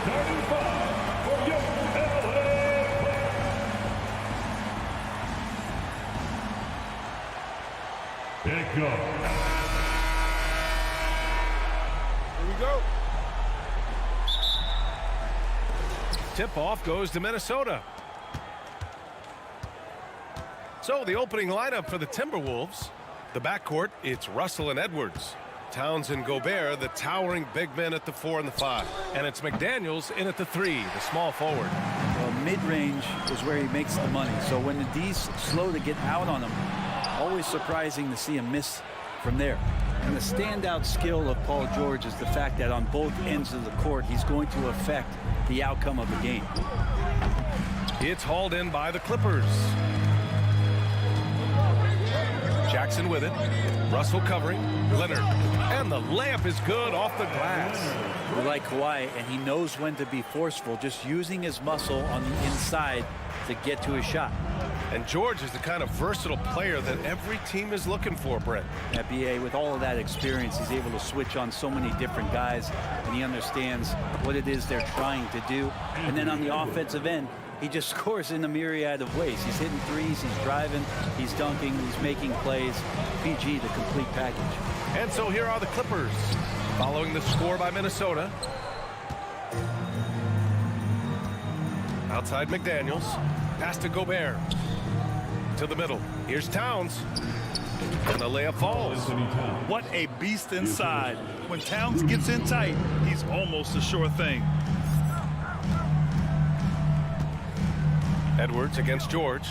Starting five for your LA pick up. Here we go. Tip-off goes to Minnesota. So the opening lineup for the Timberwolves. The backcourt, it's Russell and Edwards. Towns and Gobert, the towering big men at the 4 and the 5. And it's McDaniels in at the 3, the small forward. Well, mid-range is where he makes the money. So when the D's slow to get out on him, always surprising to see him miss from there. And the standout skill of Paul George is the fact that on both ends of the court, he's going to affect the outcome of the game. It's hauled in by the Clippers. Jackson with it. Russell covering. Leonard. And the layup is good off the glass. We like Kawhi, and he knows when to be forceful, just using his muscle on the inside to get to his shot. And George is the kind of versatile player that every team is looking for, Brett. At BA, with all of that experience, he's able to switch on so many different guys, and he understands what it is they're trying to do. And then on the offensive end, he just scores in a myriad of ways. He's hitting threes, he's driving, he's dunking, he's making plays. PG, the complete package. And so here are the Clippers, following the score by Minnesota. Outside McDaniels, pass to Gobert. To the middle. Here's Towns. And the layup falls. What a beast inside. When Towns gets in tight, he's almost a sure thing. Edwards against George.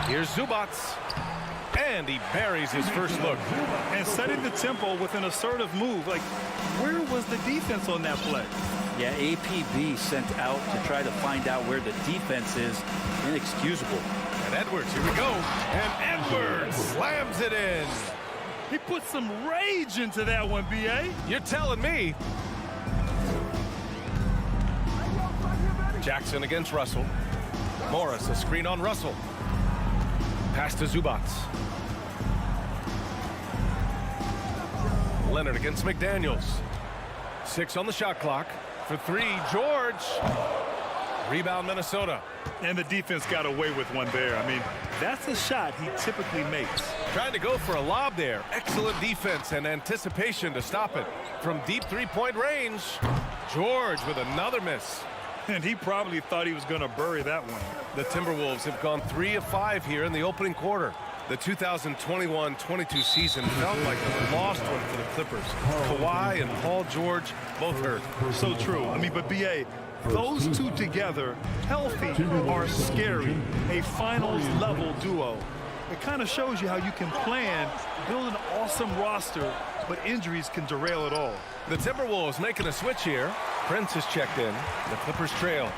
Here's Zubac. And he buries his first look. And setting the tempo with an assertive move. Like, where was the defense on that play? Yeah, APB sent out to try to find out where the defense is. Inexcusable. And Edwards, here we go. And Edwards slams it in. He put some rage into that one, B.A. You're telling me. Jackson against Russell. Morris, a screen on Russell. Pass to Zubac. Leonard against McDaniels. 6 on the shot clock. For 3, George. Rebound, Minnesota. And the defense got away with one there. I mean, that's a shot he typically makes. Trying to go for a lob there. Excellent defense and anticipation to stop it. From deep three-point range, George with another miss. And he probably thought he was going to bury that one. The Timberwolves have gone 3 of 5 here in the opening quarter. The 2021-22 season felt like a lost one for the Clippers. Kawhi and Paul George both hurt. So true. I mean, but B.A., those two together, healthy, are scary. A finals-level duo. It kind of shows you how you can plan, build an awesome roster, but injuries can derail it all. The Timberwolves making a switch here. Prince is checked in. The Clippers trail.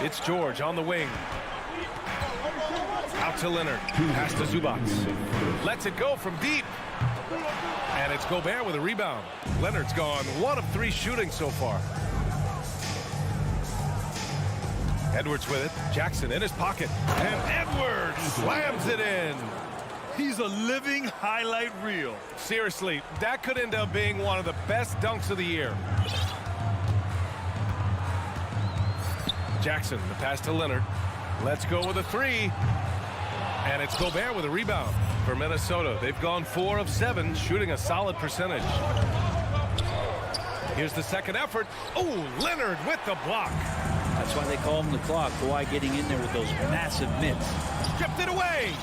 It's George on the wing. Out to Leonard. Pass to Zubac. Lets it go from deep. And it's Gobert with a rebound. Leonard's gone 1 of 3 shooting so far. Edwards with it. Jackson in his pocket. And Edwards slams it in. He's a living highlight reel. Seriously, that could end up being one of the best dunks of the year. Jackson, the pass to Leonard. Let's go with a 3. And it's Gobert with a rebound for Minnesota. They've gone 4 of 7, shooting a solid percentage. Here's the second effort. Oh, Leonard with the block. That's why they call him the clock. Kawhi getting in there with those massive mitts. Stripped it away.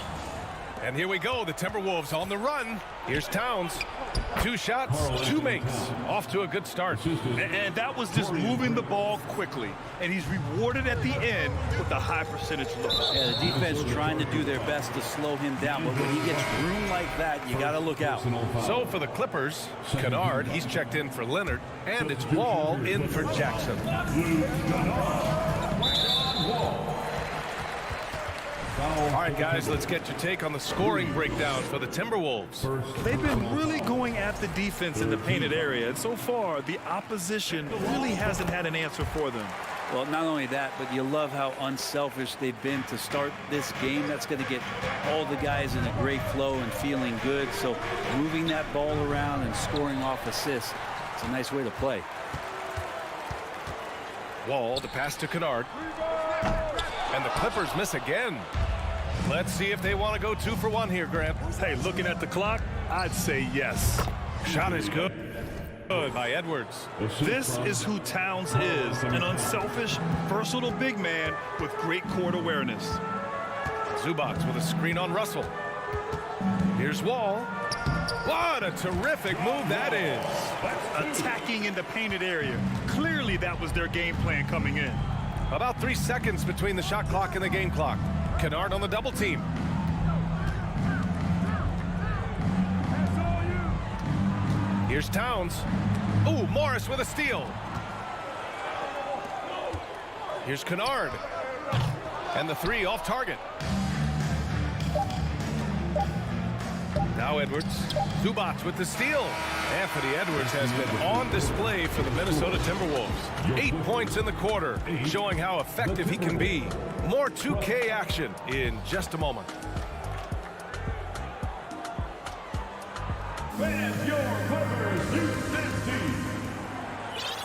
And here we go, the Timberwolves on the run. Here's Towns. 2 shots, 2 makes. Off to a good start. And that was just moving the ball quickly. And he's rewarded at the end with a high percentage look. Yeah, the defense trying to do their best to slow him down. But when he gets room like that, you got to look out. So for the Clippers, Kennard, he's checked in for Leonard. And it's Wall in for Jackson. All right, guys, let's get your take on the scoring breakdown for the Timberwolves. They've been really going at the defense in the painted area, and so far, the opposition really hasn't had an answer for them. Well, not only that, but you love how unselfish they've been to start this game. That's going to get all the guys in a great flow and feeling good. So moving that ball around and scoring off assists, It's a nice way to play. Wall, the pass to Kennard. And the Clippers miss again. Let's see if they want to go 2 for 1 here, Grant. Hey, looking at the clock, I'd say yes. Shot is good. Good by Edwards. This is who Towns is, an unselfish, versatile big man with great court awareness. Zubac with a screen on Russell. Here's Wall. What a terrific move that is. Attacking in the painted area. Clearly that was their game plan coming in. About 3 seconds between the shot clock and the game clock. Kennard on the double team. Here's Towns. Ooh, Morris with a steal. Here's Kennard. And the 3 off target. Now Edwards. Zubac with the steal. Anthony Edwards has been on display for the Minnesota Timberwolves. 8 points in the quarter, showing how effective he can be. More 2K action in just a moment. Fans, your Clippers, Houston team.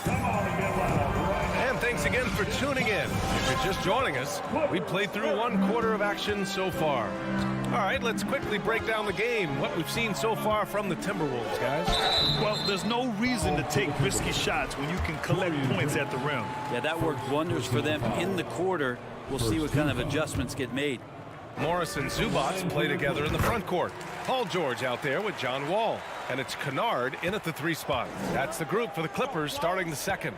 Come on and get loud right now. And thanks again for tuning in. If you're just joining us, we played through 1 quarter of action so far. All right, let's quickly break down the game, what we've seen so far from the Timberwolves, guys. Well, there's no reason to take risky shots when you can collect points at the rim. Yeah, that worked wonders for them in the quarter. We'll see what kind of adjustments get made. Morris and Zubac play together in the front court. Paul George out there with John Wall. And it's Kennard in at the 3 spot. That's the group for the Clippers starting the second.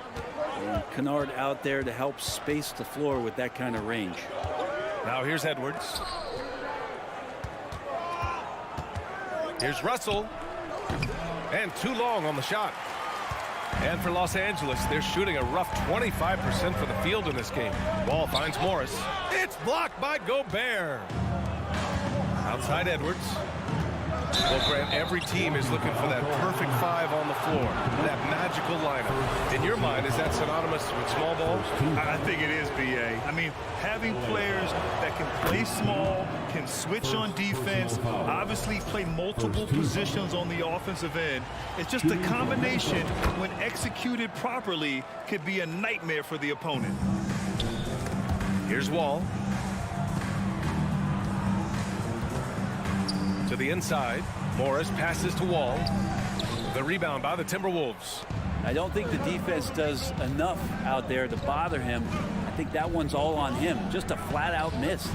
And Kennard out there to help space the floor with that kind of range. Now here's Edwards. Here's Russell. And too long on the shot. And for Los Angeles, they're shooting a rough 25% for the field in this game. Wall finds Morris. It's blocked by Gobert. Outside Edwards. Well, Grant, every team is looking for that perfect 5 on the floor, that magical lineup. In your mind, is that synonymous with small ball? I think it is, B.A. I mean, having players that can play small, can switch on defense, obviously play multiple positions on the offensive end. It's just a combination, when executed properly, could be a nightmare for the opponent. Here's Wall. To the inside. Morris passes to Wall. The rebound by the Timberwolves. I don't think the defense does enough out there to bother him. I think that one's all on him. Just a flat-out miss.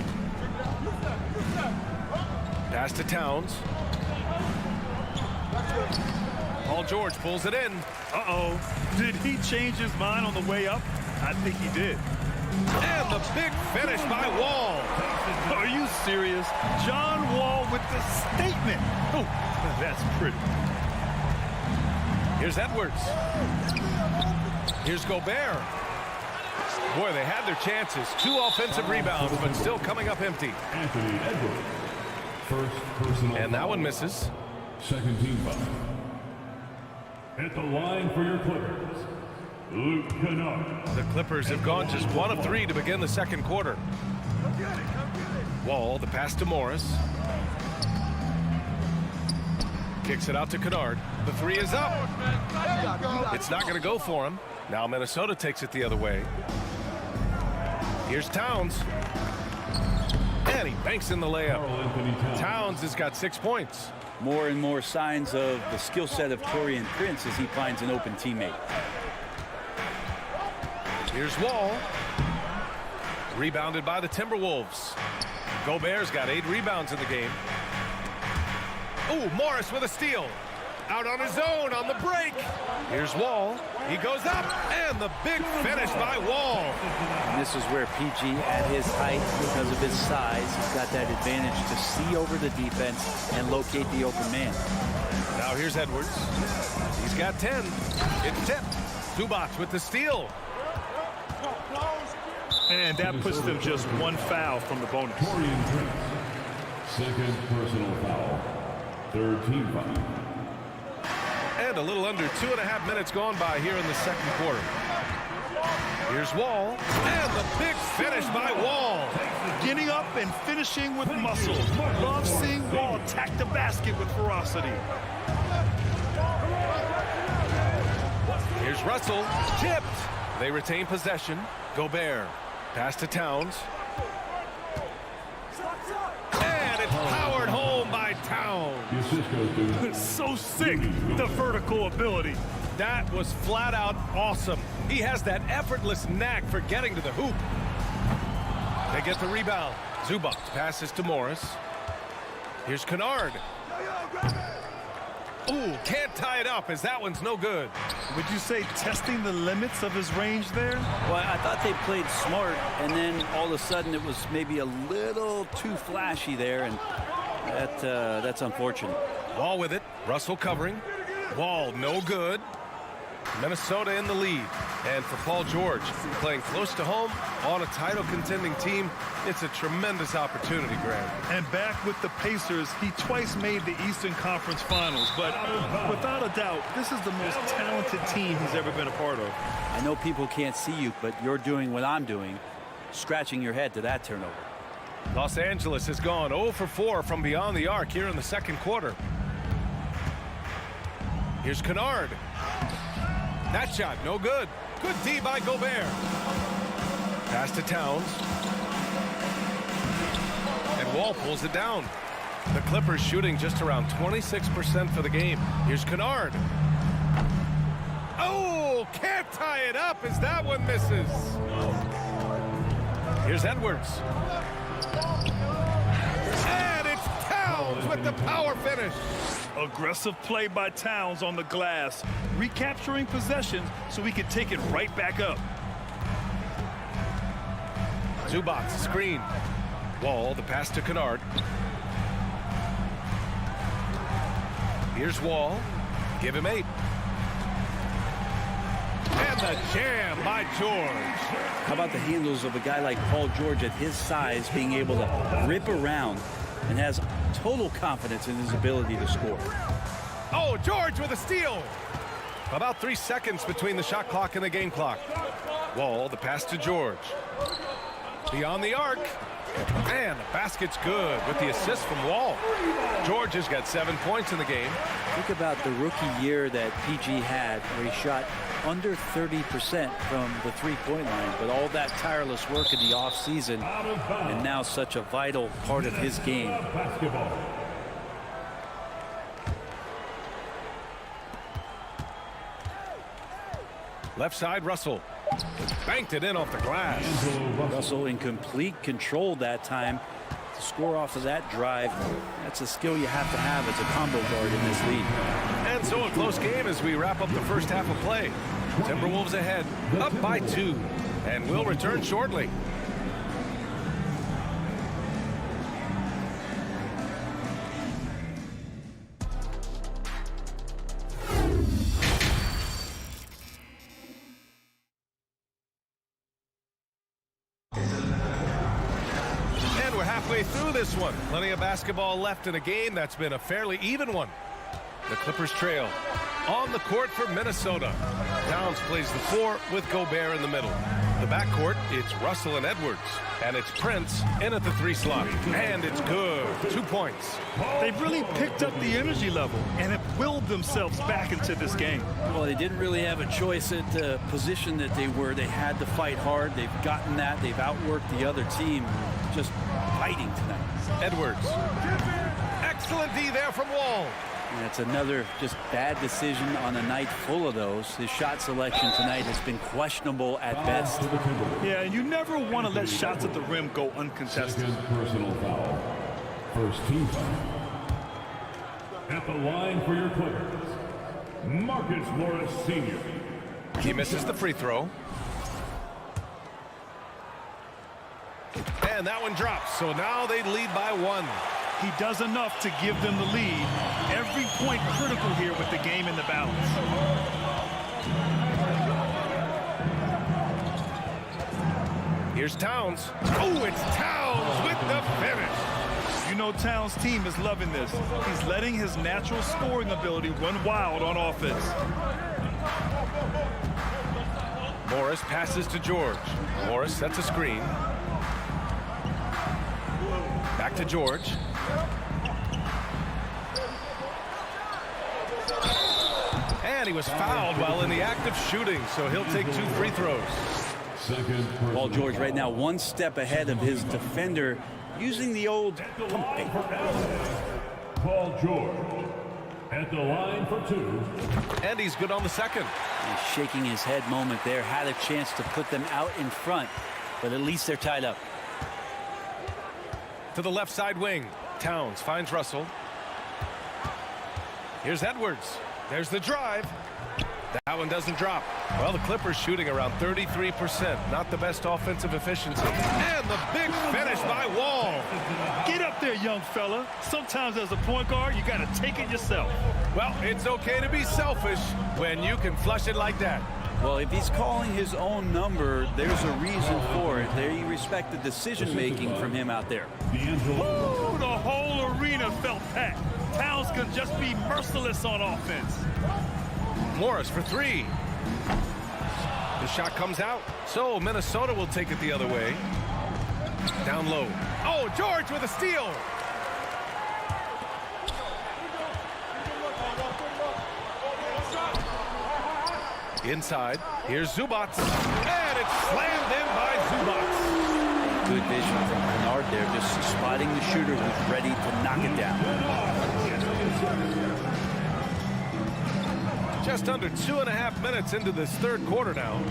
Pass to Towns. Paul George pulls it in. Uh-oh. Did he change his mind on the way up? I think he did. And the big finish by Wall. Are you serious? John Wall with the statement. Oh, that's pretty. Here's Edwards. Here's Gobert. Boy, they had their chances. 2 offensive rebounds, but still coming up empty. Anthony Edwards. First personal And that foul. one misses. Second team foul. At the line for your Clippers, Luke Kennard. The Clippers have gone just 1 of 3 to begin the second quarter. Wall, the pass to Morris. Kicks it out to Kennard. The 3 is up. It's not going to go for him. Now Minnesota takes it the other way. Here's Towns. And he banks in the layup. Towns has got 6 points. More and more signs of the skill set of Taurean Prince as he finds an open teammate. Here's Wall. Rebounded by the Timberwolves. Gobert's got 8 rebounds in the game. Ooh, Morris with a steal. Out on his own on the break. Here's Wall. He goes up, and the big finish by Wall. And this is where PG, at his height, because of his size, he's got that advantage to see over the defense and locate the open man. Now here's Edwards. He's got 10. It's tipped. Zubac with the steal. And that puts them just 1 foul from the bonus. Taurean Prince. Second personal foul. Third team foul. And a little under 2.5 minutes gone by here in the second quarter. Here's Wall. And the big finish by Wall. Getting up and finishing with muscle. Love seeing Wall attack the basket with ferocity. Here's Russell, tipped. They retain possession. Gobert, pass to Towns. And it's powered home by Towns. The assist goes to It's so sick, the vertical ability. That was flat out awesome. He has that effortless knack for getting to the hoop. They get the rebound. Zubac passes to Morris. Here's Kennard. Ooh, can't tie it up as that one's no good. Would you say testing the limits of his range there? Well, I thought they played smart, and then all of a sudden it was maybe a little too flashy there, and that's unfortunate. Wall with it. Russell covering. Wall no good. Minnesota in the lead. And for Paul George, playing close to home on a title contending team, it's a tremendous opportunity, Graham. And back with the Pacers, he twice made the Eastern Conference Finals. But without a doubt, this is the most talented team he's ever been a part of. I know people can't see you, but you're doing what I'm doing, scratching your head to that turnover. Los Angeles has gone 0 for 4 from beyond the arc here in the second quarter. Here's Kennard. That shot, no good. Good D by Gobert. Pass to Towns. And Wall pulls it down. The Clippers shooting just around 26% for the game. Here's Kennard. Oh, can't tie it up as that one misses. Here's Edwards. And it's Towns with the power finish. Aggressive play by Towns on the glass, recapturing possession so he can take it right back up. Zubac screen. Wall, the pass to Kennard. Here's Wall. Give him 8. And the jam by George. How about the handles of a guy like Paul George at his size being able to rip around and has total confidence in his ability to score. Oh, George with a steal. About 3 seconds between the shot clock and the game clock. Wall, the pass to George. Beyond the arc. And the basket's good with the assist from Wall. George has got 7 points in the game. Think about the rookie year that PG had where he shot under 30% from the three-point line, but all that tireless work in the offseason and now such a vital part of his game. basketball. Left side, Russell. Banked it in off the glass. Russell in complete control that time. To score off of that drive, that's a skill you have to have as a combo guard in this league. And so a close game as we wrap up the first half of play. Timberwolves ahead, up by 2. And we'll return shortly. Through this one. Plenty of basketball left in a game that's been a fairly even one. The Clippers trail on the court for Minnesota. Towns plays the 4 with Gobert in the middle. The backcourt, it's Russell and Edwards. And it's Prince in at the 3 slot. And it's good. 2 points. They've really picked up the energy level and have willed themselves back into this game. Well, they didn't really have a choice at the position that they were. They had to fight hard. They've gotten that. They've outworked the other team. Just fighting tonight. Edwards. Excellent D there from Wall. And it's another just bad decision on a night full of those. His shot selection tonight has been questionable at best. Yeah, and you never want to let shots at the rim go uncontested. Second personal foul. First team foul. At the line for your Clippers, Marcus Morris Sr. He misses the free throw. And that one drops. So now they lead by 1. He does enough to give them the lead. Every point critical here with the game in the balance. Here's Towns. Oh, it's Towns with the finish. You know Towns' team is loving this. He's letting his natural scoring ability run wild on offense. Morris passes to George. Morris sets a screen. Back to George. And he was fouled while in the act of shooting, so he'll take 2 free throws. Paul George right now 1 step ahead of his defender, using the old pump. Paul George at the line for 2. And he's good on the second. He's shaking his head moment there. Had a chance to put them out in front, but at least they're tied up. To the left side wing. Towns finds Russell. Here's Edwards. There's the drive. That one doesn't drop. Well, the Clippers shooting around 33%. Not the best offensive efficiency. And the big finish by Wall. Get up there, young fella. Sometimes as a point guard, you got to take it yourself. Well, it's okay to be selfish when you can flush it like that. Well, if he's calling his own number, there's a reason for it. There you respect the decision-making from him out there. Ooh, the whole arena felt packed. Towns can just be merciless on offense. Morris for 3. The shot comes out. So Minnesota will take it the other way. Down low. Oh, George with a steal. Inside. Here's Zubats. And it's slammed in by Zubats. Good vision from Bernard there, just spotting the shooter who's ready to knock it down. Just under 2.5 minutes into this third quarter now.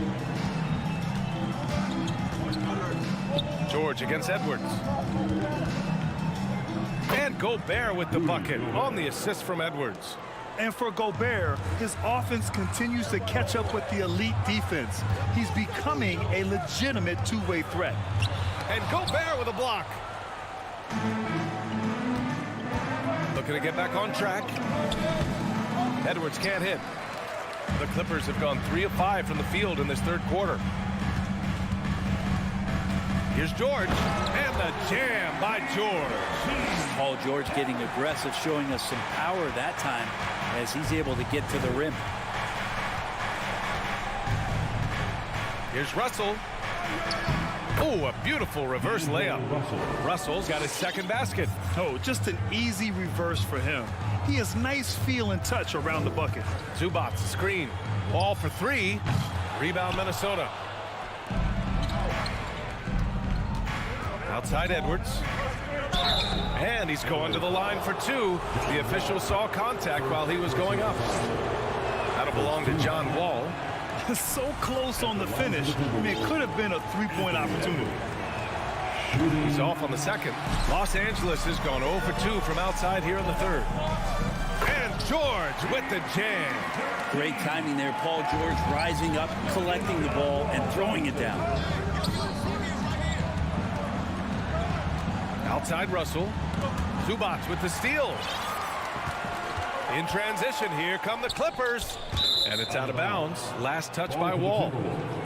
George against Edwards. And Gobert with the bucket on the assist from Edwards. And for Gobert, his offense continues to catch up with the elite defense. He's becoming a legitimate two-way threat. And Gobert with a block. Looking to get back on track. Edwards can't hit. The Clippers have gone 3 of 5 from the field in this third quarter. Here's George. And the jam by George. Paul George getting aggressive, showing us some power that time as he's able to get to the rim. Here's Russell. Oh, a beautiful reverse layup. Russell's got his second basket. Oh, just an easy reverse for him. He has nice feel and touch around the bucket. Zubats screen. Ball for 3. Rebound Minnesota. Outside Edwards. And he's going to the line for 2. The official saw contact while he was going up. That'll belong to John Wall. So close on the finish. I mean, it could have been a three-point opportunity. He's off on the second. Los Angeles has gone 0 for 2 from outside here in the third. And George with the jam. Great timing there. Paul George rising up, collecting the ball, and throwing it down. Outside Russell. Zubats with the steal. In transition, here come the Clippers. And it's out of bounds. Last touch by Wall.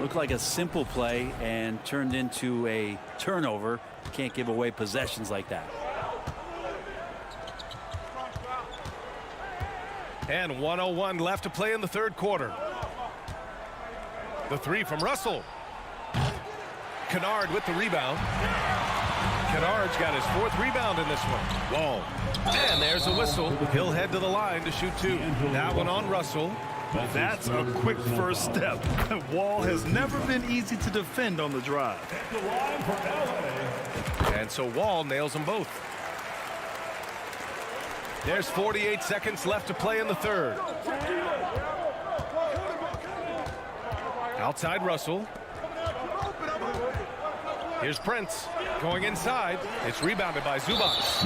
Looked like a simple play and turned into a turnover. Can't give away possessions like that. And 1:01 left to play in the third quarter. The 3 from Russell. Kennard with the rebound. Kennard's got his 4th rebound in this one. Wall. And there's a whistle. He'll head to the line to shoot 2. That one on Russell. That's a quick first step. Wall has never been easy to defend on the drive. And so Wall nails them both. There's 48 seconds left to play in the third. Outside Russell. Here's Prince going inside. It's rebounded by Zubats.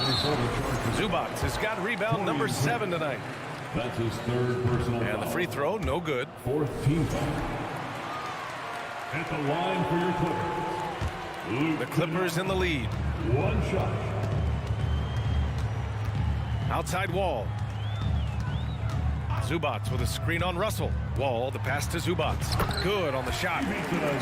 Zubats has got rebound number 7 tonight. That's his 3rd personal foul. And the free throw, no good. 4th team foul. At the line for your Clippers. The Clippers in the lead. 1 shot. Outside Wall. Zubats with a screen on Russell. Wall, the pass to Zubats. Good on the shot.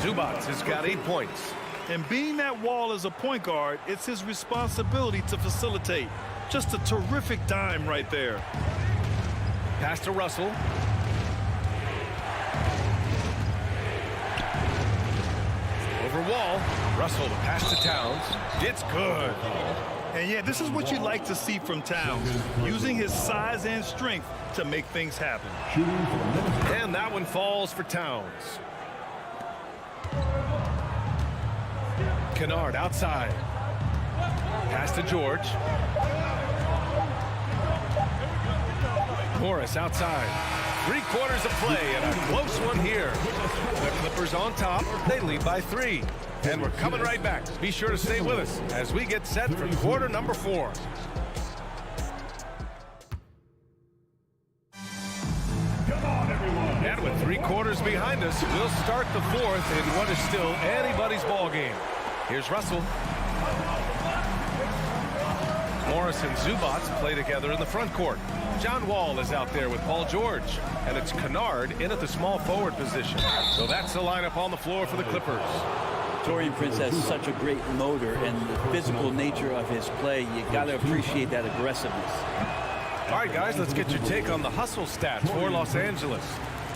Zubats has got 8 points. And being that Wall is a point guard, it's his responsibility to facilitate. Just a terrific dime right there. Pass to Russell. Over Wall. Russell, the pass to Towns. It's good. And yeah, this is what you like to see from Towns, using his size and strength to make things happen. And that one falls for Towns. Kennard outside. Pass to George. Morris outside. 3/4 of play and a close one here. The Clippers on top. They lead by 3. And we're coming right back. Be sure to stay with us as we get set for quarter number 4. And with 3/4 behind us, we'll start the 4th in what is still anybody's ball game. Here's Russell. Morris and Zubats play together in the front court. John Wall is out there with Paul George. And it's Kennard in at the small forward position. So that's the lineup on the floor for the Clippers. Taurean Prince has such a great motor and the physical nature of his play. You got to appreciate that aggressiveness. All right, guys, let's get your take on the hustle stats for Los Angeles.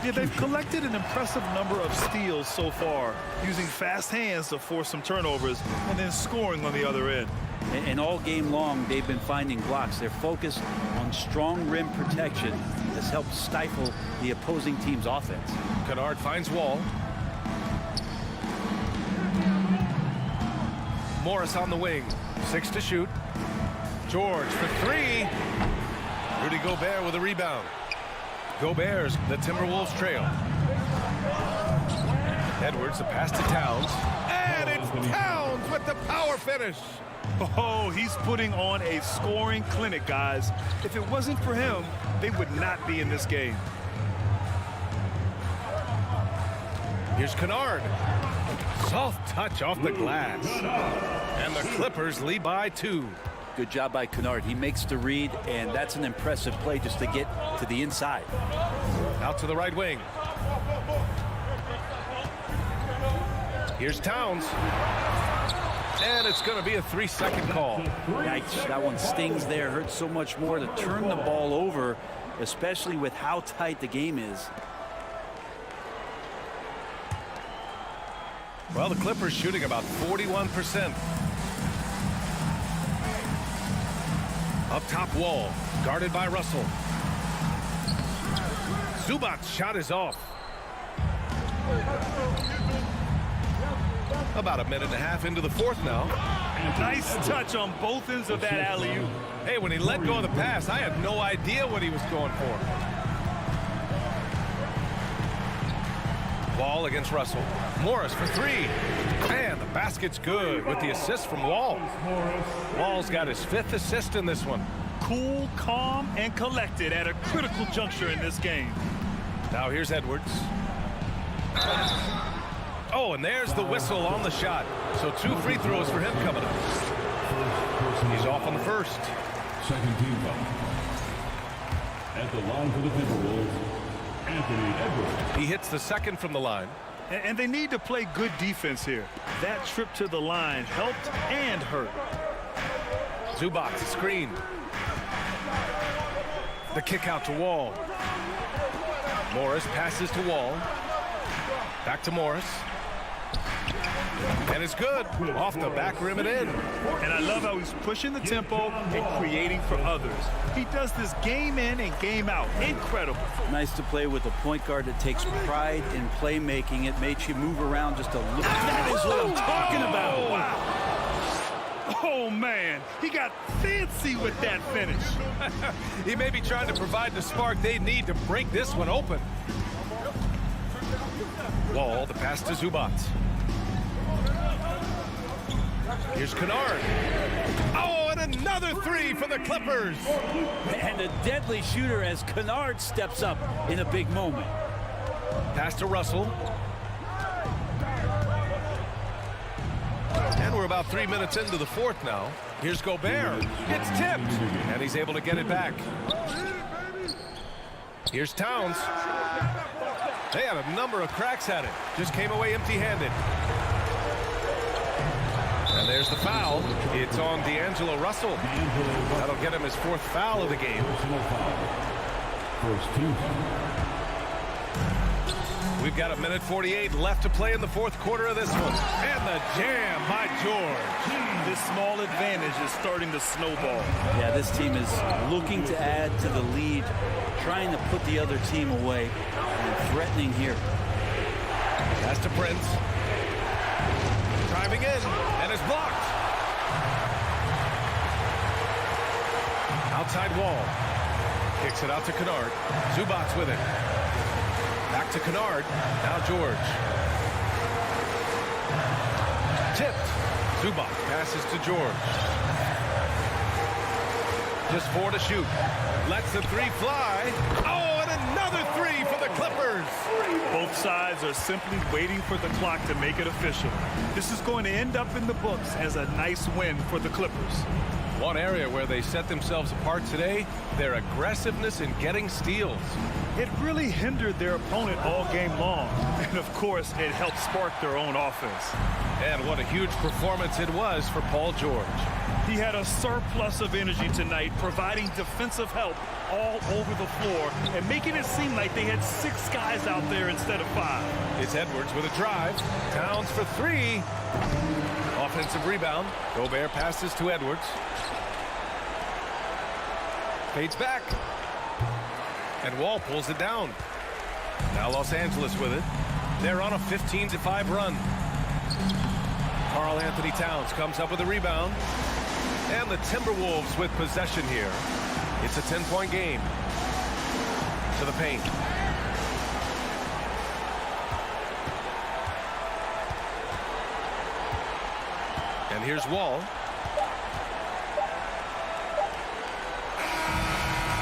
Yeah, they've collected an impressive number of steals so far, using fast hands to force some turnovers and then scoring on the other end. And all game long, they've been finding blocks. Their focus on strong rim protection has helped stifle the opposing team's offense. Kennard finds Wall. Morris on the wing. 6 to shoot. George for 3. Rudy Gobert with a rebound. Gobert's the Timberwolves trail. Edwards, a pass to Towns. And it's Towns with the power finish. Oh, he's putting on a scoring clinic, guys. If it wasn't for him, they would not be in this game. Here's Kennard. Soft touch off the glass. And the Clippers lead by 2. Good job by Kennard. He makes the read, and that's an impressive play just to get to the inside. Out to the right wing. Here's Towns. And it's going to be a 3-second call. Yikes, that one stings there. Hurts so much more to turn the ball over, especially with how tight the game is. Well, the Clippers shooting about 41%. Up top, Wall, guarded by Russell. Zubats' shot is off. About a minute and a half into the 4th now. Nice touch on both ends of that alley-oop. Hey, when he let go of the pass, I had no idea what he was going for. Wall against Russell. Morris for 3. And the basket's good with the assist from Wall. Wall's got his 5th assist in this one. Cool, calm, and collected at a critical juncture in this game. Now here's Edwards. Oh, and there's the whistle on the shot. So 2 free throws for him coming up. He's off on the first. Second team foul. At the line for the Timberwolves, Anthony Edwards. He hits the second from the line. And they need to play good defense here. That trip to the line helped and hurt. Zubats screen. The kick out to Wall. Morris passes to Wall. Back to Morris. And it's good. Off the back rim and in. And I love how he's pushing the tempo and creating for others. He does this game in and game out. Incredible. Nice to play with a point guard that takes pride in playmaking. It makes you move around just a little. That is what I'm talking about. Wow. Oh, man. He got fancy with that finish. He may be trying to provide the spark they need to break this one open. Wall, the pass to Zubats. Here's Kennard. Oh, and another 3 for the Clippers. And a deadly shooter as Kennard steps up in a big moment. Pass to Russell. And we're about 3 minutes into the 4th now. Here's Gobert. It's tipped. And he's able to get it back. Here's Towns. They had a number of cracks at it. Just came away empty-handed. And there's the foul. It's on D'Angelo Russell. That'll get him his 4th foul of the game. First team foul. We've got 1:48 left to play in the fourth quarter of this one. And the jam by George. This small advantage is starting to snowball. Yeah, this team is looking to add to the lead, trying to put the other team away, and threatening here. Pass to Prince. Driving in, and is blocked. Outside wall. Kicks it out to Kennard. Zubac's with it. Back to Kennard. Now George. Tipped. Zubac passes to George. Just 4 to shoot. Lets the three fly. Oh, and another three for the Clippers. Both sides are simply waiting for the clock to make it official. This is going to end up in the books as a nice win for the Clippers. One area where they set themselves apart today, their aggressiveness in getting steals. It really hindered their opponent all game long. And of course, it helped spark their own offense. And what a huge performance it was for Paul George. He had a surplus of energy tonight, providing defensive help all over the floor and making it seem like they had 6 guys out there instead of 5. It's Edwards with a drive. Towns for 3. Offensive rebound. Gobert passes to Edwards. Fades back. And Wall pulls it down. Now Los Angeles with it. They're on a 15-5 run. Karl Anthony Towns comes up with a rebound. And the Timberwolves with possession here. It's a 10-point game. To the paint. And here's Wall.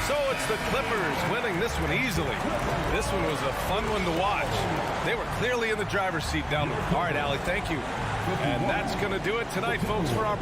So it's the Clippers winning this one easily. This one was a fun one to watch. They were clearly in the driver's seat down there. All right, Allie, thank you. And that's going to do it tonight, folks, for our...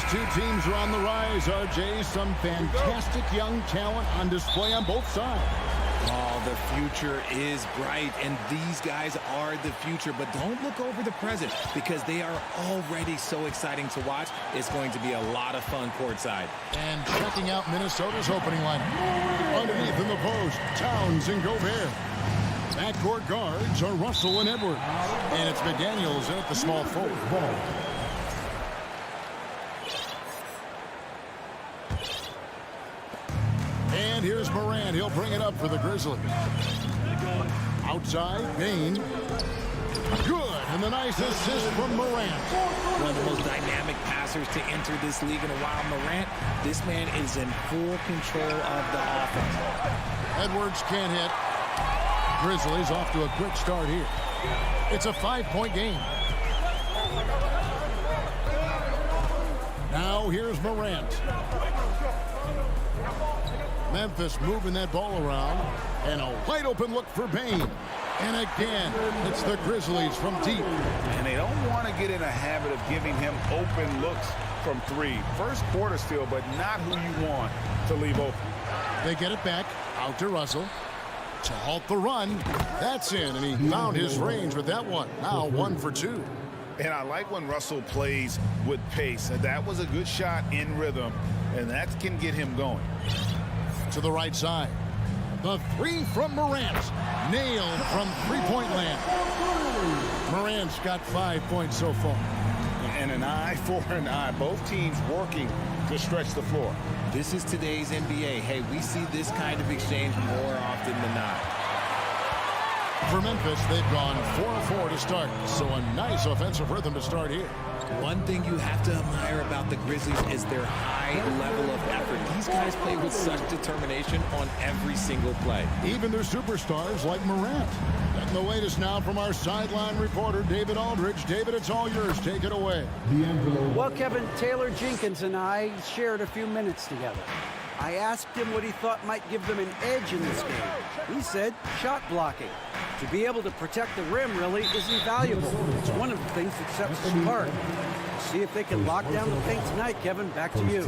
Two teams are on the rise, RJ. Some fantastic young talent on display on both sides. Oh, the future is bright, and these guys are the future. But don't look over the present because they are already so exciting to watch. It's going to be a lot of fun courtside. And checking out Minnesota's opening lineup. Underneath in the post, Towns and Gobert. Backcourt guards are Russell and Edwards. And it's McDaniels in at the small forward. Ball. And here's Morant. He'll bring it up for the Grizzlies. Outside, Bain. Good, and the nice assist from Morant. One of the most dynamic passers to enter this league in a while, Morant. This man is in full control of the offense. Edwards can't hit. Grizzlies off to a quick start here. It's a 5-point game. Now here's Morant. Memphis moving that ball around. And a wide open look for Bain. And again, it's the Grizzlies from deep. And they don't want to get in a habit of giving him open looks from three. First quarter still, but not who you want to leave open. They get it back out to Russell. To halt the run. That's in, and he found his range with that one. Now 1 for 2. And I like when Russell plays with pace. And that was a good shot in rhythm, and that can get him going. To the right side. The three from Morant. Nailed from three-point land. Morant's got 5 points so far. And an eye for an eye. Both teams working to stretch the floor. This is today's NBA. Hey, we see this kind of exchange more often than not. For Memphis, they've gone 4-4 to start. So a nice offensive rhythm to start here. One thing you have to admire about the Grizzlies is their high level of effort. These guys play with such determination on every single play. Even their superstars like Morant. And the latest now from our sideline reporter, David Aldridge. David, it's all yours. Take it away. Well, Kevin, Taylor Jenkins and I shared a few minutes together. I asked him what he thought might give them an edge in this game. He said shot blocking. To be able to protect the rim really is invaluable. It's one of the things that sets them apart. See if they can lock down the paint tonight, Kevin. Back to you.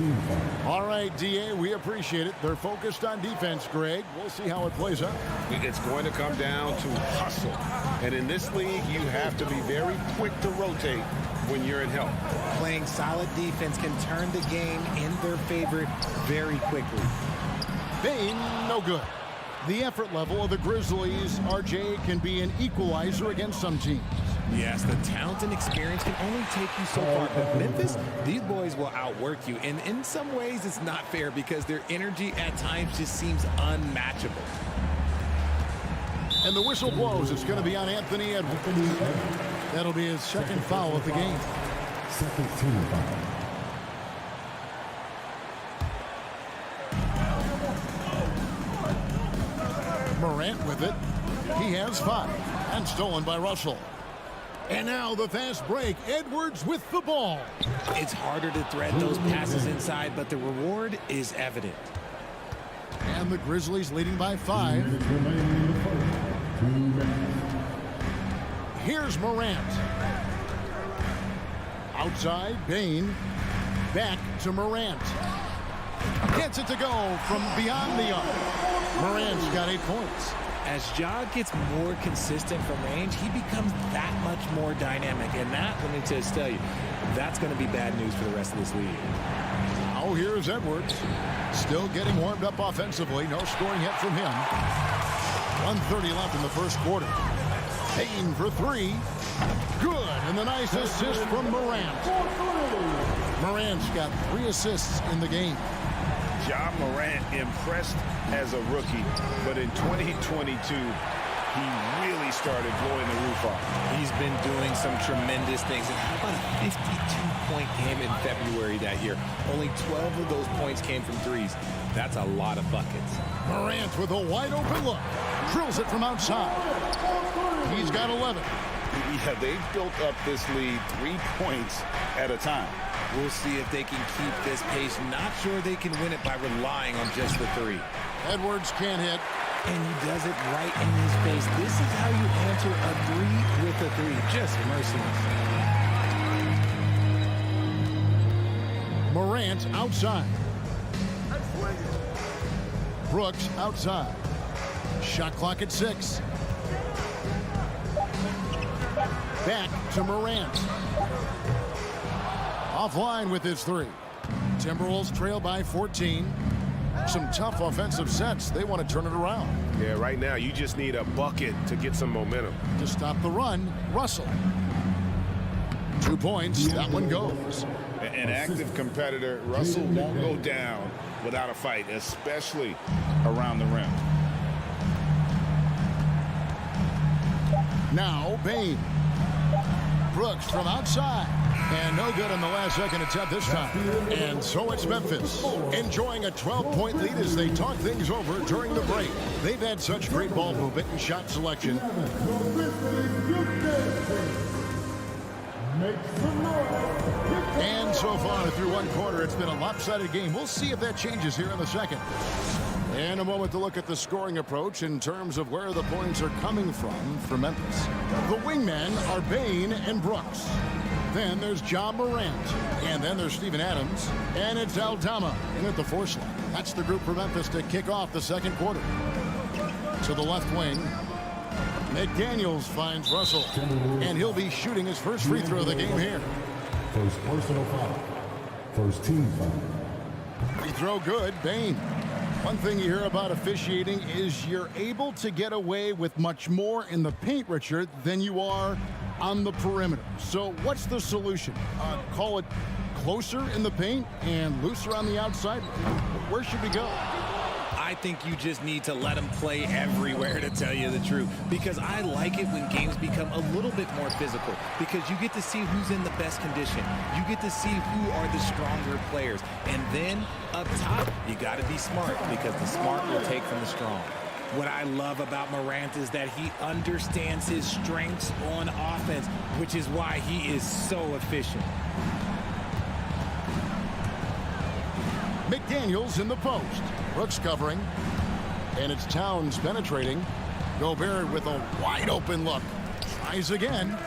All right, D.A., we appreciate it. They're focused on defense, Greg. We'll see how it plays out. It's going to come down to hustle. And in this league, you have to be very quick to rotate when you're in help. Playing solid defense can turn the game in their favor very quickly. Bain, no good. The effort level of the Grizzlies, RJ, can be an equalizer against some teams. Yes, the talent and experience can only take you so far. But Memphis, these boys will outwork you. And in some ways, it's not fair because their energy at times just seems unmatchable. And the whistle blows. It's going to be on Anthony Edwards. That'll be his second foul of the game. Second team foul. Morant with it. He has 5. And stolen by Russell. And now the fast break. Edwards with the ball. It's harder to thread those passes inside, but the reward is evident. And the Grizzlies leading by 5. Here's Morant. Outside, Bain. Back to Morant. Gets it to go from beyond the arc. Morant's got 8 points. As Ja gets more consistent from range, he becomes that much more dynamic. And that, let me just tell you, that's going to be bad news for the rest of this league. Oh, here's Edwards. Still getting warmed up offensively. No scoring yet from him. 1:30 left in the first quarter. Bain for 3. Good. And the nice assist from Morant. Morant's got 3 assists in the game. Ja Morant impressed as a rookie, but in 2022, he really started blowing the roof off. He's been doing some tremendous things. And how about a 52-point game in February that year? Only 12 of those points came from threes. That's a lot of buckets. Morant with a wide open look. Drills it from outside. He's got 11. Yeah, they've built up this lead 3 points at a time. We'll see if they can keep this pace. Not sure they can win it by relying on just the 3. Edwards can't hit. And he does it right in his face. This is how you answer a 3 with a 3. Just merciless. Morant outside. Brooks outside. Shot clock at 6. Back to Morant. Offline with his 3. Timberwolves trail by 14. Some tough offensive sets. They want to turn it around. Yeah, right now you just need a bucket to get some momentum. To stop the run, Russell. 2 points. That one goes. An active competitor, Russell won't go down without a fight, especially around the rim. Now Bane. Brooks from outside. And no good on the last second attempt this time. And so it's Memphis, enjoying a 12-point lead as they talk things over during the break. They've had such great ball movement and shot selection. And so far through one quarter, it's been a lopsided game. We'll see if that changes here in the second. And a moment to look at the scoring approach in terms of where the points are coming from for Memphis. The wingmen are Bane and Brooks. Then there's John Morant. And then there's Steven Adams. And it's Aldama in at the 4 slot. That's the group for Memphis to kick off the second quarter. To the left wing, McDaniels finds Russell. And he'll be shooting his first free throw of the game here. First personal foul. First team foul. Free throw good, Bane. One thing you hear about officiating is you're able to get away with much more in the paint, Richard, than you are on the perimeter. So what's the solution? Call it closer in the paint and looser on the outside? Where should we go? I think you just need to let them play everywhere, to tell you the truth, because I like it when games become a little bit more physical, because you get to see who's in the best condition. You get to see who are the stronger players. And then up top, you got to be smart, because the smart will take from the strong. What I love about Morant is that he understands his strengths on offense, which is why he is so efficient. McDaniels in the post. Brooks covering. And it's Towns penetrating. Gobert with a wide open look. Tries again.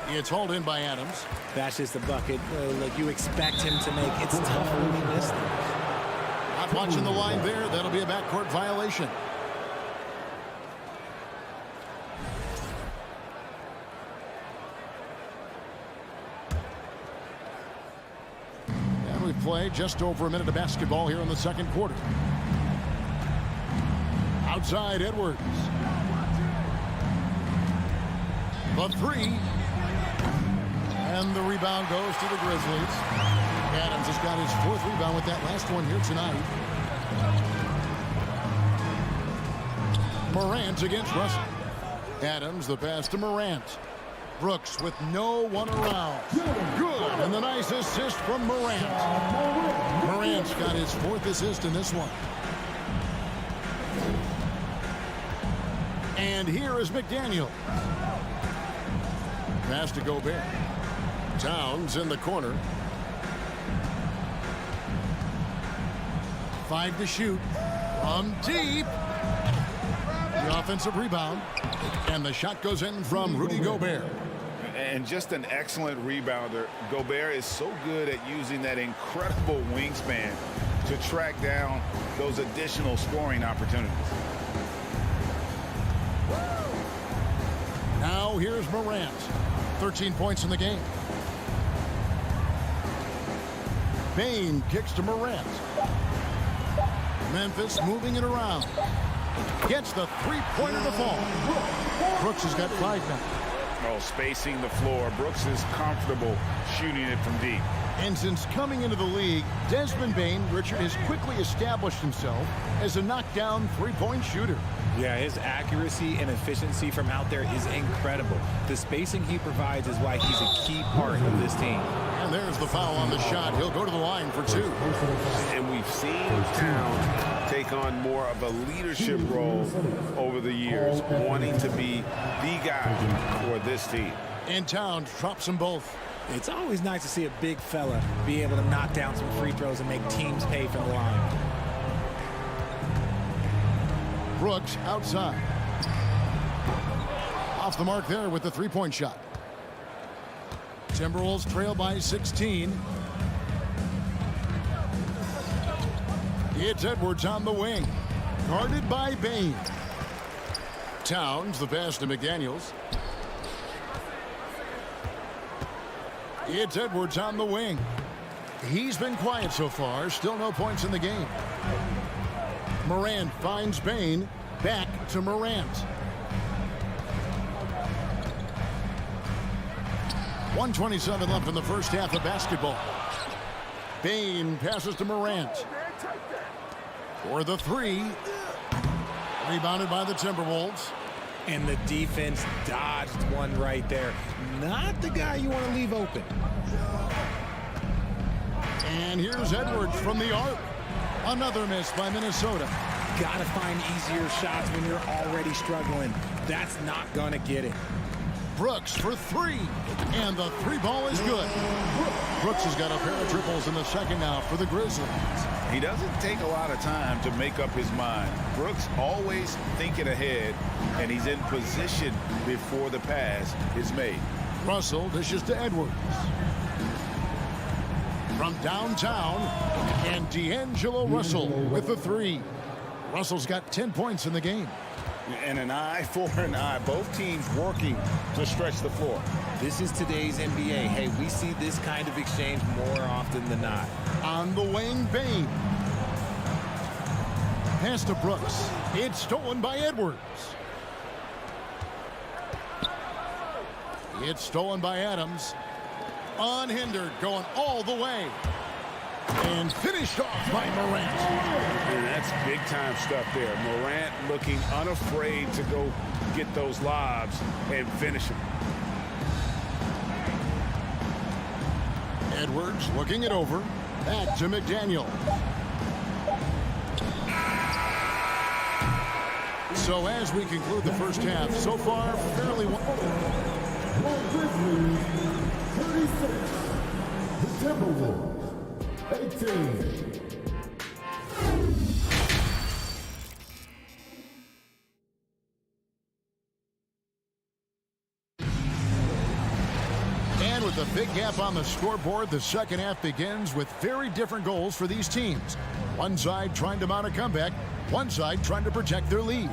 It's hauled in by Adams. That's just a bucket like you expect him to make. It's tough when he missed them. Not watching the line there. That'll be a backcourt violation. Play just over a minute of basketball here in the second quarter. Outside Edwards. The 3. And the rebound goes to the Grizzlies. Adams has got his 4th rebound with that last one here tonight. Morant against Russell. Adams, the pass to Morant. Brooks with no one around. Good. And the nice assist from Morant. Morant's got his 4th assist in this one. And here is McDaniel. Pass to Gobert. Towns in the corner. 5 to shoot. From deep. The offensive rebound. And the shot goes in from Rudy Gobert. And just an excellent rebounder. Gobert is so good at using that incredible wingspan to track down those additional scoring opportunities. Now here's Morant. 13 points in the game. Bane kicks to Morant. Memphis moving it around. Gets the 3-pointer to fall. Brooks has got 5 now. Oh, spacing the floor. Brooks is comfortable shooting it from deep. And since coming into the league, Desmond Bane, Richard, has quickly established himself as a knockdown 3-point shooter. Yeah, his accuracy and efficiency from out there is incredible. The spacing he provides is why he's a key part of this team. And there's the foul on the shot. He'll go to the line for 2. And we've seen Towns take on more of a leadership role over the years, wanting to be the guy for this team. And Towns drops them both. It's always nice to see a big fella be able to knock down some free throws and make teams pay from the line. Brooks outside. Off the mark there with the 3-point shot. Timberwolves trail by 16. It's Edwards on the wing. Guarded by Bane. Towns, the pass to McDaniels. It's Edwards on the wing. He's been quiet so far. Still no points in the game. Morant finds Bain. Back to Morant. 1:27 left in the first half of basketball. Bain passes to Morant. For the three. Rebounded by the Timberwolves. And the defense dodged one right there. Not the guy you want to leave open. And here's Edwards from the arc. Another miss by Minnesota. Gotta find easier shots when you're already struggling. That's not gonna get it. Brooks for three. And the three ball is good. Brooks has got a pair of triples in the second now for the Grizzlies. He doesn't take a lot of time to make up his mind. Brooks always thinking ahead, and he's in position before the pass is made. Russell dishes to Edwards. From downtown, and D'Angelo Russell with the three. Russell's got 10 points in the game. And an eye for an eye. Both teams working to stretch the floor. This is today's NBA. Hey, we see this kind of exchange more often than not. On the wing, Bain. Pass to Brooks. It's stolen by Edwards. It's stolen by Adams. Unhindered, going all the way. And finished off by Morant. And that's big-time stuff there. Morant looking unafraid to go get those lobs and finish them. Edwards looking it over. Back to McDaniel. So as we conclude the first half, so far, fairly Grizzlies 36, the Timberwolves 18. And with a big gap on the scoreboard, the second half begins with very different goals for these teams. One side trying to mount a comeback, one side trying to protect their lead.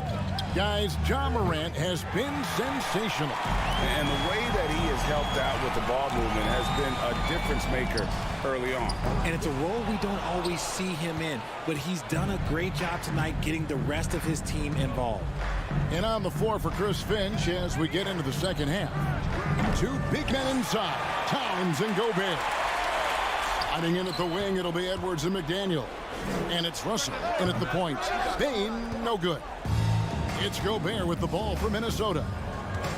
Guys, Ja Morant has been sensational. And the way that he has helped out with the ball movement has been a difference maker early on. And it's a role we don't always see him in, but he's done a great job tonight getting the rest of his team involved. And on the floor for Chris Finch as we get into the second half. Two big men inside, Towns and Gobert. Sliding in at the wing, it'll be Edwards and McDaniel. And it's Russell in at the point. Bain, no good. It's Gobert with the ball for Minnesota.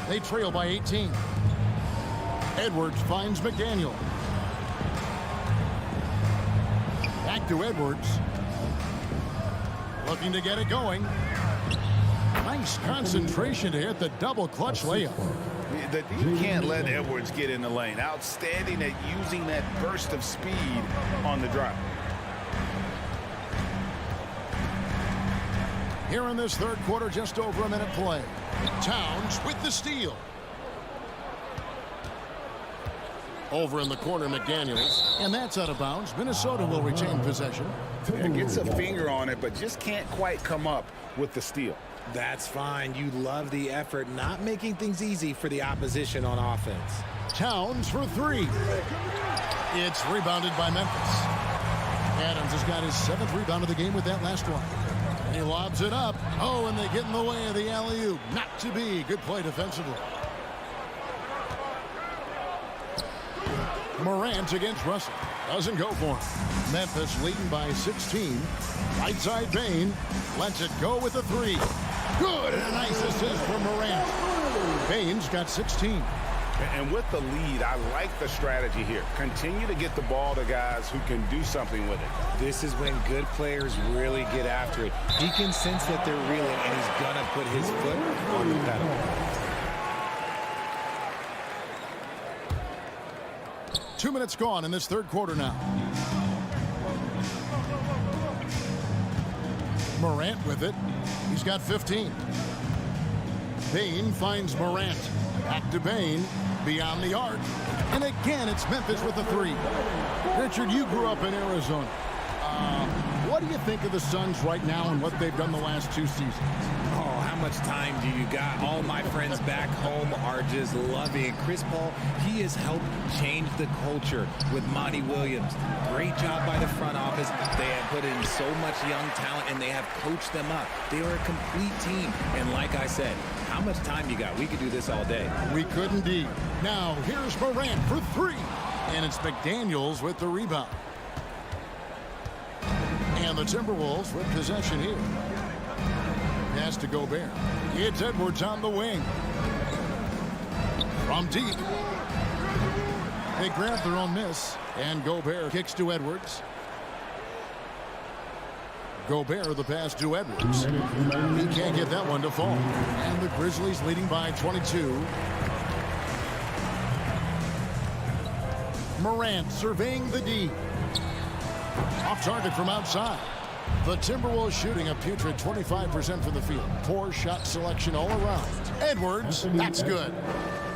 They trail by 18. Edwards finds McDaniel. Back to Edwards. Looking to get it going. Nice concentration to hit the double clutch layup. You can't let Edwards get in the lane. Outstanding at using that burst of speed on the drive. Here in this third quarter, just over a minute play. Towns with the steal. Over in the corner, McDaniels. And that's out of bounds. Minnesota will retain possession. Gets a finger on it, but just can't quite come up with the steal. That's fine. You love the effort, not making things easy for the opposition on offense. Towns for three. It's rebounded by Memphis. Adams has got his 7th rebound of the game with that last one. And he lobs it up. Oh, and they get in the way of the alley-oop. Not to be. Good play defensively. Morant against Russell. Doesn't go for him. Memphis leading by 16. Right side Bain. Lets it go with a three. Good. And a nice assist from Morant. Bain's got 16. And with the lead, I like the strategy here. Continue to get the ball to guys who can do something with it. This is when good players really get after it. He can sense that they're reeling, and he's going to put his foot on the pedal. 2 minutes gone in this third quarter now. Morant with it. He's got 15. Bain finds Morant. Back to Bain. Beyond the arc. And again, it's Memphis with the three. Richard, you grew up in Arizona. What do you think of the Suns right now and what they've done the last 2 seasons? Oh, how much much time do you got? All my friends back home are just loving it. Chris Paul, he has helped change the culture with Monty Williams. Great job by the front office. They have put in so much young talent, and they have coached them up. They are a complete team. And like I said, how much time you got? We could do this all day. We could indeed. Now, here's Morant for three. And it's McDaniels with the rebound. And the Timberwolves with possession here. Pass to Gobert. It's Edwards on the wing. From deep. They grab their own miss. And Gobert kicks to Edwards. Gobert the pass to Edwards. He can't get that one to fall. And the Grizzlies leading by 22. Morant surveying the D. Off target from outside. The Timberwolves shooting a putrid 25% from the field. Poor shot selection all around. Edwards, that's good.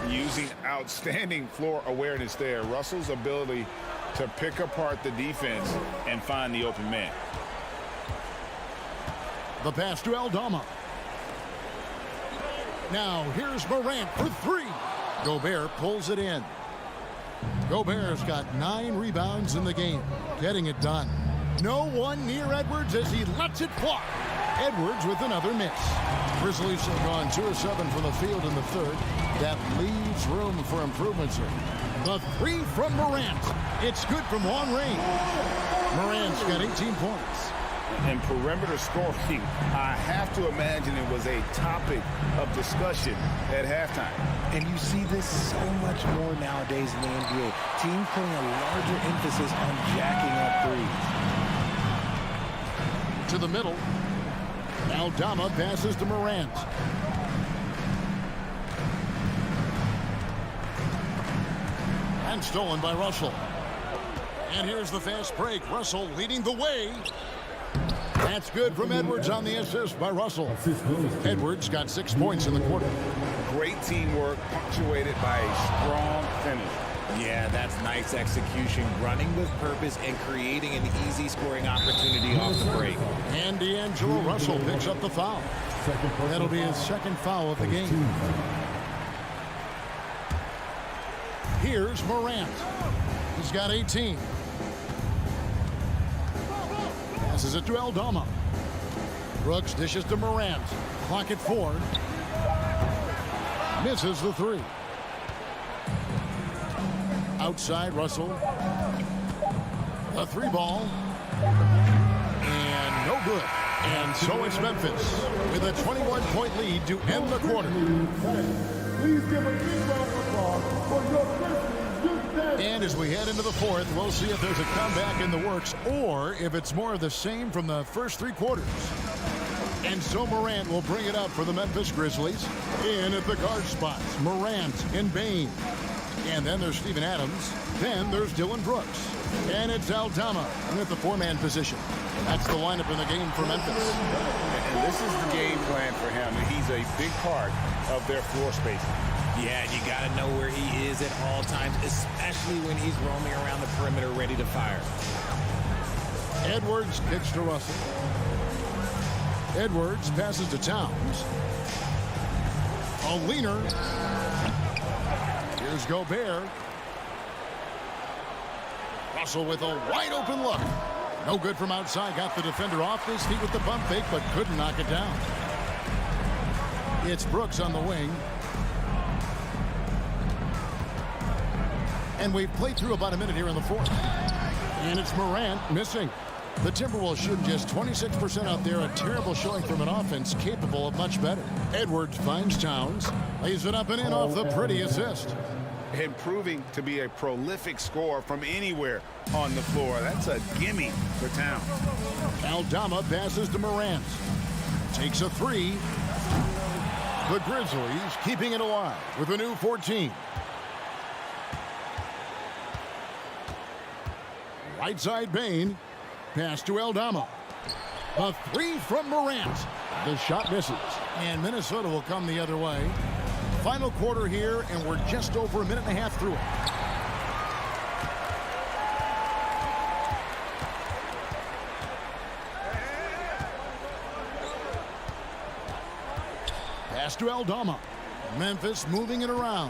Using outstanding floor awareness there. Russell's ability to pick apart the defense and find the open man. The pass to Aldama. Now here's Morant for three. Gobert pulls it in. Gobert's got 9 rebounds in the game, getting it done. No one near Edwards as he lets it fly. Edwards with another miss. Grizzlies have gone 2 of 7 from the field in the third. That leaves room for improvements here. The three from Morant. It's good from long range. Morant's got 18 points. And perimeter scoring, I have to imagine it was a topic of discussion at halftime. And you see this so much more nowadays in the NBA. Teams putting a larger emphasis on jacking up threes. To the middle. Aldama passes to Morant. And stolen by Russell. And here's the fast break. Russell leading the way. That's good from Edwards on the assist by Russell. Edwards got 6 points in the quarter. Great teamwork punctuated by a strong finish. Yeah, that's nice execution. Running with purpose and creating an easy scoring opportunity off the break. And D'Angelo Russell picks up the foul. That'll be his second foul of the game. Here's Morant. He's got 18. Passes it to Aldama. Brooks dishes to Morant. Clock at 4. Misses the 3. Outside Russell. A 3 ball. And no good. And so it's Memphis with a 21-point lead to end the quarter. Please give a big round of applause for your Grizzlies. And as we head into the fourth, we'll see if there's a comeback in the works or if it's more of the same from the first 3 quarters. And so Morant will bring it up for the Memphis Grizzlies. In at the guard spots, Morant and Bane. And then there's Steven Adams. Then there's Dylan Brooks. And it's Aldama at the 4-man position. That's the lineup in the game for Memphis. And this is the game plan for him. He's a big part of their floor spacing. Yeah, and you got to know where he is at all times, especially when he's roaming around the perimeter ready to fire. Edwards kicks to Russell. Edwards passes to Towns. A leaner. Here's Gobert. Russell with a wide open look. No good from outside. Got the defender off his feet with the bump fake, but couldn't knock it down. It's Brooks on the wing. And we've played through about a minute here in the fourth. And it's Morant missing. The Timberwolves shooting just 26% out there. A terrible showing from an offense capable of much better. Edwards finds Towns. Lays it up and in off the pretty assist. Improving to be a prolific scorer from anywhere on the floor. That's a gimme for Towns. Aldama passes to Morant. Takes a 3. The Grizzlies keeping it alive with a new 14. Right side Bane. Pass to Aldama. A 3 from Morant. The shot misses. And Minnesota will come the other way. Final quarter here, and we're just over a minute and a half through it. Pass to Aldama. Memphis moving it around.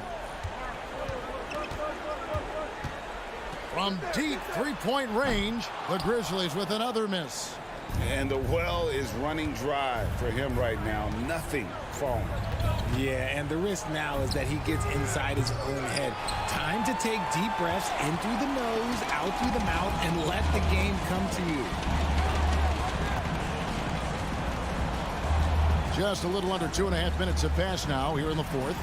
From deep three-point range, the Grizzlies with another miss. And the well is running dry for him right now. Nothing falling. Yeah, and the risk now is that he gets inside his own head. Time to take deep breaths in through the nose, out through the mouth, and let the game come to you. Just a little under 2.5 minutes have passed now here in the fourth.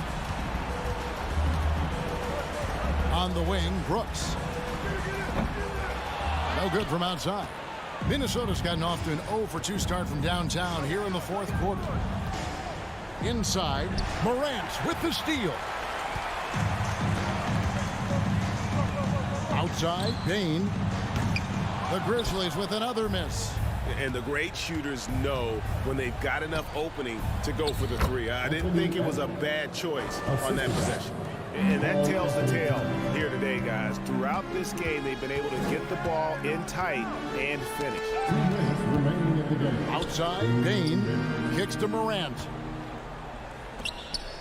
On the wing, Brooks. No good from outside. Minnesota's gotten off to an 0-for-2 start from downtown here in the fourth quarter. Inside, Morant with the steal. Outside, Bain. The Grizzlies with another miss. And the great shooters know when they've got enough opening to go for the three. I didn't think it was a bad choice on that possession. And that tells the tale here today, guys. Throughout this game, they've been able to get the ball in tight and finish. Outside, Bain kicks to Morant.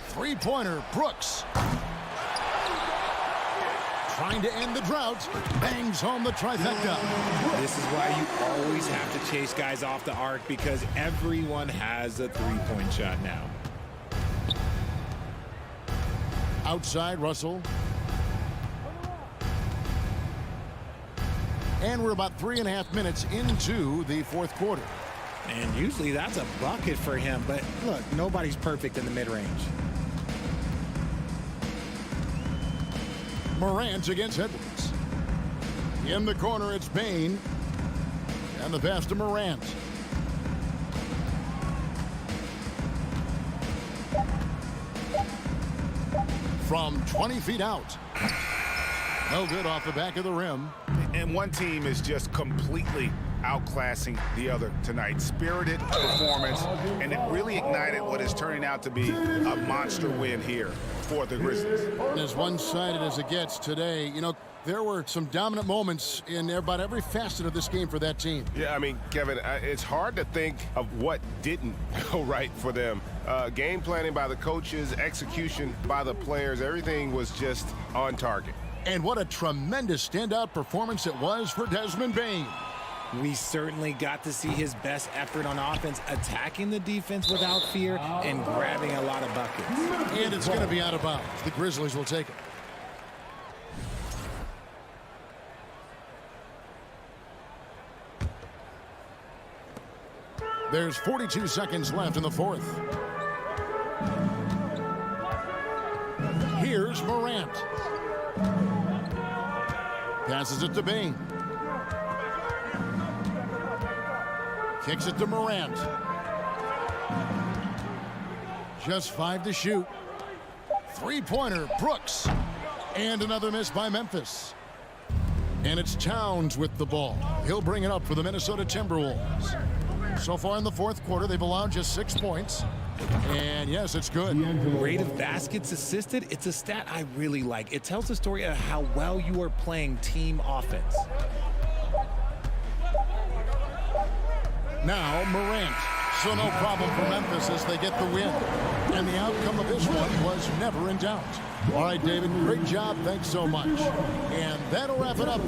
Three-pointer, Brooks. Trying to end the drought. Bangs home the trifecta. This is why you always have to chase guys off the arc, because everyone has a three-point shot now. Outside, Russell. And we're about 3.5 minutes into the fourth quarter. And usually that's a bucket for him, but look, nobody's perfect in the mid-range. Morant against Edwards. In the corner, it's Bain. And the pass to Morant. From 20 feet out. No good off the back of the rim. And one team is just completely outclassing the other tonight. Spirited performance, and it really ignited what is turning out to be a monster win here for the Grizzlies. As one-sided as it gets today, you know, there were some dominant moments in about every facet of this game for that team. Yeah, I mean, Kevin, it's hard to think of what didn't go right for them. Game planning by the coaches, execution by the players, everything was just on target. And what a tremendous standout performance it was for Desmond Bain. We certainly got to see his best effort on offense, attacking the defense without fear and grabbing a lot of buckets. And it's going to be out of bounds. The Grizzlies will take it. There's 42 seconds left in the fourth. Here's Morant. Passes it to Bain. Kicks it to Morant. Just 5 to shoot. Three-pointer, Brooks. And another miss by Memphis. And it's Towns with the ball. He'll bring it up for the Minnesota Timberwolves. So far in the fourth quarter, they've allowed just 6 points. And yes, it's good. Rate of baskets assisted, it's a stat I really like. It tells the story of how well you are playing team offense. Now Morant. So no problem for Memphis as they get the win. And the outcome of this one was never in doubt. All right, David, great job. Thanks so much. And that'll wrap it up.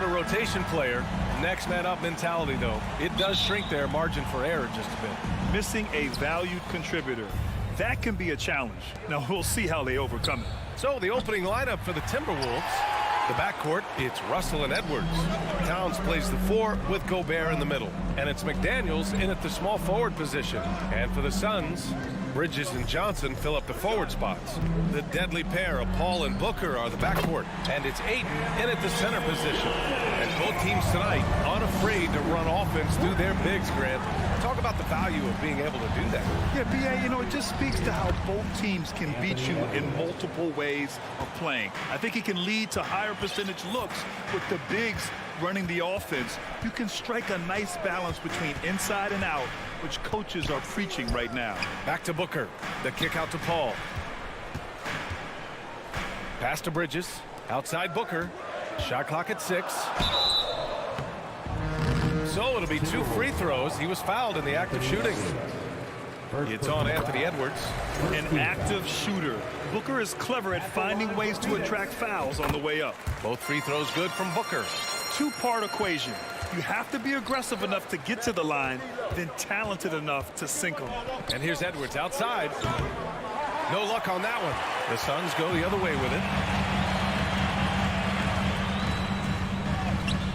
Rotation player, next man up mentality though. It does shrink their margin for error just a bit. Missing a valued contributor. That can be a challenge. Now we'll see how they overcome it. So the opening lineup for the Timberwolves. The backcourt, it's Russell and Edwards. Towns plays the 4 with Gobert in the middle. And it's McDaniels in at the small forward position. And for the Suns, Bridges and Johnson fill up the forward spots. The deadly pair of Paul and Booker are the backcourt. And it's Ayton in at the center position. And both teams tonight unafraid to run offense through their bigs, Grant. Talk about the value of being able to do that. Yeah, B.A., you know, it just speaks to how both teams can beat you in multiple ways of playing. I think it can lead to higher percentage looks with the bigs running the offense. You can strike a nice balance between inside and out, which coaches are preaching right now. Back to Booker. The kick out to Paul. Pass to Bridges. Outside Booker. Shot clock at 6. So it'll be 2 free throws. He was fouled in the act of shooting. It's on Anthony Edwards. An active shooter. Booker is clever at finding ways to attract fouls on the way up. Both free throws good from Booker. Two-part equation. You have to be aggressive enough to get to the line, then talented enough to sink them. And here's Edwards outside. No luck on that one. The Suns go the other way with it.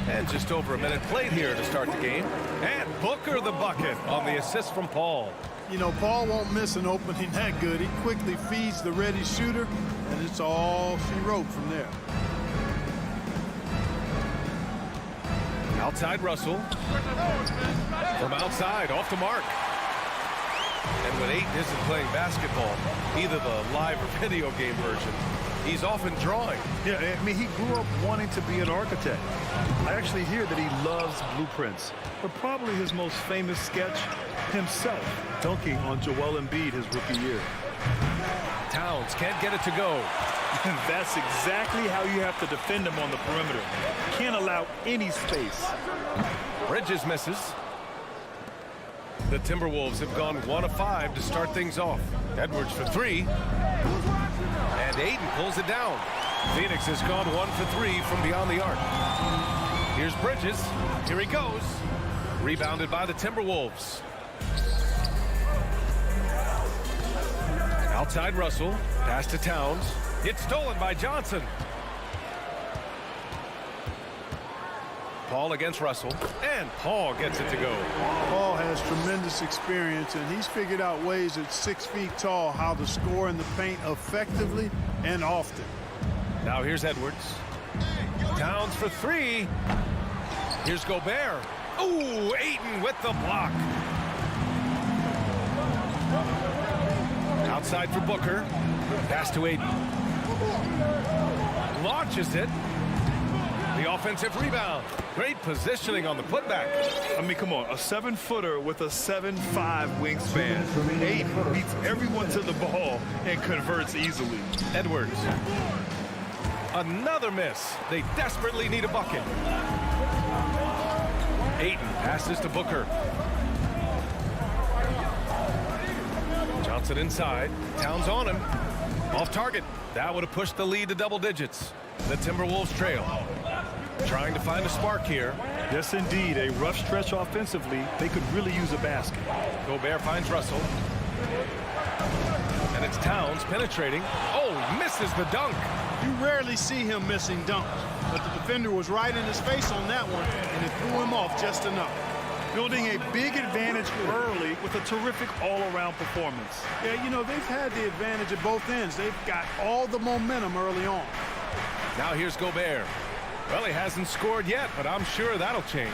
And just over a minute played here to start the game. And Booker the bucket on the assist from Paul. You know, Paul won't miss an opening that good. He quickly feeds the ready shooter, and it's all she wrote from there. Outside Russell. From outside, off the mark. And when Ayton isn't playing basketball, either the live or video game version, he's often drawing. Yeah, I mean, he grew up wanting to be an architect. I actually hear that he loves blueprints, but probably his most famous sketch, himself dunking on Joel Embiid his rookie year. Towns can't get it to go. And that's exactly how you have to defend him on the perimeter. Can't allow any space. Bridges misses. The Timberwolves have gone 1 of 5 to start things off. Edwards for 3. And Ayton pulls it down. Phoenix has gone 1 for 3 from beyond the arc. Here's Bridges. Here he goes. Rebounded by the Timberwolves. Outside Russell. Pass to Towns. It's stolen by Johnson. Paul against Russell. And Paul gets it to go. Paul has tremendous experience, and he's figured out ways at 6 feet tall how to score in the paint effectively and often. Now here's Edwards. Towns for 3. Here's Gobert. Ooh, Ayton with the block. Outside for Booker. Pass to Ayton. Launches it. The offensive rebound. Great positioning on the putback. I mean, come on, a 7-footer with a 7'5" wingspan. Ayton beats everyone to the ball and converts easily. Edwards. Another miss. They desperately need a bucket. Ayton passes to Booker. Johnson inside. Towns on him. Off target. That would have pushed the lead to double digits. The Timberwolves trail. Trying to find a spark here. Yes, indeed. A rough stretch offensively. They could really use a basket. Gobert finds Russell. And it's Towns penetrating. Oh, misses the dunk. You rarely see him missing dunks, but the defender was right in his face on that one, and it threw him off just enough. Building a big advantage early with a terrific all-around performance. Yeah, you know, they've had the advantage at both ends. They've got all the momentum early on. Now here's Gobert. Well, he hasn't scored yet, but I'm sure that'll change.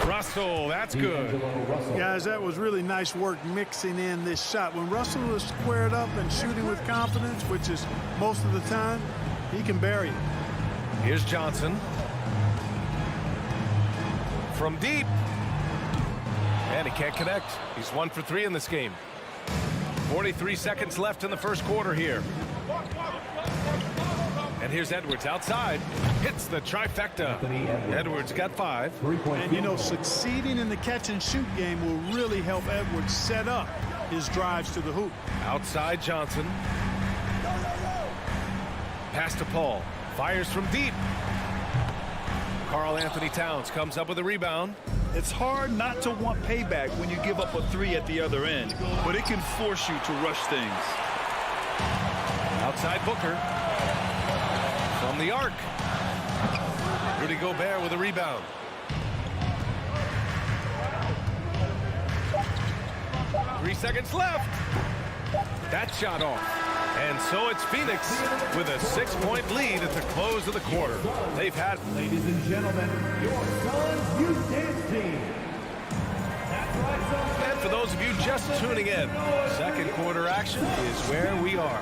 Russell, that's good. Guys, that was really nice work mixing in this shot. When Russell is squared up and shooting with confidence, which is most of the time, he can bury it. Here's Johnson. From deep. And he can't connect. He's 1 for 3 in this game. 43 seconds left in the first quarter here. And here's Edwards outside. Hits the trifecta. Edwards got 5. And, you know, succeeding in the catch-and-shoot game will really help Edwards set up his drives to the hoop. Outside Johnson. Pass to Paul. Fires from deep. Karl Anthony Towns comes up with a rebound. It's hard not to want payback when you give up a 3 at the other end, but it can force you to rush things. Outside Booker. From the arc. Rudy Gobert with a rebound. Three seconds left. That shot off. And so it's Phoenix with a 6-point lead at the close of the quarter. They've had... Ladies and gentlemen, your Suns Youth Dance Team. And for those of you just tuning in, second quarter action is where we are.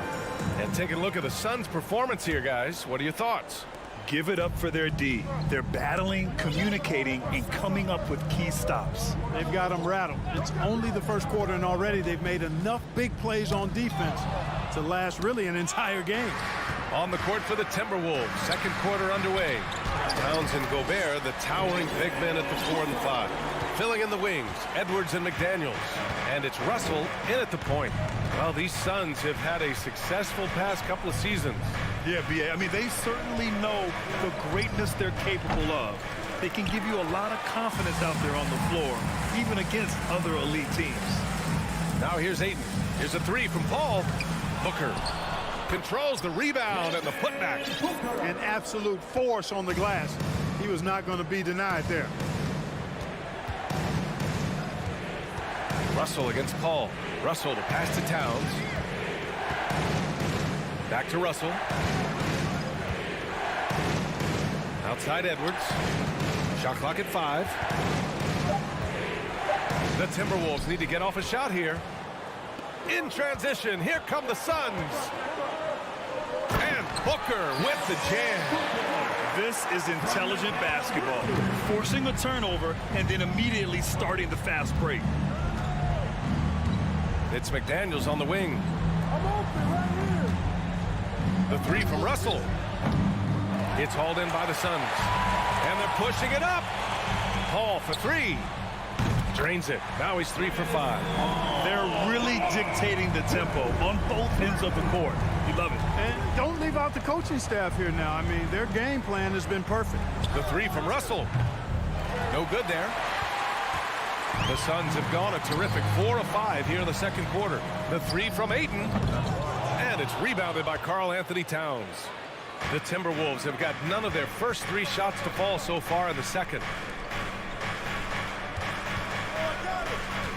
And take a look at the Suns' performance here, guys. What are your thoughts? Give it up for their D. They're battling, communicating, and coming up with key stops. They've got them rattled. It's only the first quarter, and already they've made enough big plays on defense to last really an entire game. On the court for the Timberwolves, second quarter underway. Towns and Gobert, the towering big men at the 4 and the 5. Filling in the wings, Edwards and McDaniels. And it's Russell in at the point. Well, these Suns have had a successful past couple of seasons. Yeah, B.A. I mean, they certainly know the greatness they're capable of. They can give you a lot of confidence out there on the floor, even against other elite teams. Now here's Ayton. Here's a 3 from Paul. Booker controls the rebound and the putback. An absolute force on the glass. He was not going to be denied there. Russell against Paul. Russell to pass to Towns. Back to Russell. Outside Edwards. Shot clock at 5. The Timberwolves need to get off a shot here. In transition, here come the Suns. And Booker with the jam. This is intelligent basketball. Forcing a turnover and then immediately starting the fast break. It's McDaniels on the wing. The 3 from Russell. It's hauled in by the Suns. And they're pushing it up. Paul for 3. Drains it. Now he's 3 for 5. They're really dictating the tempo on both ends of the court. You love it. And don't leave out the coaching staff here now. I mean, their game plan has been perfect. The 3 from Russell. No good there. The Suns have gone a terrific 4 of 5 here in the second quarter. The 3 from Ayton. And it's rebounded by Karl Anthony Towns. The Timberwolves have got none of their first 3 shots to fall so far in the second.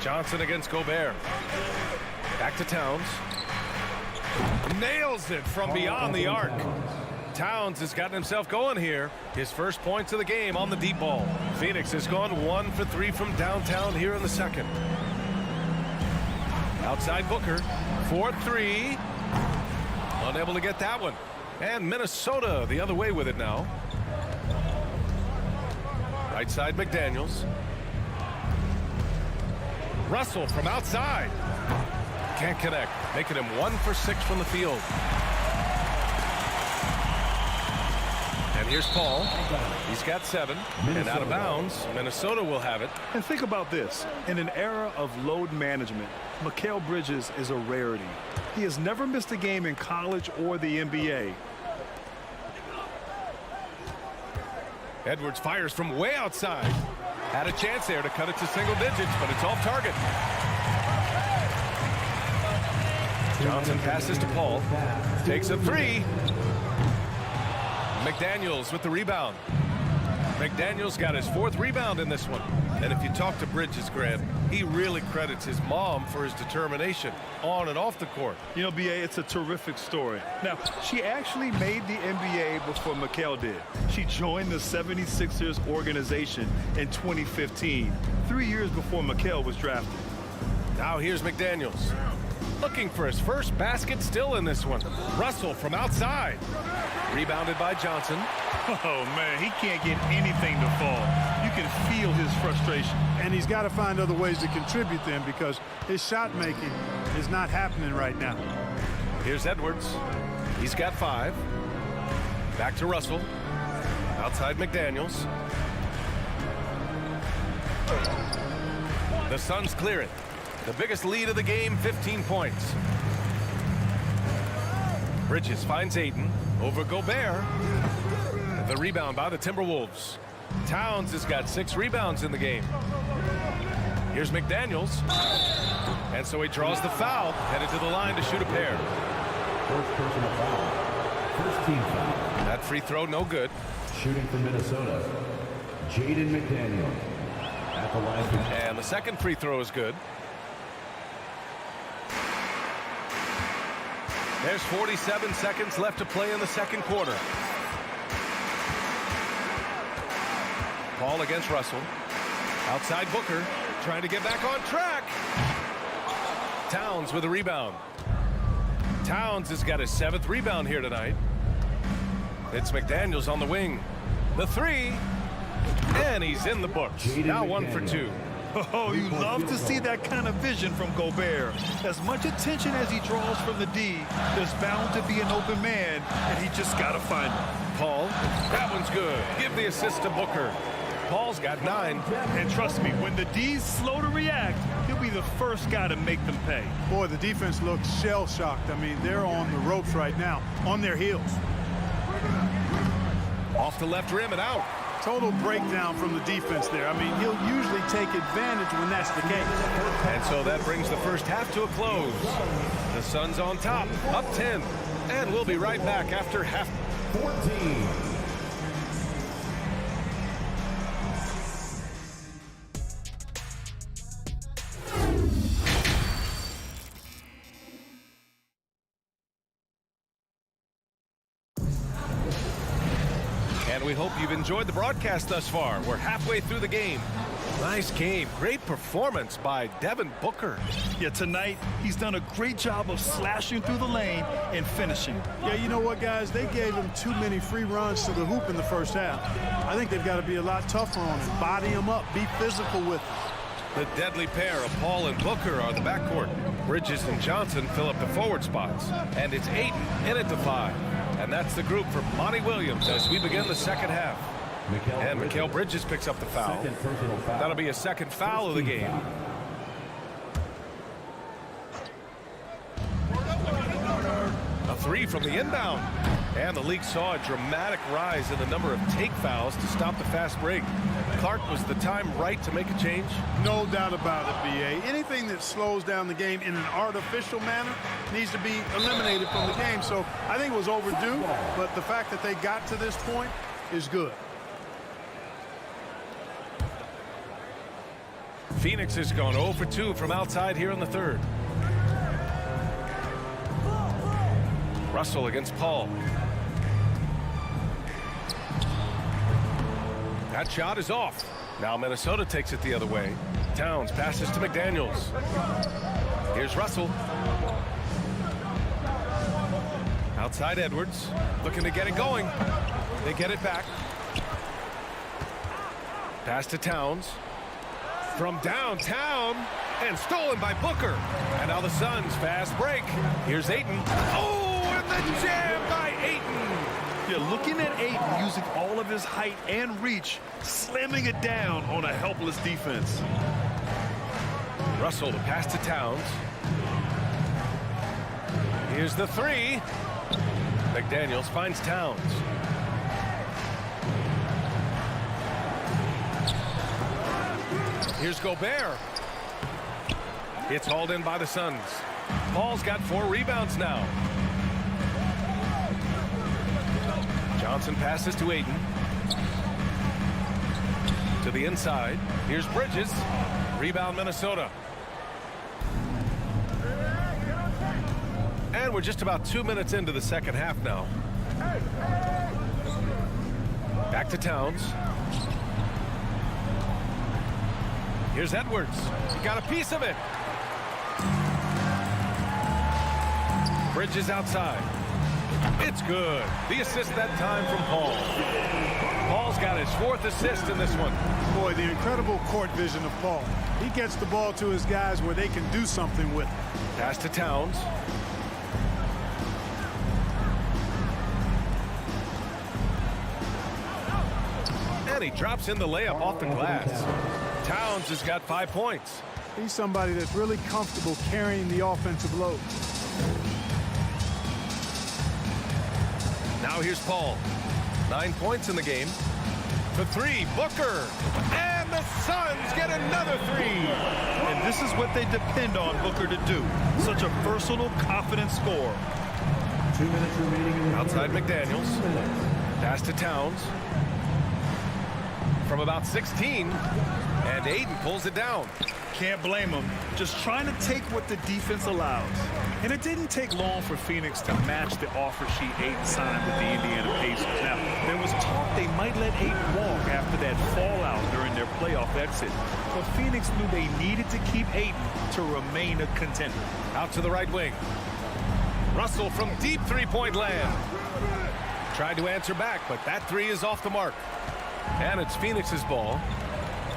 Johnson against Gobert. Back to Towns. Nails it from beyond the arc. Towns has gotten himself going here. His first points of the game on the deep ball. Phoenix has gone 1 for 3 from downtown here in the second. Outside Booker. 4-3. Unable to get that one. And Minnesota the other way with it now. Right side McDaniels. Russell from outside. Can't connect. Making him 1 for 6 from the field. And Here's Paul. He's got 7. And out of bounds, Minnesota will have it. And think about this. In an era of load management, Mikal Bridges is a rarity. He has never missed a game in college or the NBA. Edwards fires from way outside. Had a chance there to cut it to single digits, but it's off target. Johnson passes to Paul. Takes a 3. McDaniels with the rebound. McDaniels got his 4th rebound in this one. And if you talk to Bridges, Grant, he really credits his mom for his determination on and off the court. You know, B.A., it's a terrific story. Now, she actually made the NBA before Mikal did. She joined the 76ers organization in 2015, 3 years before Mikal was drafted. Now here's McDaniels. Looking for his first basket still in this one. Russell from outside. Rebounded by Johnson. Oh, man, he can't get anything to fall. You can feel his frustration. And he's got to find other ways to contribute then because his shot making is not happening right now. Here's Edwards. He's got 5. Back to Russell. Outside McDaniels. The Suns clear it. The biggest lead of the game, 15 points. Bridges finds Ayton over Gobert. The rebound by the Timberwolves. Towns has got 6 rebounds in the game. Here's McDaniels. And so he draws the foul, headed to the line to shoot a pair. First personal foul. First team foul. That free throw, no good. Shooting for Minnesota, Jaden McDaniel. At the line. And the second free throw is good. There's 47 seconds left to play in the second quarter. Paul against Russell. Outside Booker, trying to get back on track. Towns with a rebound. Towns has got his 7th rebound here tonight. It's McDaniels on the wing. The 3. And he's in the books. Now 1 for 2. Oh, you love to see that kind of vision from Gobert. As much attention as he draws from the D, there's bound to be an open man, and he just got to find him. Paul, that one's good. Give the assist to Booker. Paul's got 9. And trust me, when the D's slow to react, he'll be the first guy to make them pay. Boy, the defense looks shell-shocked. I mean, they're on the ropes right now, on their heels. Off the left rim and out. Total breakdown from the defense there. I mean, he'll usually take advantage when that's the case. And so that brings the first half to a close. The Suns on top, up 10. And we'll be right back after half. 14. And we hope you've enjoyed the broadcast thus far. We're halfway through the game. Nice game. Great performance by Devin Booker. Yeah, tonight, he's done a great job of slashing through the lane and finishing. Yeah, you know what, guys? They gave him too many free runs to the hoop in the first half. I think they've got to be a lot tougher on him. Body him up. Be physical with him. The deadly pair of Paul and Booker are the backcourt. Bridges and Johnson fill up the forward spots. And it's Ayton in at the 5. And that's the group for Monty Williams as we begin the second half. And Mikal Bridges picks up the foul. That'll be a second foul of the game. A 3 from the inbound. And the league saw a dramatic rise in the number of take fouls to stop the fast break. Clark, was the time right to make a change? No doubt about it, B.A. Anything that slows down the game in an artificial manner needs to be eliminated from the game. So I think it was overdue, but the fact that they got to this point is good. Phoenix has gone 0 for 2 from outside here in the third. Russell against Paul. That shot is off. Now Minnesota takes it the other way. Towns passes to McDaniels. Here's Russell. Outside Edwards. Looking to get it going. They get it back. Pass to Towns. From downtown. And stolen by Booker. And now the Suns fast break. Here's Ayton. Oh, and the jam by Ayton. Yeah, looking at Ayton using all of his height and reach, slamming it down on a helpless defense. Russell to pass to Towns. Here's the three. McDaniels finds Towns. Here's Gobert. It's hauled in by the Suns. Paul's got 4 rebounds now. Johnson passes to Ayton. To the inside. Here's Bridges. Rebound Minnesota. And we're just about 2 minutes into the second half now. Back to Towns. Here's Edwards. He got a piece of it. Bridges outside. It's good. The assist that time from Paul. Paul's got his 4th assist in this one. Boy, the incredible court vision of Paul. He gets the ball to his guys where they can do something with it. Pass to Towns. And he drops in the layup off the glass. Towns has got 5 points. He's somebody that's really comfortable carrying the offensive load. Now here's Paul. 9 points in the game. For 3, Booker. And the Suns get another 3. And this is what they depend on Booker to do. Such a versatile, confident scorer. 2 minutes remaining in the Outside McDaniels. Pass to Towns. From about 16. And Ayton pulls it down. Can't blame him. Just trying to take what the defense allows. And it didn't take long for Phoenix to match the offer sheet Ayton signed with the Indiana Pacers. Now, there was talk they might let Ayton walk after that fallout during their playoff exit. But Phoenix knew they needed to keep Ayton to remain a contender. Out to the right wing. Russell from deep 3-point land. Tried to answer back, but that 3 is off the mark. And it's Phoenix's ball.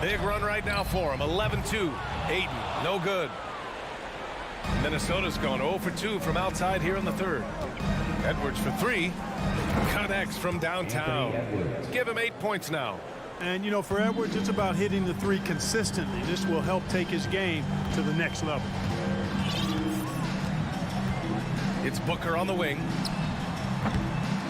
Big run right now for him. 11-2. Ayton, no good. Minnesota's gone 0 for 2 from outside here in the third. Edwards for 3. Connects from downtown. Give him 8 points now. And, you know, for Edwards, it's about hitting the 3 consistently. This will help take his game to the next level. It's Booker on the wing.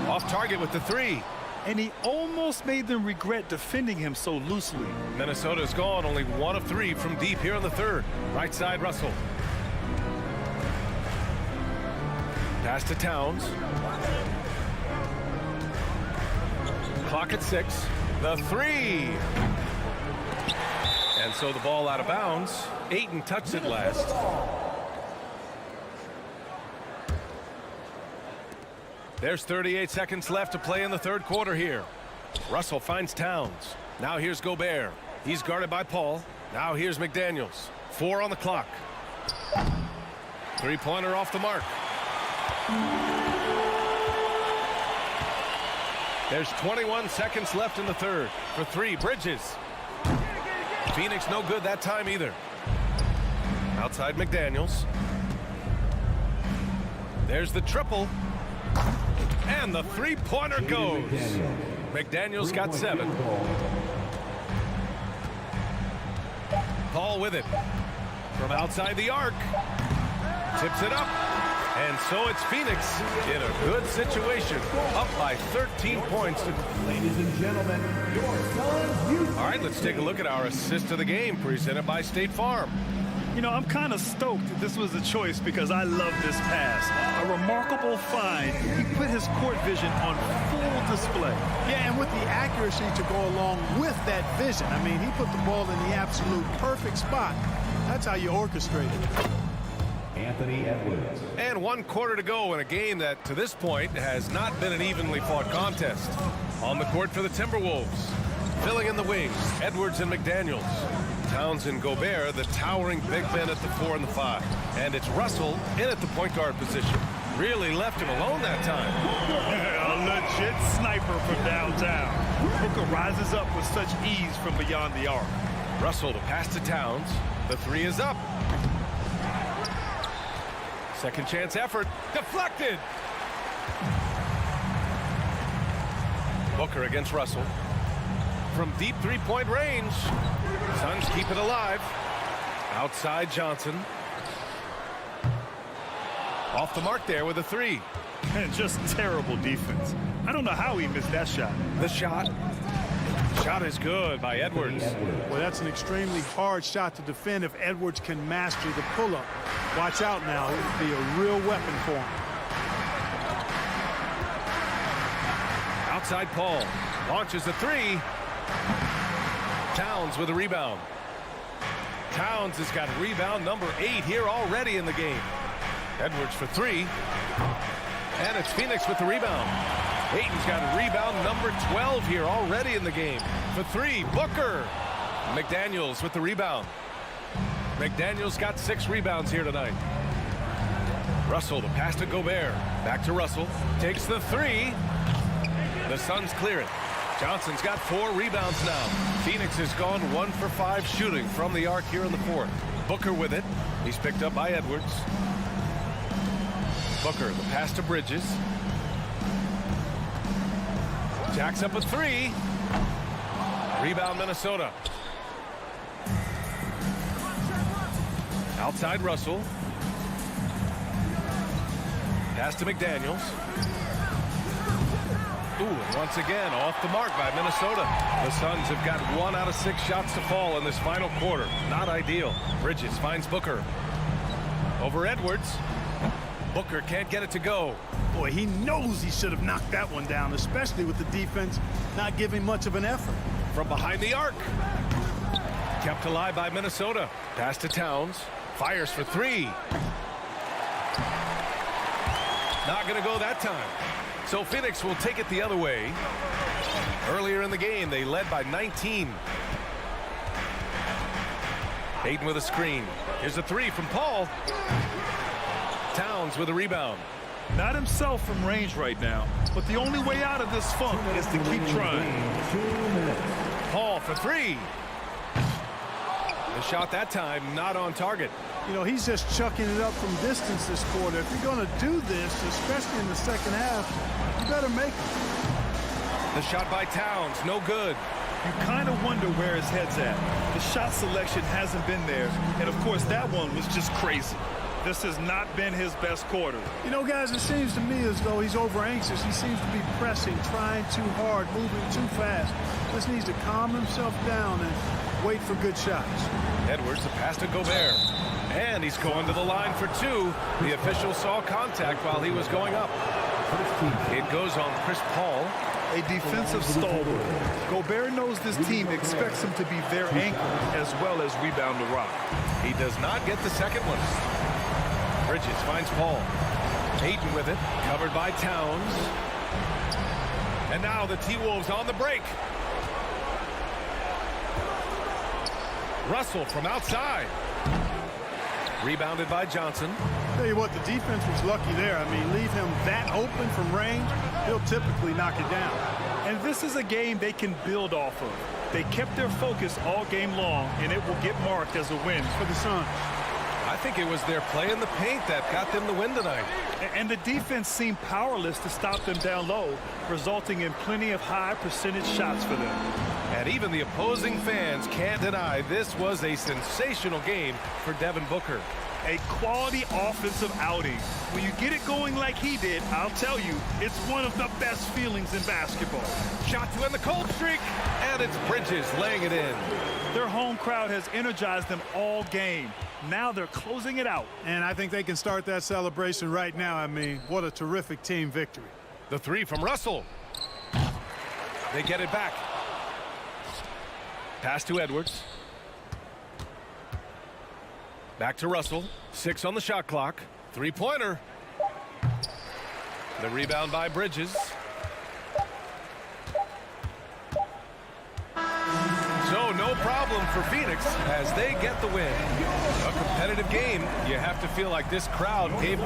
Off target with the 3. And he almost made them regret defending him so loosely. Minnesota's gone only 1 of 3 from deep here in the third. Right side, Russell. Pass to Towns. Clock at 6. The 3. And so the ball out of bounds. Ayton touched it last. There's 38 seconds left to play in the third quarter here. Russell finds Towns. Now here's Gobert. He's guarded by Paul. Now here's McDaniels. 4 on the clock. 3-pointer off the mark. There's 21 seconds left in the third. For 3, Bridges. Phoenix no good that time either. Outside McDaniels. There's the triple. And the 3-pointer goes. McDaniels got 7. Paul with it. From outside the arc. Tips it up. And so it's Phoenix in a good situation. Up by 13 points. Ladies and gentlemen, your Suns. All right, let's take a look at our assist of the game presented by State Farm. You know, I'm kind of stoked that this was a choice because I love this pass. A remarkable find. He put his court vision on full display. Yeah, and with the accuracy to go along with that vision. I mean, he put the ball in the absolute perfect spot. That's how you orchestrate it. Anthony Edwards. And 1 quarter to go in a game that, to this point, has not been an evenly fought contest. On the court for the Timberwolves. Filling in the wings, Edwards and McDaniels. Towns and Gobert, the towering big men at the 4 and the 5. And it's Russell in at the point guard position. Really left him alone that time. A legit sniper from downtown. Booker rises up with such ease from beyond the arc. Russell to pass to Towns. The 3 is up. Second chance effort. Deflected. Booker against Russell. From deep three-point range, Suns keep it alive. Outside Johnson. Off the mark there with a three. And just terrible defense. I don't know how he missed that shot. The shot. Shot is good by Edwards. Well, that's an extremely hard shot to defend if Edwards can master the pull-up. Watch out now. It would be a real weapon for him. Outside Paul. Launches a three. Towns with a rebound. Towns has got rebound number 8 here already in the game. Edwards for three. And it's Phoenix with the rebound. Ayton's got rebound number 12 here already in the game. For three, Booker. McDaniels with the rebound. McDaniels got 6 rebounds here tonight. Russell, the pass to Gobert. Back to Russell. Takes the three. The Suns clear it. Johnson's got 4 rebounds now. Phoenix has gone 1 for 5 shooting from the arc here in the 4th. Booker with it. He's picked up by Edwards. Booker, the pass to Bridges. Jacks up a three. Rebound Minnesota. Outside Russell. Pass to McDaniels. Ooh, and once again, off the mark by Minnesota. The Suns have got 1 out of 6 shots to fall in this final quarter. Not ideal. Bridges finds Booker. Over Edwards. Booker can't get it to go. Boy, he knows he should have knocked that one down, especially with the defense not giving much of an effort. From behind the arc. Kept alive by Minnesota. Pass to Towns. Fires for three. Not going to go that time. So Phoenix will take it the other way. Earlier in the game, they led by 19. Ayton with a screen. Here's a three from Paul. Towns with a rebound. Not himself from range right now, but the only way out of this funk is to keep trying. Paul for three. The shot that time not on target. You know, he's just chucking it up from distance this quarter. If you're going to do this, especially in the second half, you better make it. The shot by Towns, no good. You kind of wonder where his head's at. The shot selection hasn't been there, and of course that one was just crazy. This has not been his best quarter. You know, guys, it seems to me as though he's over-anxious. He seems to be pressing, trying too hard, moving too fast. Just needs to calm himself down and wait for good shots. Edwards, the pass to Gobert. And he's going to the line for two. The official saw contact while he was going up. It goes on Chris Paul. A defensive stalwart. Gobert knows this team expects him to be their anchor as well as rebound the rock. He does not get the second one. Bridges finds Paul. Ayton with it, covered by Towns. And now the T-Wolves on the break. Russell from outside. Rebounded by Johnson. Tell you what, the defense was lucky there. I mean, leave him that open from range, he'll typically knock it down. And this is a game they can build off of. They kept their focus all game long, and it will get marked as a win for the Suns. I think it was their play in the paint that got them the win tonight. And the defense seemed powerless to stop them down low, resulting in plenty of high percentage shots for them. And even the opposing fans can't deny this was a sensational game for Devin Booker. A quality offensive outing. When you get it going like he did, I'll tell you, it's one of the best feelings in basketball. Shot to end the cold streak, and it's Bridges laying it in. Their home crowd has energized them all game. Now they're closing it out. And I think they can start that celebration right now. I mean, what a terrific team victory. The three from Russell. They get it back. Pass to Edwards. Back to Russell. 6 on the shot clock. Three-pointer. The rebound by Bridges. So no problem for Phoenix as they get the win. A competitive game. You have to feel like this crowd gave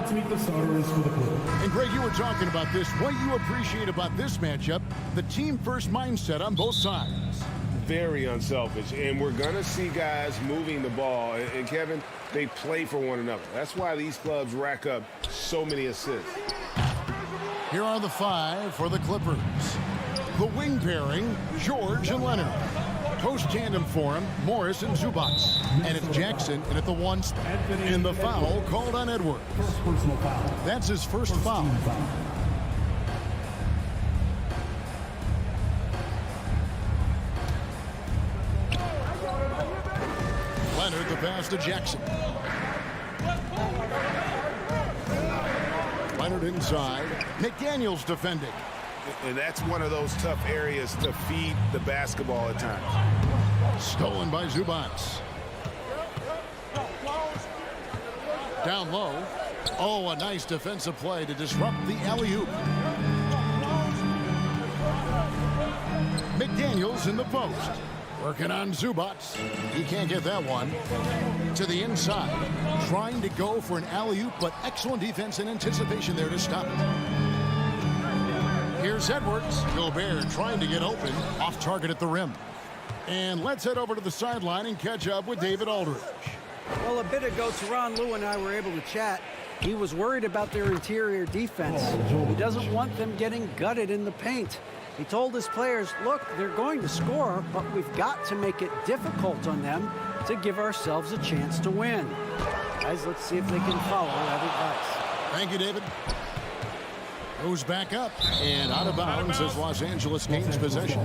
Let's meet the starters for the Clippers. And Greg, you were talking about this. What you appreciate about this matchup, the team-first mindset on both sides. Very unselfish, and we're going to see guys moving the ball. And Kevin, they play for one another. That's why these clubs rack up so many assists. Here are the 5 for the Clippers. The wing pairing, George and Leonard. Post tandem for him, Morris and Zubac. And it's Jackson in at the 1 spot. And the foul called on Edwards. First personal foul. That's his first foul. Team foul. Leonard the pass to Jackson. Leonard inside. McDaniels defending. And that's one of those tough areas to feed the basketball at times. Stolen by Zubac. Down low. Oh, a nice defensive play to disrupt the alley-oop. McDaniels in the post. Working on Zubac. He can't get that one. To the inside. Trying to go for an alley-oop, but excellent defense and anticipation there to stop it. Here's Edwards. Gobert trying to get open. Off target at the rim. And let's head over to the sideline and catch up with David Aldridge. Well, a bit ago, Teron Lue and I were able to chat. He was worried about their interior defense. He doesn't want them getting gutted in the paint. He told his players, look, they're going to score, but we've got to make it difficult on them to give ourselves a chance to win. Guys, let's see if they can follow that advice. Thank you, David. Goes back up and out of bounds as Los Angeles gains possession.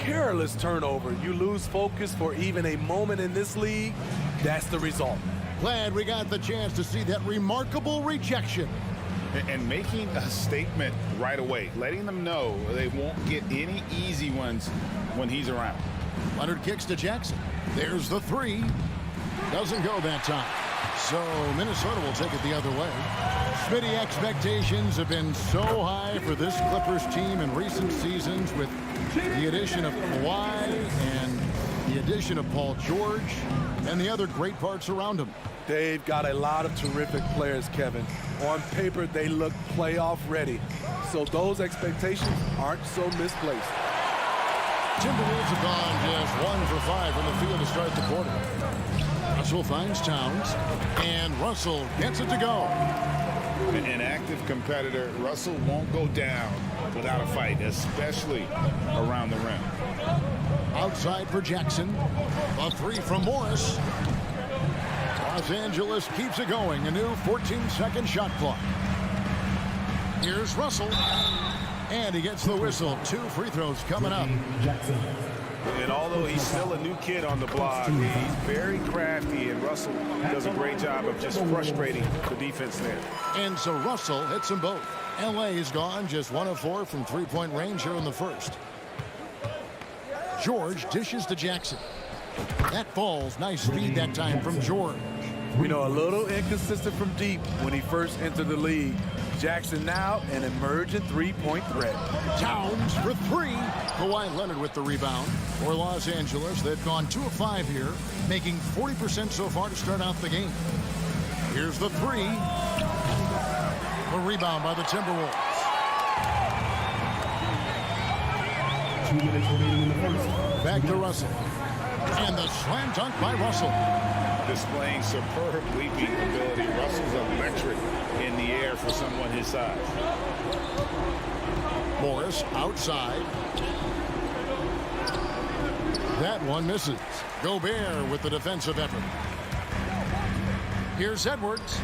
Careless turnover. You lose focus for even a moment in this league. That's the result. Glad we got the chance to see that remarkable rejection. And making a statement right away, letting them know they won't get any easy ones when he's around. Leonard kicks to Jackson. There's the 3. Doesn't go that time. So Minnesota will take it the other way. Smitty, expectations have been so high for this Clippers team in recent seasons with the addition of Kawhi and the addition of Paul George and the other great parts around him. They've got a lot of terrific players, Kevin. On paper, they look playoff ready. So those expectations aren't so misplaced. Timberwolves have gone just 1 for 5 from the field to start the quarter. Russell finds Towns, and Russell gets it to go. An active competitor, Russell won't go down without a fight, especially around the rim. Outside for Jackson. A 3 from Morris. Los Angeles keeps it going. A new 14-second shot clock. Here's Russell. And he gets the whistle. 2 free throws coming up. Jackson. And although he's still a new kid on the block, he's very crafty, and Russell does a great job of just frustrating the defense there. And so Russell hits them both. L.A. is gone just 1 of 4 from three-point range here in the first. George dishes to Jackson. That falls. Nice speed that time from George. You know, a little inconsistent from deep when he first entered the league. Jackson now an emerging three-point threat. Towns for 3. Kawhi Leonard with the rebound. For Los Angeles, they've gone 2 of 5 here, making 40% so far to start out the game. Here's the 3. The rebound by the Timberwolves. 2 minutes remaining in the first. Back to Russell. And the slam dunk by Russell. Displaying superb leaping ability. Russell's electric in the air for someone his size. Morris outside. That one misses. Gobert with the defensive effort. Here's Edwards.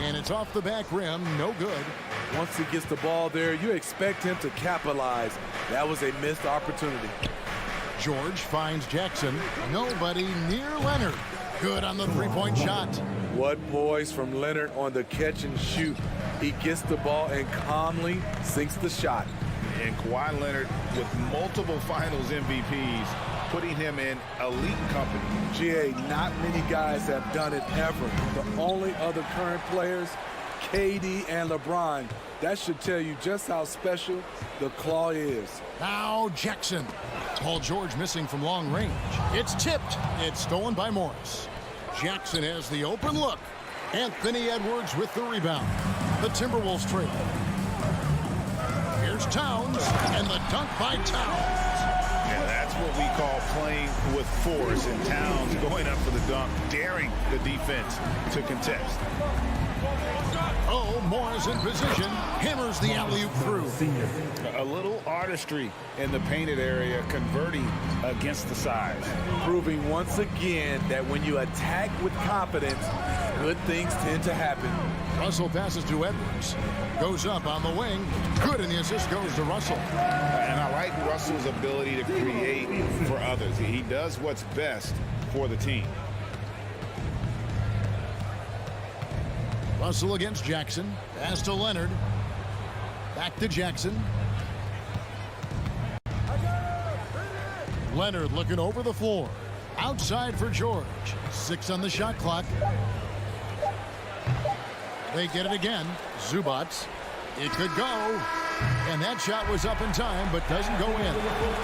And it's off the back rim. No good. Once he gets the ball there, you expect him to capitalize. That was a missed opportunity. George finds Jackson. Nobody near Leonard. Good on the three-point shot. What poise from Leonard on the catch and shoot. He gets the ball and calmly sinks the shot. And Kawhi Leonard with multiple finals MVPs, putting him in elite company. GA, not many guys have done it ever. The only other current players, KD and LeBron. That should tell you just how special the claw is. Now Jackson. Paul George missing from long range. It's tipped. It's stolen by Morris. Jackson has the open look. Anthony Edwards with the rebound. The Timberwolves trail. Here's Towns, and the dunk by Towns. Yeah, that's what we call playing with force, and Towns going up for the dunk, daring the defense to contest. Oh, Morris in position, hammers the alley-oop through. A little artistry in the painted area, converting against the size. Proving once again that when you attack with confidence, good things tend to happen. Russell passes to Edwards. Goes up on the wing. Good, and the assist goes to Russell. And I like Russell's ability to create for others. He does what's best for the team. Russell against Jackson. Pass to Leonard. Back to Jackson. Leonard looking over the floor. Outside for George. 6 on the shot clock. They get it again. Zubats. It could go. And that shot was up in time, but doesn't go in.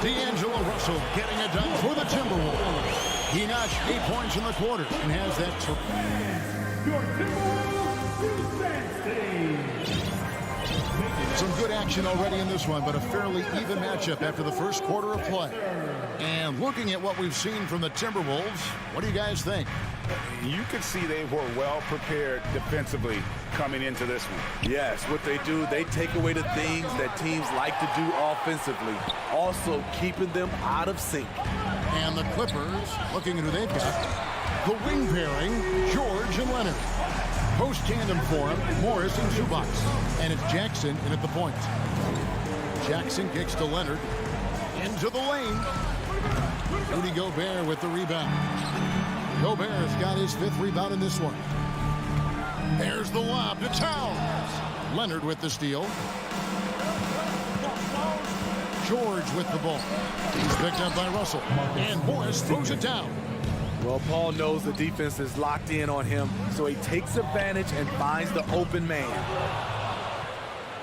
D'Angelo Russell getting it done for the Timberwolves. He notched 8 points in the quarter and has that. Some good action already in this one, but a fairly even matchup after the first quarter of play. And looking at what we've seen from the Timberwolves, what do you guys think? You could see they were well prepared defensively coming into this one. Yes, what they do, they take away the things that teams like to do offensively, also keeping them out of sync. And the Clippers, looking at who they've got, the wing pairing, George and Leonard. Post tandem for him, Morris and Zubats. And it's Jackson in at the point. Jackson kicks to Leonard. Into the lane. Rudy Gobert with the rebound. Gobert's got his 5th rebound in this one. There's the lob to Towns. Leonard with the steal. George with the ball. He's picked up by Russell. And Morris throws it down. Well, Paul knows the defense is locked in on him, so he takes advantage and finds the open man.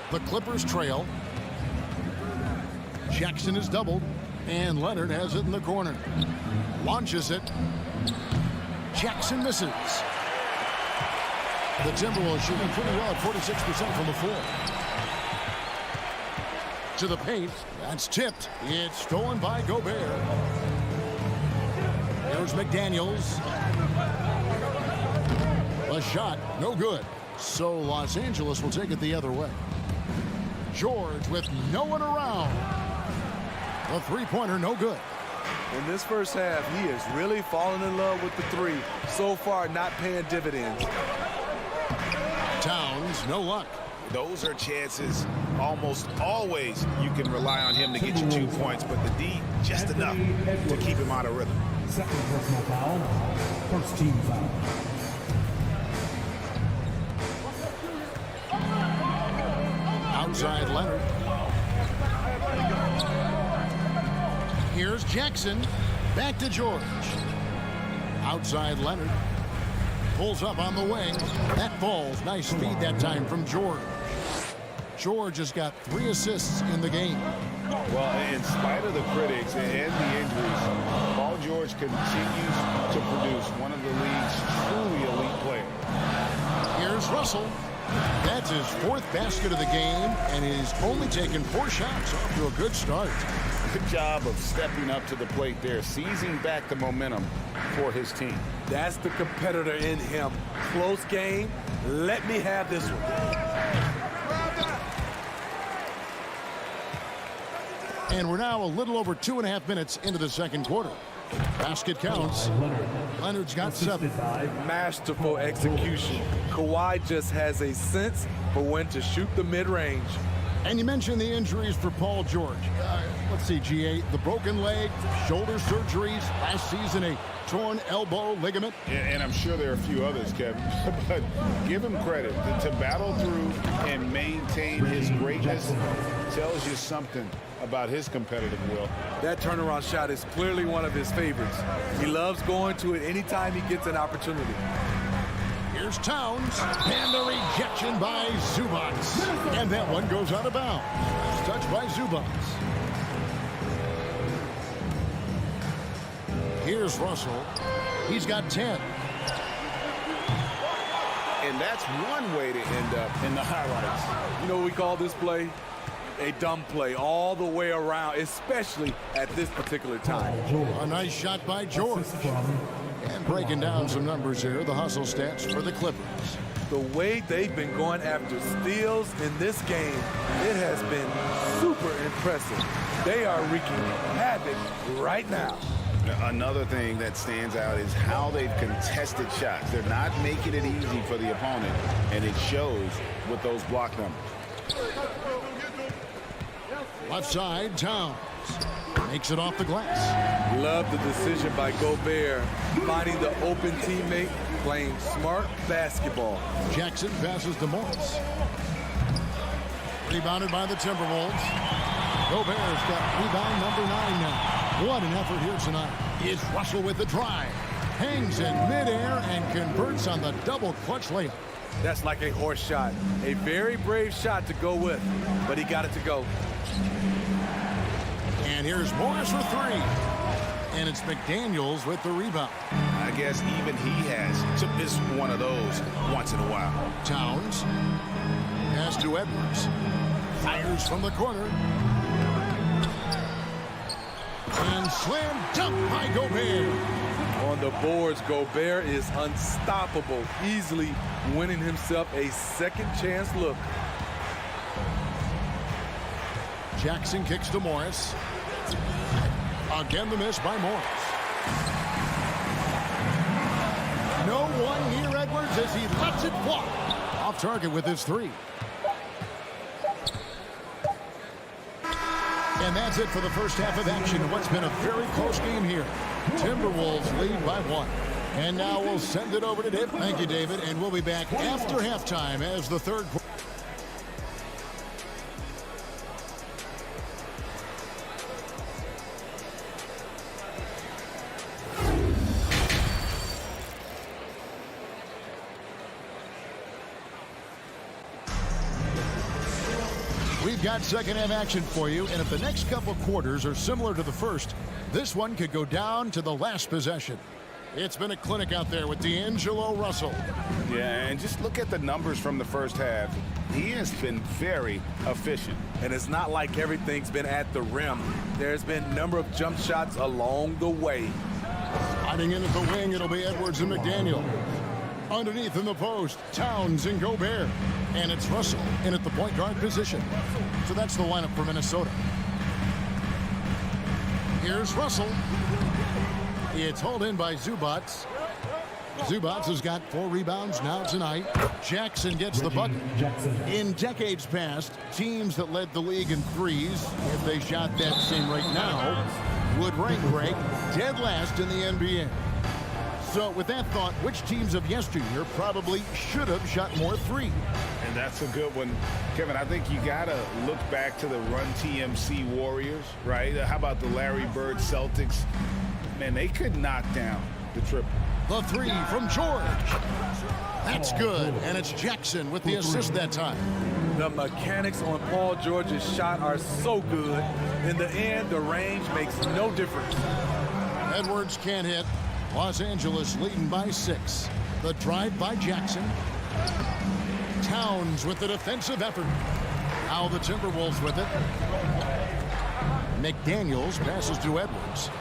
The Clippers trail. Jackson is doubled, and Leonard has it in the corner. Launches it. Jackson misses. The Timberwolves shooting pretty well at 46% from the floor. To the paint. That's tipped. It's stolen by Gobert. There's McDaniels. A shot, no good. So Los Angeles will take it the other way. George with no one around. The three-pointer, no good. In this first half, he is really falling in love with the three. So far, not paying dividends. Towns, no luck. Those are chances almost always you can rely on him to get you 2 points, but the D, just enough to keep him out of rhythm. Second personal foul. First team foul. Outside Leonard. Here's Jackson. Back to George. Outside Leonard. Pulls up on the wing. That falls. Nice feed that time from George. George has got 3 assists in the game. Well, in spite of the critics and the injuries, Paul George continues to produce one of the league's truly elite players. Here's Russell. That's his 4th basket of the game, and he's only taken 4 shots off to a good start. Good job of stepping up to the plate there, seizing back the momentum for his team. That's the competitor in him. Close game. Let me have this one. And we're now a little over 2.5 minutes into the second quarter. Basket counts. Leonard's got 7. Masterful execution. Kawhi just has a sense for when to shoot the mid-range. And you mentioned the injuries for Paul George. Let's see, GA, the broken leg, shoulder surgeries, last season a torn elbow ligament. And I'm sure there are a few others, Kevin, but give him credit. To battle through and maintain his greatness tells you something about his competitive will. That turnaround shot is clearly one of his favorites. He loves going to it anytime he gets an opportunity. Here's Towns, and the rejection by Zubats. And that one goes out of bounds. Touched by Zubats. Here's Russell. He's got 10. And that's one way to end up in the highlights. You know what we call this play? A dumb play all the way around, especially at this particular time. A nice shot by George. And breaking down some numbers here, the hustle stats for the Clippers. The way they've been going after steals in this game, it has been super impressive. They are wreaking havoc right now. Another thing that stands out is how they've contested shots. They're not making it easy for the opponent, and it shows with those block numbers. Left side, Towns makes it off the glass. Love the decision by Gobert, finding the open teammate, playing smart basketball. Jackson passes to Morris. Rebounded by the Timberwolves. Gobert's got rebound number 9 now. What an effort here tonight. Is Russell with the drive. Hangs in midair and converts on the double clutch layup. That's like a horse shot. A very brave shot to go with, but he got it to go. And here's Morris for 3. And it's McDaniels with the rebound. I guess even he has to miss one of those once in a while. Towns pass to Edwards. Fires from the corner. And slam dunk by Gobert. On the boards, Gobert is unstoppable, easily winning himself a second chance look. Jackson kicks to Morris. Again the miss by Morris. No one near Edwards as he lets it fly. Off target with his 3. And that's it for the first half of action in what's been a very close game here. Timberwolves lead by 1. And now we'll send it over to Dave. Thank you, David. And we'll be back after halftime as the third quarter. We've got second half action for you, and if the next couple quarters are similar to the first, this one could go down to the last possession. It's been a clinic out there with D'Angelo Russell. Yeah, and just look at the numbers from the first half. He has been very efficient. And it's not like everything's been at the rim. There's been a number of jump shots along the way. Hiding in at the wing, it'll be Edwards and McDaniel. Underneath in the post, Towns and Gobert. And it's Russell in at the point guard position. So that's the lineup for Minnesota. Here's Russell. It's hauled in by Zubats. Zubats has got 4 rebounds now tonight. Jackson gets the bucket. In decades past, teams that led the league in threes, if they shot that same rate now, would rank break dead last in the NBA. So with that thought, which teams of yesteryear probably should have shot more 3? And that's a good one. Kevin, I think you got to look back to the Run TMC Warriors, right? How about the Larry Bird Celtics? Man, they could knock down the triple. The 3 from George. That's good. And it's Jackson with the assist that time. The mechanics on Paul George's shot are so good. In the end, the range makes no difference. Edwards can't hit. Los Angeles leading by 6. The drive by Jackson. Towns with the defensive effort. Now the Timberwolves with it. McDaniels passes to Edwards.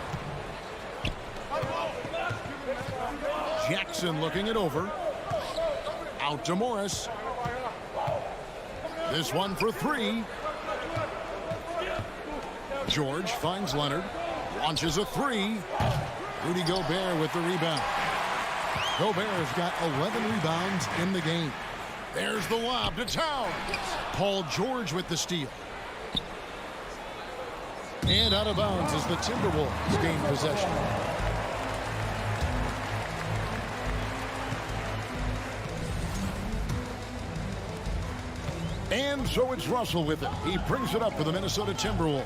Jackson looking it over. Out to Morris. This one for 3. George finds Leonard. Launches a 3. Rudy Gobert with the rebound. Gobert's got 11 rebounds in the game. There's the lob to Towns. Paul George with the steal. And out of bounds as the Timberwolves gain possession. And so it's Russell with it. He brings it up for the Minnesota Timberwolves.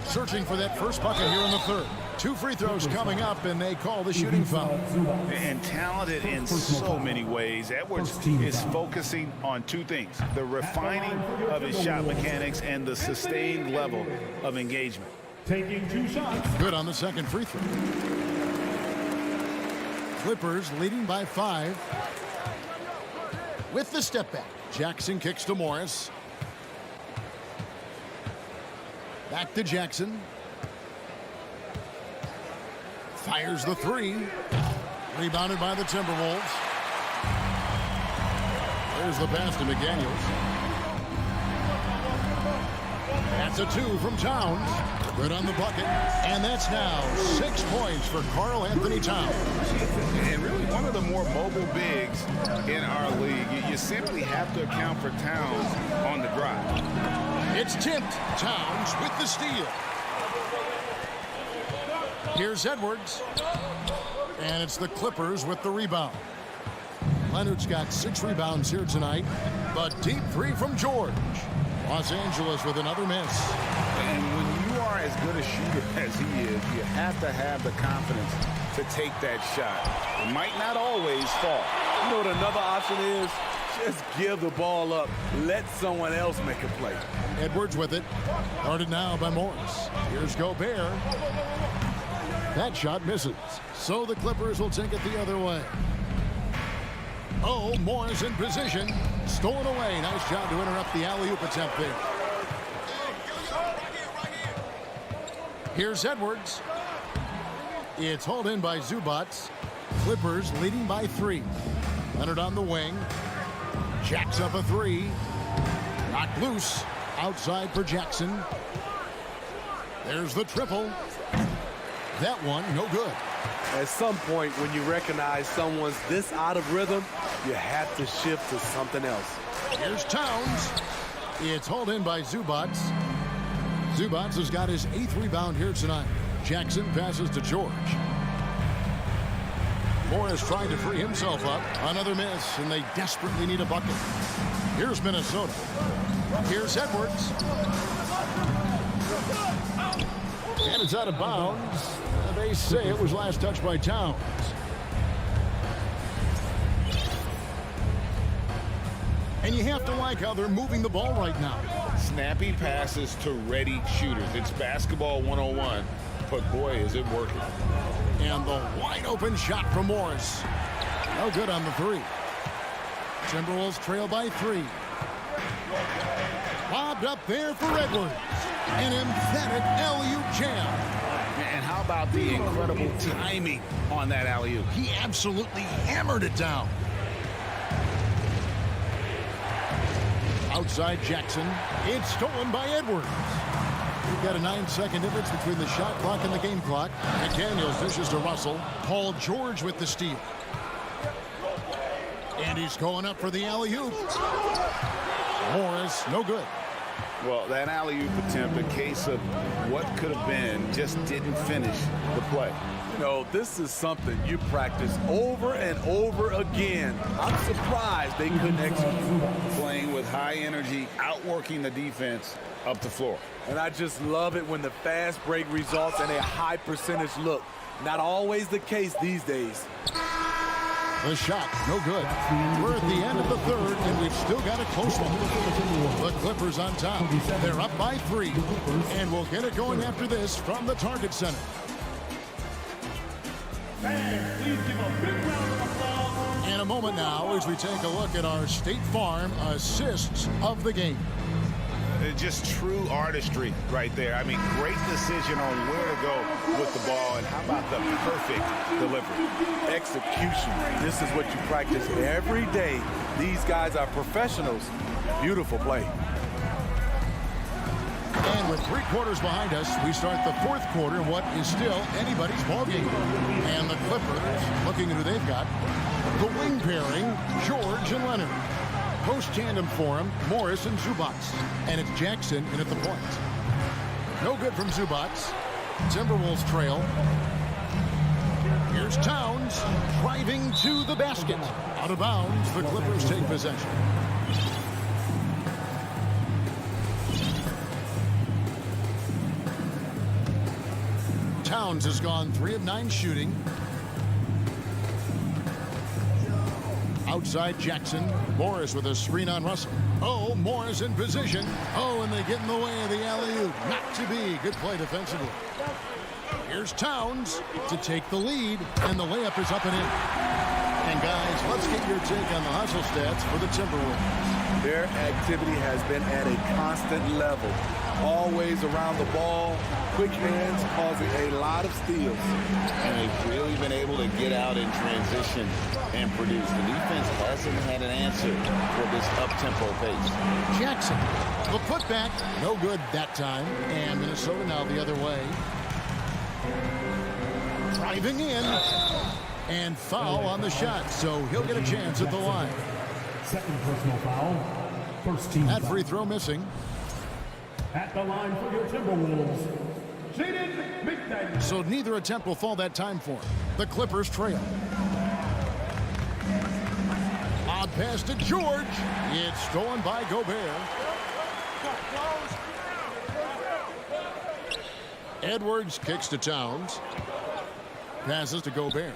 Searching for that first bucket here in the third. 2 free throws coming up, and they call the shooting foul. And talented in so many ways. Edwards is focusing on 2 things. The refining of his shot mechanics and the sustained level of engagement. Taking 2 shots. Good on the second free throw. Clippers leading by 5. with the step back. Jackson kicks to Morris. Back to Jackson. Fires the three. Rebounded by the Timberwolves. There's the pass to McDaniels. That's a 2 from Towns. Good on the bucket. And that's now 6 points for Karl Anthony Towns. And really one of the more mobile bigs in our league. You simply have to account for Towns on the drive. It's tipped. Towns with the steal. Here's Edwards. And it's the Clippers with the rebound. Leonard's got 6 rebounds here tonight. But deep 3 from George. Los Angeles with another miss. And when you are as good a shooter as he is, you have to have the confidence to take that shot. It might not always fall. You know what another option is? Just give the ball up. Let someone else make a play. Edwards with it. Guarded now by Morris. Here's Gobert. That shot misses. So the Clippers will take it the other way. Oh, Morris in position. Stolen away. Nice job to interrupt the alley-oop attempt there. Here's Edwards. It's hauled in by Zubats. Clippers leading by 3. Leonard on the wing. Jacks up a 3. Knocked loose. Outside for Jackson. There's the triple. That one, no good. At some point, when you recognize someone's this out of rhythm, you have to shift to something else. Here's Towns. It's hauled in by Zubats. Zubats has got his 8th rebound here tonight. Jackson passes to George. Morris trying to free himself up. Another miss, and they desperately need a bucket. Here's Minnesota. Here's Edwards. And it's out of bounds. They say it was last touched by Towns. And you have to like how they're moving the ball right now. Snappy passes to ready shooters. It's basketball 101, but boy, is it working. And the wide open shot from Morris. No good on the 3. Timberwolves trail by 3. Bobbed up there for Edwards. An emphatic alley-oop jam. And how about the incredible timing on that alley-oop? He absolutely hammered it down. Outside Jackson. It's stolen by Edwards. We've got a 9-second difference between the shot clock and the game clock. McDaniels dishes to Russell. Paul George with the steal. And he's going up for the alley-oop. Morris, no good. Well, that alley-oop attempt, a case of what could have been, just didn't finish the play. You know, this is something you practice over and over again. I'm surprised they couldn't execute. Playing with high energy, outworking the defense up the floor. And I just love it when the fast break results in a high percentage look. Not always the case these days. The shot, no good. We're at the end of the 3rd, and we've still got a close one. The Clippers on top. They're up by 3, and we'll get it going after this from the Target Center. In a moment now, as we take a look at our State Farm assists of the game. Just true artistry right there. I mean, great decision on where to go with the ball, and how about the perfect delivery? Execution. This is what you practice every day. These guys are professionals. Beautiful play. And with 3 quarters behind us, we start the 4th quarter in what is still anybody's ballgame. And the Clippers, looking at who they've got, the wing pairing, George and Leonard. Post tandem for him, Morris and Zubats. And it's Jackson in at the point. No good from Zubats. Timberwolves trail. Here's Towns driving to the basket. Out of bounds, the Clippers take possession. Towns has gone 3 of 9 shooting. Outside Jackson. Morris with a screen on Russell. Oh, Morris in position. Oh, and they get in the way of the alley-oop. Not to be. Good play defensively. Here's Towns to take the lead, and the layup is up and in. And guys, let's get your take on the hustle stats for the Timberwolves. Their activity has been at a constant level. Always around the ball, quick hands causing a lot of steals. And they've really been able to get out in transition and produce. The defense hasn't had an answer for this up-tempo pace. Jackson, the putback, no good that time. And Minnesota now the other way. Driving in. And foul on the shot, so he'll get a chance at the line. Second personal foul. First team That foul. free throw missing. At the line for your Timberwolves, Jaden McDaniels. So neither attempt will fall that time for him. The Clippers trail. Odd pass to George. It's stolen by Gobert. Edwards kicks to Towns. Passes to Gobert.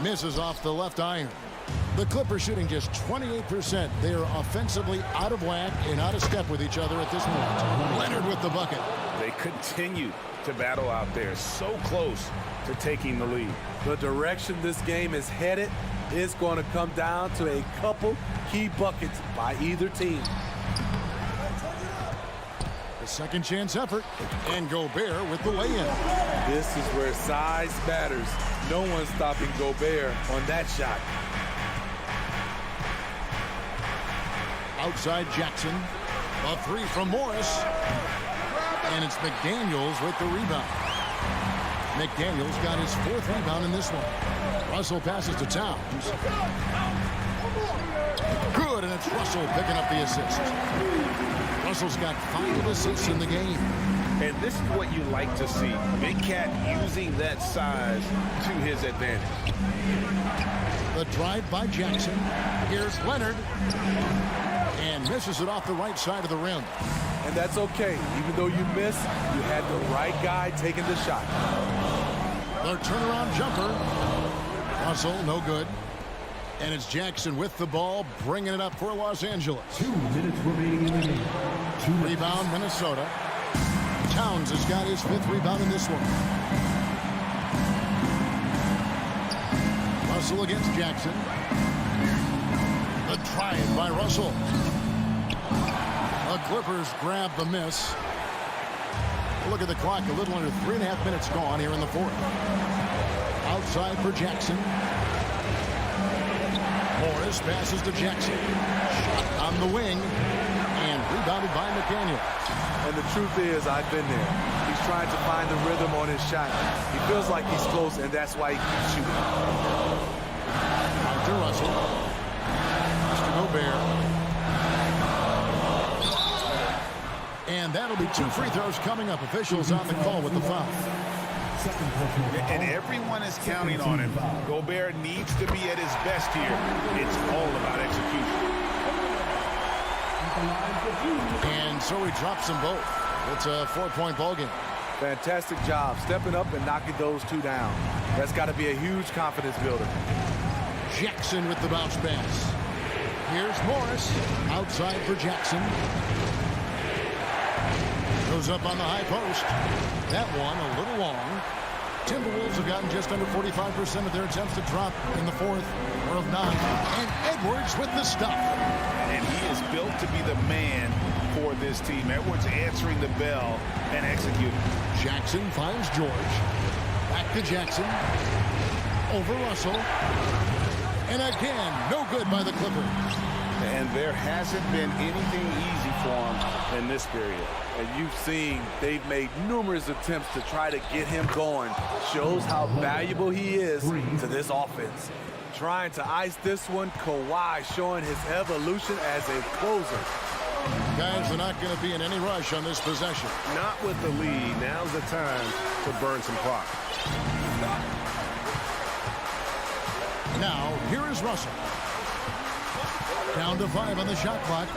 Misses off the left iron. The Clippers shooting just 28%. They are offensively out of whack and out of step with each other at this point. Leonard with the bucket. They continue to battle out there, so close to taking the lead. The direction this game is headed is going to come down to a couple key buckets by either team. The second chance effort. And Gobert with the lay-in. This is where size matters. No one's stopping Gobert on that shot. Outside Jackson. A three from Morris. And it's McDaniels with the rebound. McDaniels got his fourth rebound in this one. Russell passes to Towns. Good, and it's Russell picking up the assist. Russell's got 5 assists in the game. And this is what you like to see. Big Cat using that size to his advantage. The drive by Jackson. Here's Leonard. And misses it off the right side of the rim. And that's okay. Even though you miss, you had the right guy taking the shot. The turnaround jumper. Russell, no good. And it's Jackson with the ball, bringing it up for Los Angeles. 2 minutes remaining in the game. Rebound, Minnesota. Towns has got his 5th rebound in this one. Russell against Jackson. The drive by Russell. The Clippers grab the miss. Look at the clock, a little under 3.5 minutes gone here in the fourth. Outside for Jackson. Morris passes to Jackson. Shot on the wing. And rebounded by McDaniel. And the truth is, I've been there. He's trying to find the rhythm on his shot. He feels like he's close, and that's why he keeps shooting. Back to Russell. Mr. Gobert. And that'll be 2 free throws coming up. Officials on the call with the foul. And everyone is counting on him. Gobert needs to be at his best here. It's all about execution. And so he drops them both. It's a 4-point ball game. Fantastic job stepping up and knocking those 2 down. That's got to be a huge confidence builder. Jackson with the bounce pass. Here's Morris. Outside for Jackson. Goes up on the high post. That one a little long. Timberwolves have gotten just under 45% of their attempts to drop in the fourth, or of 9. And Edwards with the stuff. And he is built to be the man for this team. Edwards answering the bell and executing. Jackson finds George. Back to Jackson. Over Russell. And again, no good by the Clippers. And there hasn't been anything easy for him in this period. And you've seen they've made numerous attempts to try to get him going. Shows how valuable he is to this offense. Trying to ice this one, Kawhi showing his evolution as a closer. Guys, they're not going to be in any rush on this possession. Not with the lead. Now's the time to burn some clock. Now, here is Russell. Down to 5 on the shot clock.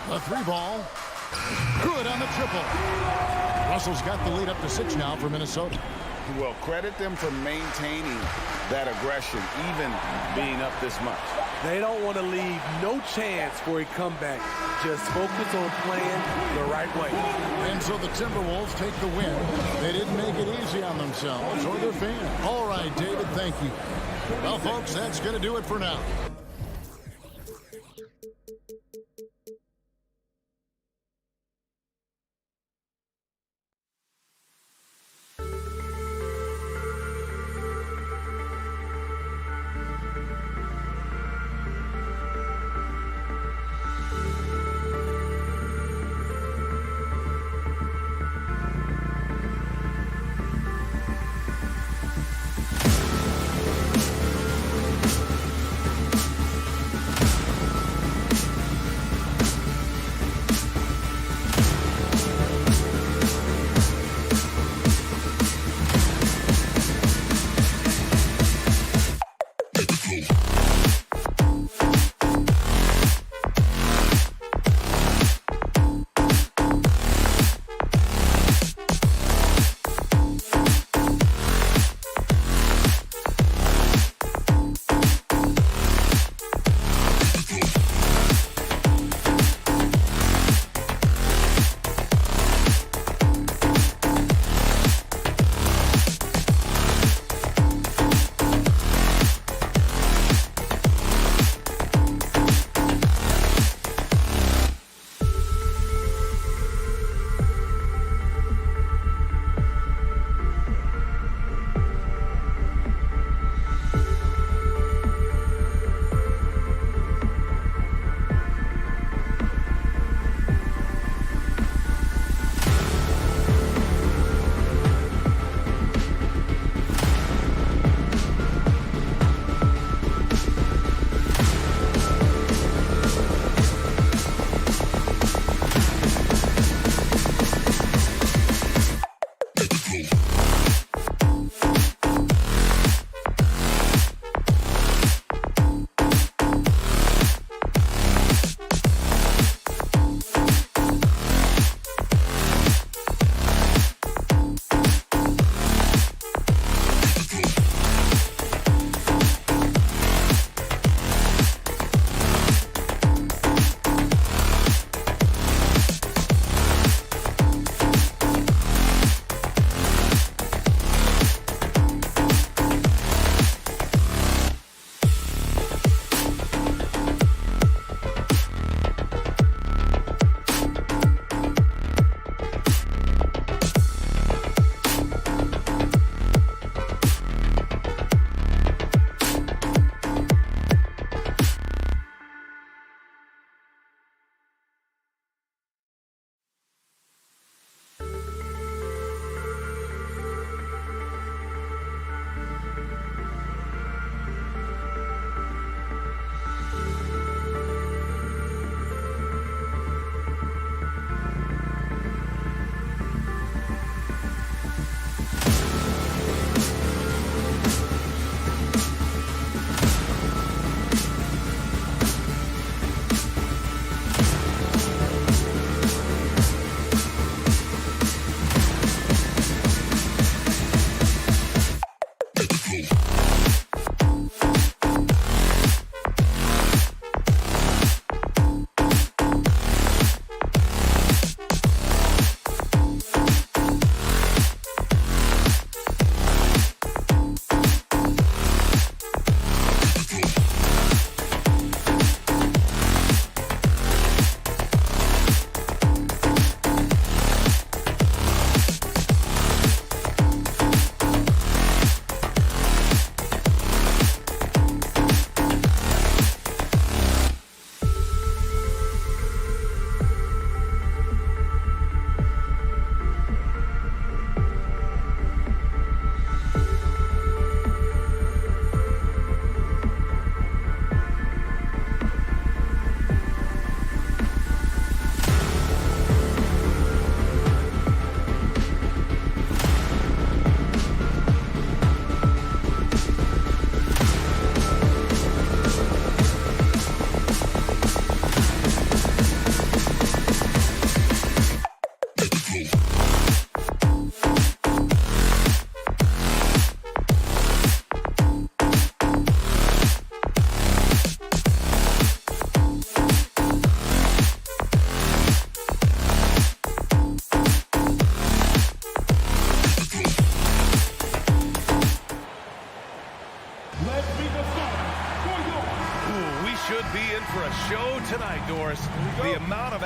The 3 ball. Good on the triple. Russell's got the lead up to 6 now for Minnesota. Well, credit them for maintaining that aggression, even being up this much. They don't want to leave no chance for a comeback. just focus on playing the right way. And so the Timberwolves take the win. They didn't make it easy on themselves or their fans. All right, David, thank you. Well, folks, that's going to do it for now.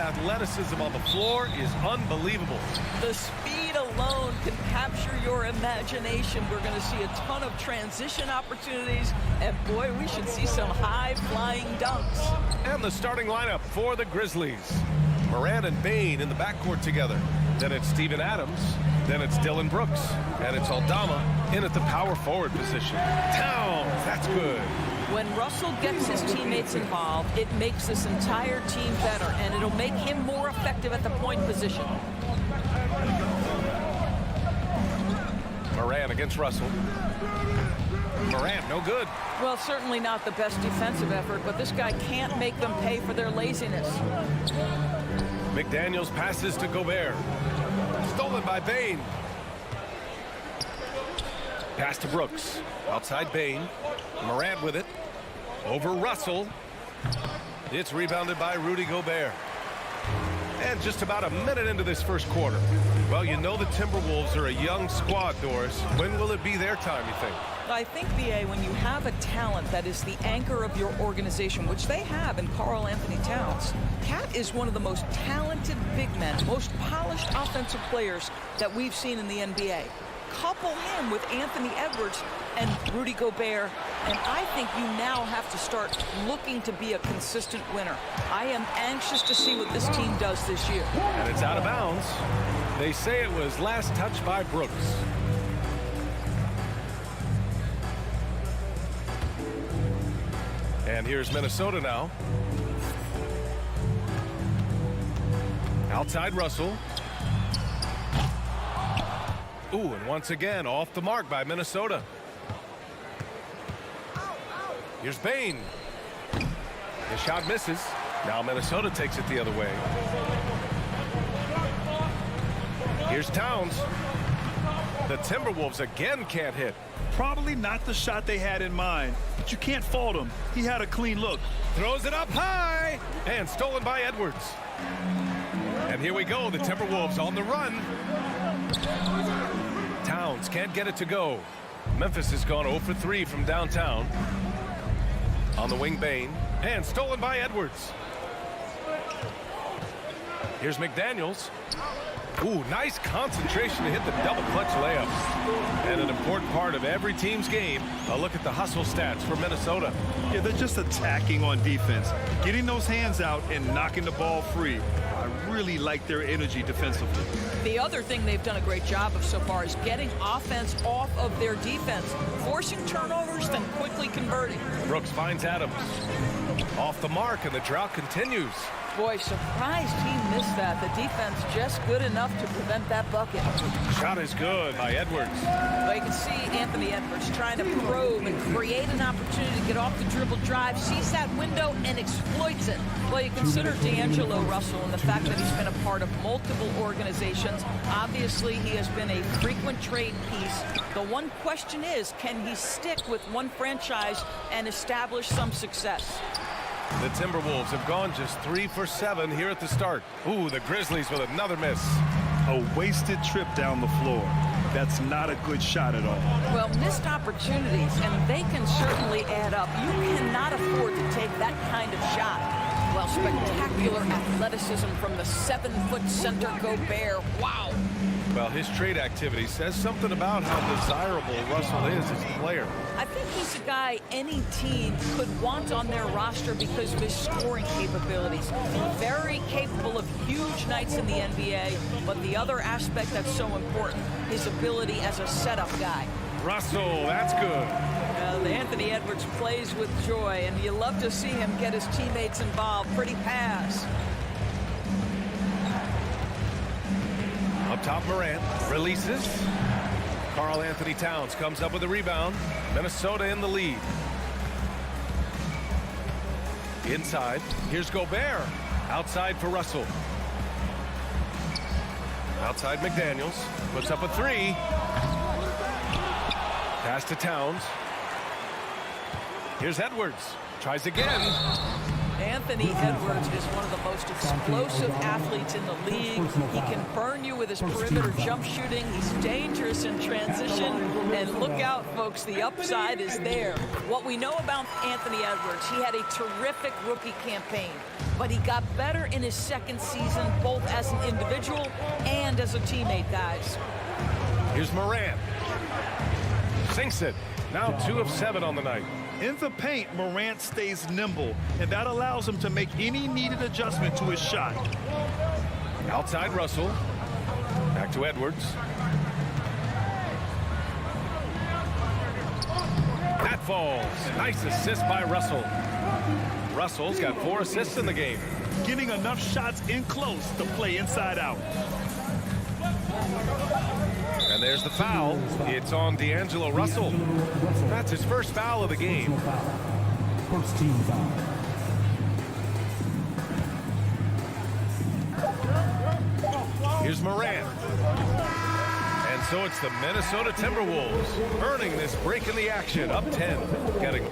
athleticism on the floor is unbelievable. The speed alone can capture your imagination. We're going to see a ton of transition opportunities, and boy, we should see some high-flying dunks. And the starting lineup for the Grizzlies. Morant and Bane in the backcourt together. Then it's Steven Adams. Then it's Dylan Brooks. And it's Aldama in at the power forward position. Towns, that's good. When Russell gets his teammates involved, it makes this entire team better, and it'll make him more effective at the point position. Morant against Russell. Morant, no good. Well, certainly not the best defensive effort, but this guy can't make them pay for their laziness. McDaniels passes to Gobert. Stolen by Bane. Pass to Brooks. Outside Bane. Morant with it. Over Russell. It's rebounded by Rudy Gobert. And just about a minute into this first quarter. Well, you know the Timberwolves are a young squad, Doris. When will it be their time, you think? I think, B.A., when you have a talent that is the anchor of your organization, which they have in Karl Anthony Towns, Cat is one of the most talented big men, most polished offensive players that we've seen in the NBA. Couple him with Anthony Edwards and Rudy Gobert, and I think you now have to start looking to be a consistent winner. I am anxious to see what this team does this year. And it's out of bounds. They say it was last touched by Brooks. And here's Minnesota now. Outside Russell. Ooh, and once again off the mark by Minnesota. Here's Bane. The shot misses. Now Minnesota takes it the other way. Here's Towns. The Timberwolves again can't hit. Probably not the shot they had in mind, but you can't fault him. He had a clean look. Throws it up high. And stolen by Edwards. And here we go. The Timberwolves on the run. Towns can't get it to go. Memphis has gone 0 for 3 from downtown. On the wing, Bane. And stolen by Edwards. Here's McDaniels. Ooh, nice concentration to hit the double clutch layup. And an important part of every team's game, a look at the hustle stats for Minnesota. Yeah, they're just attacking on defense, getting those hands out and knocking the ball free. I really like their energy defensively. The other thing they've done a great job of so far is getting offense off of their defense, forcing turnovers, then quickly converting. Brooks finds Adams. Off the mark, and the drought continues. Boy, surprised he missed that. The defense just good enough to prevent that bucket. Shot is good by Edwards. Well, you can see Anthony Edwards trying to probe and create an opportunity to get off the dribble drive, sees that window and exploits it. Well, you consider D'Angelo Russell and the fact that he's been a part of multiple organizations. Obviously, he has been a frequent trade piece. The one question is, can he stick with one franchise and establish some success? The Timberwolves have gone just 3 for 7 here at the start. Ooh, the Grizzlies with another miss. A wasted trip down the floor. That's not a good shot at all. Well, missed opportunities, and they can certainly add up. You cannot afford to take that kind of shot. Well, spectacular athleticism from the 7-foot center Gobert. Wow. Well, his trade activity says something about how desirable Russell is as a player. I think he's a guy any team could want on their roster because of his scoring capabilities. Very capable of huge nights in the NBA, but the other aspect that's so important, his ability as a setup guy. Russell, that's good. Anthony Edwards plays with joy, and you love to see him get his teammates involved. Pretty pass. Up top, Morant releases. Karl Anthony Towns comes up with a rebound. Minnesota in the lead. Inside, here's Gobert. Outside for Russell. Outside McDaniels. Puts up a 3. Pass to Towns. Here's Edwards. Tries again. Anthony Edwards is one of the most explosive athletes in the league. He can burn you with his perimeter jump shooting. He's dangerous in transition. And look out, folks, the upside is there. What we know about Anthony Edwards, he had a terrific rookie campaign. but he got better in his second season, both as an individual and as a teammate, guys. Here's Morant. Sinks it. Now 2 of 7 on the night. In the paint, Morant stays nimble, and that allows him to make any needed adjustment to his shot. Outside Russell. Back to Edwards. That falls. Nice assist by Russell. Russell's got 4 assists in the game. Getting enough shots in close to play inside out. And there's the foul. It's on D'Angelo Russell. That's his first foul of the game. First team foul. Here's Morant. And so it's the Minnesota Timberwolves earning this break in the action. Up 10. Getting.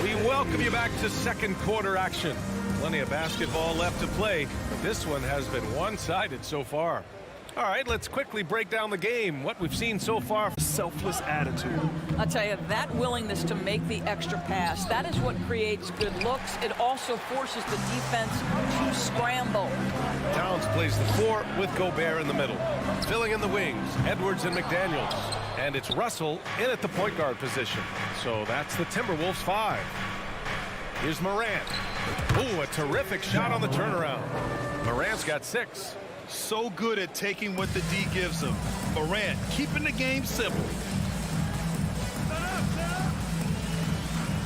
We welcome you back to second quarter action. Plenty of basketball left to play, but this one has been one-sided so far. All right, let's quickly break down the game. What we've seen so far. Selfless attitude. I'll tell you, that willingness to make the extra pass, that is what creates good looks. It also forces the defense to scramble. Towns plays the 4 with Gobert in the middle. Filling in the wings, Edwards and McDaniels. And it's Russell in at the point guard position. So that's the Timberwolves 5. Here's Morant. Ooh, a terrific shot on the turnaround. Morant's got 6. So good at taking what the D gives him. Morant keeping the game simple.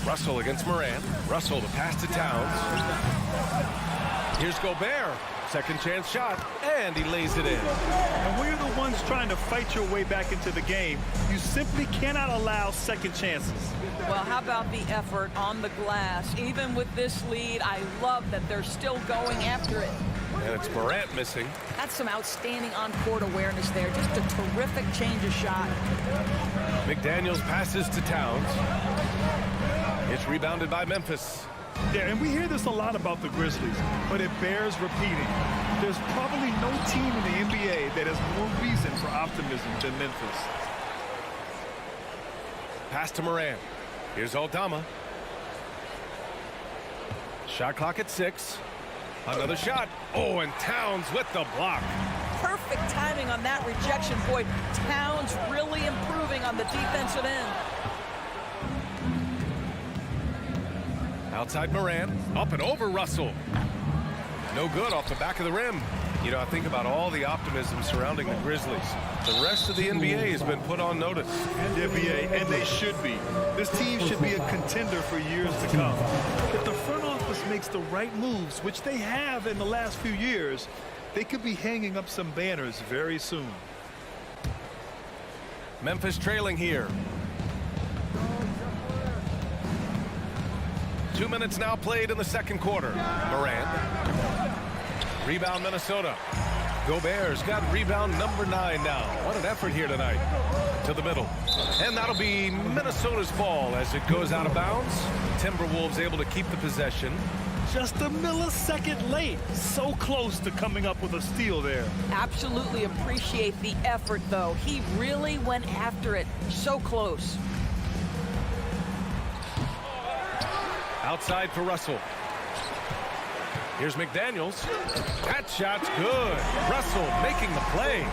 Russell against Morant. Russell to pass to Towns. Here's Gobert. Second chance shot, and he lays it in. And when you're the ones trying to fight your way back into the game, you simply cannot allow second chances. Well, how about the effort on the glass? Even with this lead, I love that they're still going after it. And it's Morant missing. That's some outstanding on-court awareness there. Just a terrific change of shot. McDaniels passes to Towns. It's rebounded by Memphis. Yeah, and we hear this a lot about the Grizzlies, but it bears repeating. There's probably no team in the NBA that has more reason for optimism than Memphis. Pass to Morant. Here's Aldama. Shot clock at 6. Another shot. Oh, and Towns with the block. Perfect timing on that rejection. Boy, Towns really improving on the defensive end. Outside Morant, up and over Russell. No good off the back of the rim. You know, I think about all the optimism surrounding the Grizzlies. The rest of the NBA has been put on notice. NBA, and they should be. This team should be a contender for years to come. If the front office makes the right moves, which they have in the last few years, they could be hanging up some banners very soon. Memphis trailing here. 2 minutes now played in the second quarter. Morant. Rebound Minnesota. Gobert's got rebound number 9 now. What an effort here tonight. To the middle. And that'll be Minnesota's ball as it goes out of bounds. Timberwolves able to keep the possession. Just a millisecond late. So close to coming up with a steal there. Absolutely appreciate the effort, though. He really went after it. So close. Outside for Russell. Here's McDaniels. That shot's good. Russell making the play.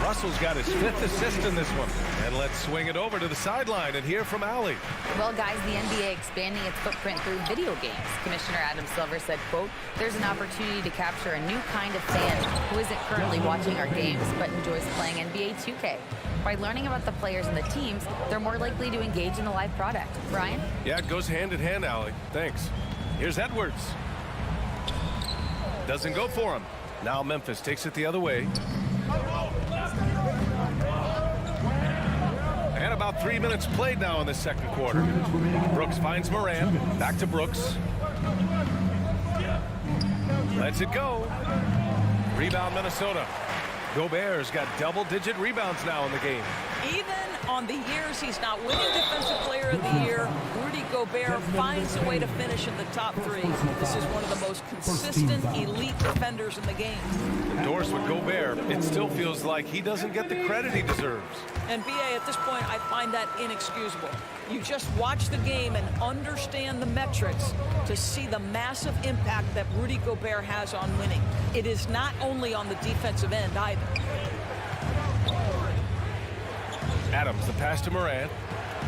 Russell's got his 5th assist in this one. And let's swing it over to the sideline and hear from Allie. Well, guys, the NBA expanding its footprint through video games. Commissioner Adam Silver said, quote, "There's an opportunity to capture a new kind of fan who isn't currently watching our games but enjoys playing NBA 2K. By learning about the players and the teams, they're more likely to engage in the live product." Brian? Yeah, it goes hand in hand, Allie. Thanks. Here's Edwards. Doesn't go for him. Now Memphis takes it the other way. And about 3 minutes played now in the second quarter. Brooks finds Morant. Back to Brooks. Lets it go. Rebound Minnesota. Gobert's got double-digit rebounds now in the game. Even On the years he's not winning Defensive Player of the Year, Rudy Gobert finds a way to finish in the top 3. This is one of the most consistent, elite defenders in the game. Endorsed with Gobert, it still feels like he doesn't get the credit he deserves. And BA, at this point, I find that inexcusable. You just watch the game and understand the metrics to see the massive impact that Rudy Gobert has on winning. It is not only on the defensive end either. Adams, the pass to Morant,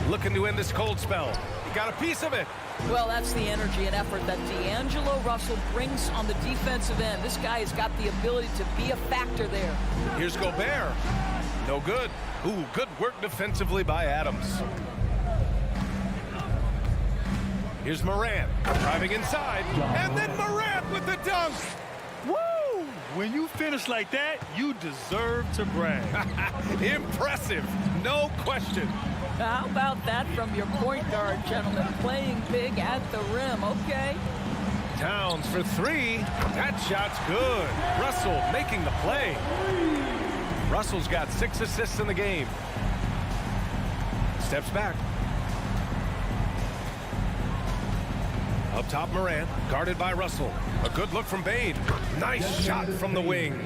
looking to end this cold spell. He got a piece of it. Well, that's the energy and effort that D'Angelo Russell brings on the defensive end. This guy has got the ability to be a factor there. Here's Gobert. No good. Ooh, good work defensively by Adams. Here's Morant, driving inside, and then Morant with the dunk. Woo! When you finish like that, you deserve to brag. Impressive, no question. How about that from your point guard, gentlemen? Playing big at the rim, okay? Towns for 3. That shot's good. Russell making the play. Russell's got 6 assists in the game. Steps back. Up top, Morant, guarded by Russell. A good look from Bane. Nice shot from the wing.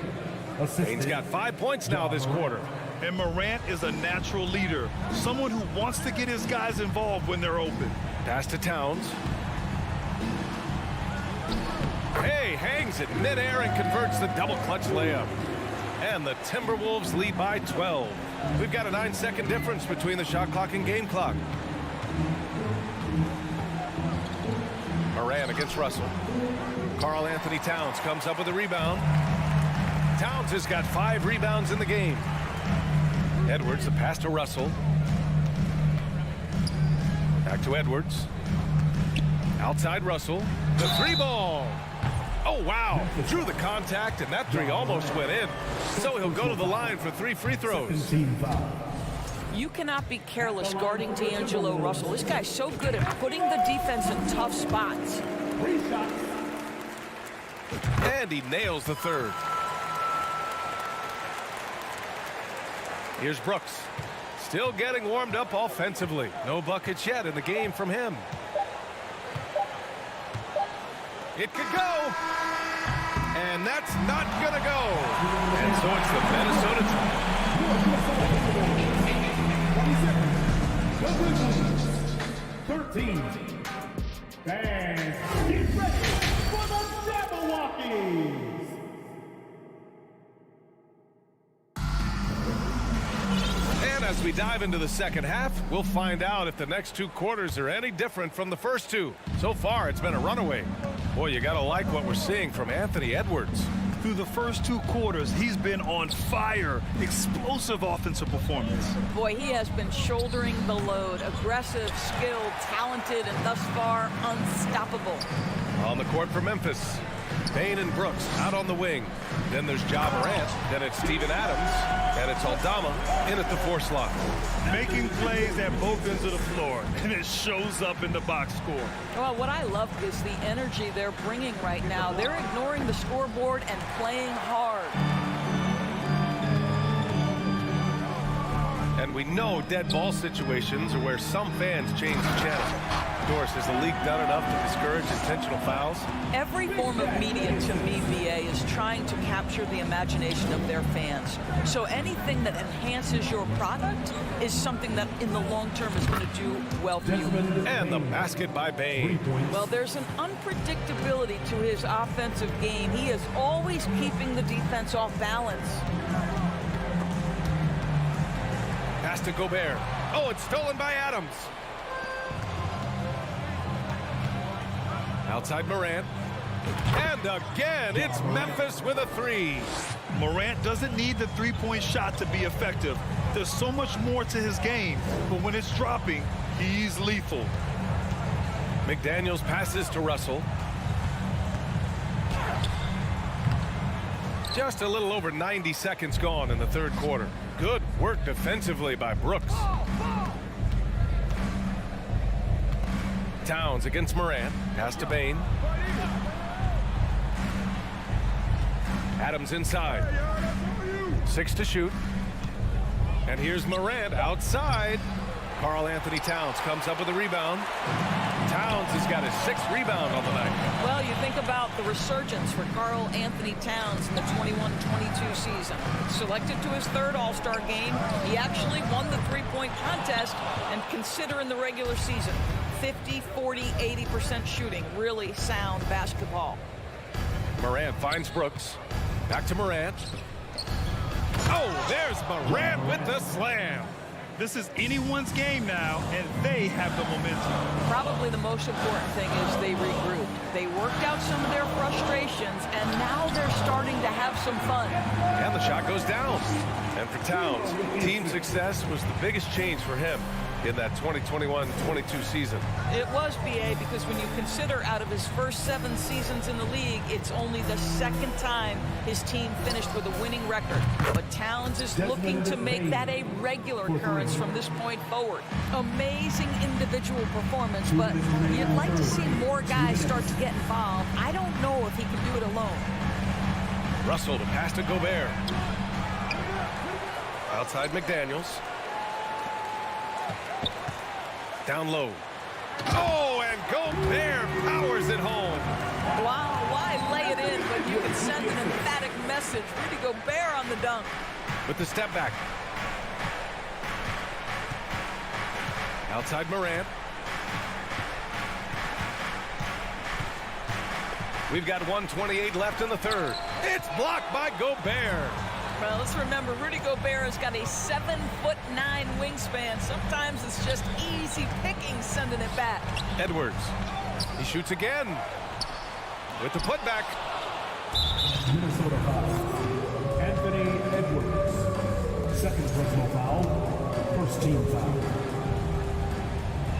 Bane's got 5 points now this quarter. And Morant is a natural leader, someone who wants to get his guys involved when they're open. Pass to Towns. Hey, hangs it midair and converts the double clutch layup. And the Timberwolves lead by 12. We've got a 9-second difference between the shot clock and game clock. Morant against Russell. Karl Anthony Towns comes up with a rebound. Towns has got 5 rebounds in the game. Edwards, the pass to Russell. Back to Edwards. Outside Russell. The 3-ball. Oh, wow. Through the contact, and that 3 almost went in. So he'll go to the line for 3 free throws. You cannot be careless guarding D'Angelo Russell. This guy's so good at putting the defense in tough spots. And he nails the 3rd. Here's Brooks. Still getting warmed up offensively. No buckets yet in the game from him. It could go. And that's not going to go. And so it's the Minnesota. 13. And get ready for the Jabberwockies. And as we dive into the second half, we'll find out if the next 2 quarters are any different from the first 2. So far, it's been a runaway. Boy, you got to like what we're seeing from Anthony Edwards. Through the first 2 quarters, he's been on fire. Explosive offensive performance. Boy, he has been shouldering the load. Aggressive, skilled, talented, and thus far unstoppable. On the court for Memphis. Bane and Brooks out on the wing. Then there's Ja Morant. Then it's Steven Adams. And it's Aldama in at the 4 slot. Making plays at both ends of the floor. And it shows up in the box score. Well, what I love is the energy they're bringing right now. They're ignoring the scoreboard and playing hard. And we know dead ball situations are where some fans change the channel. Of course, has the league done enough to discourage intentional fouls? Every form of media, to me, BA, is trying to capture the imagination of their fans. So anything that enhances your product is something that in the long term is going to do well for you. And the basket by Bane. Well, there's an unpredictability to his offensive game. He is always keeping the defense off balance. Pass to Gobert. Oh, it's stolen by Adams. Outside Morant. And again, it's Memphis with a 3. Morant doesn't need the 3-point shot to be effective. There's so much more to his game, but when it's dropping, he's lethal. McDaniels passes to Russell. Just a little over 90 seconds gone in the 3rd quarter. Good work defensively by Brooks. Towns against Morant. Pass to Bane. Adams inside. 6 to shoot. And here's Morant outside. Karl Anthony Towns comes up with a rebound. Towns has got his 6th rebound on the night. Well, you think about the resurgence for Karl Anthony Towns in the 21-22 season. Selected to his 3rd All-Star game, he actually won the three-point contest, and consider in the regular season, 50, 40, 80% shooting. Really sound basketball. Morant finds Brooks. Back to Morant. Oh, there's Morant with the slam. This is anyone's game now, and they have the momentum. Probably the most important thing is they regrouped. They worked out some of their frustrations, and now they're starting to have some fun. And the shot goes down. And for Towns, team success was the biggest change for him in that 2021-22 season. It was, BA, because when you consider out of his first 7 seasons in the league, it's only the 2nd time his team finished with a winning record. But Towns is looking to make that a regular occurrence from this point forward. Amazing individual performance, but you'd like to see more guys start to get involved. I don't know if he can do it alone. Russell to pass to Gobert. Outside McDaniels. Down low. Oh, and Gobert powers it home. Wow, why lay it in when you can send an emphatic message? Rudy Gobert on the dunk. With the step back. Outside Morant. We've got 1:28 left in the 3rd. It's blocked by Gobert. Well, let's remember, Rudy Gobert has got a 7'9" wingspan. Sometimes it's just easy picking sending it back. Edwards. He shoots again. With the putback. Minnesota foul. Anthony Edwards. 2nd personal foul. 1st team foul.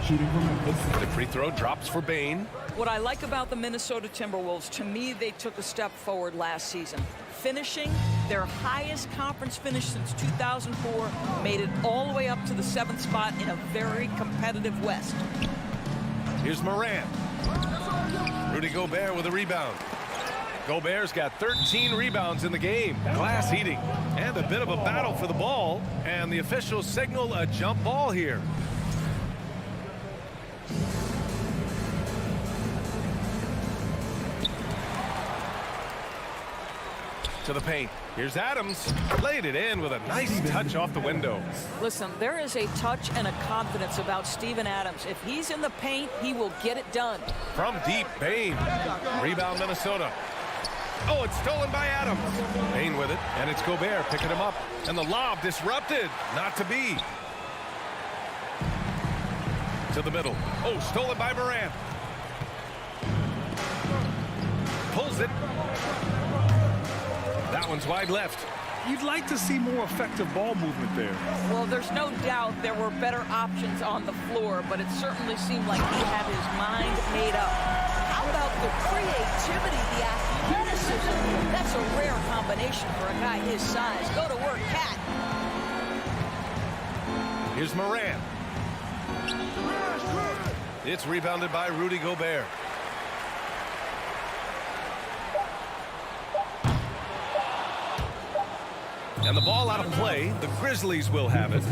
Shooting from Memphis. The free throw drops for Bane. What I like about the Minnesota Timberwolves, to me, they took a step forward last season. Finishing their highest conference finish since 2004, made it all the way up to the 7th spot in a very competitive West. Here's Morant. Rudy Gobert with a rebound. Gobert's got 13 rebounds in the game. Glass heating. And a bit of a battle for the ball. And the officials signal a jump ball here. To the paint. Here's Adams. Laid it in with a nice touch off the window. Listen, there is a touch and a confidence about Steven Adams. If he's in the paint, he will get it done. From deep, Bane. Rebound, Minnesota. Oh, it's stolen by Adams. Bane with it, and it's Gobert picking him up. And the lob disrupted. Not to be. To the middle. Oh, stolen by Morant. Pulls it. That one's wide left. You'd like to see more effective ball movement there. Well, there's no doubt there were better options on the floor, but it certainly seemed like he had his mind made up. How about the creativity, the athleticism? That's a rare combination for a guy his size. Go to work, Cat. Here's Morant. It's rebounded by Rudy Gobert. And the ball out of play. The Grizzlies will have it.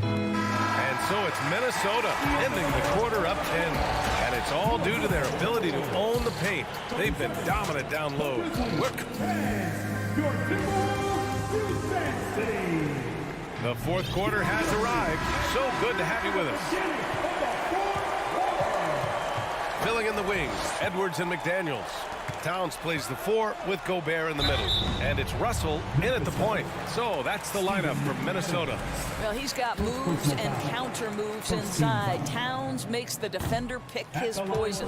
And so it's Minnesota ending the quarter up 10. And it's all due to their ability to own the paint. They've been dominant down low. Work. The 4th quarter has arrived. So good to have you with us. Filling in the wings, Edwards and McDaniels. Towns plays the 4 with Gobert in the middle. And it's Russell in at the point. So that's the lineup from Minnesota. Well, he's got moves and counter moves inside. Towns makes the defender pick his poison.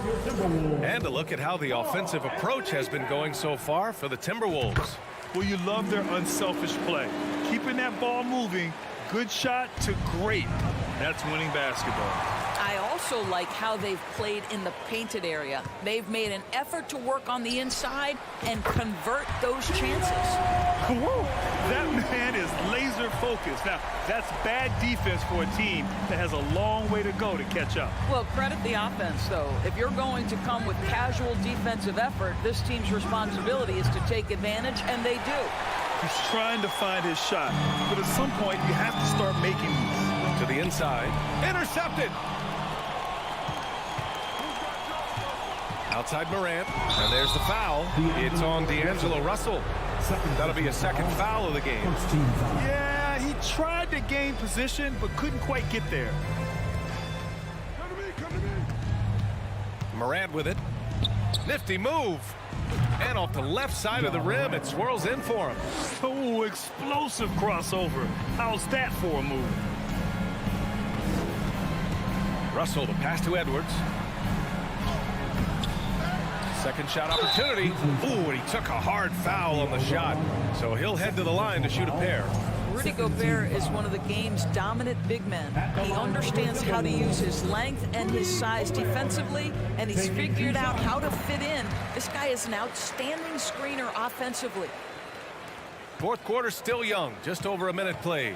And a look at how the offensive approach has been going so far for the Timberwolves. Well, you love their unselfish play. Keeping that ball moving, good shot to great. That's winning basketball. I also like how they've played in the painted area. They've made an effort to work on the inside and convert those chances. Whoa, that man is laser focused. focused. Now, that's bad defense for a team that has a long way to go to catch up. Well, credit the offense, though. If you're going to come with casual defensive effort, this team's responsibility is to take advantage, and they do. He's trying to find his shot, but at some point, you have to start making these. To the inside. Intercepted. Outside Morant, and there's the foul. It's on D'Angelo Russell. That'll be a second foul of the game. Yeah, he tried to gain position, but couldn't quite get there. Morant with it. Nifty move. And off the left side of the rim, it swirls in for him. Oh, explosive crossover. How's that for a move? Russell, the pass to Edwards. Second shot opportunity. Ooh, and he took a hard foul on the shot. So he'll head to the line to shoot a pair. Rudy Gobert is one of the game's dominant big men. He understands how to use his length and his size defensively, and he's figured out how to fit in. This guy is an outstanding screener offensively. Fourth quarter still young, just over a minute played.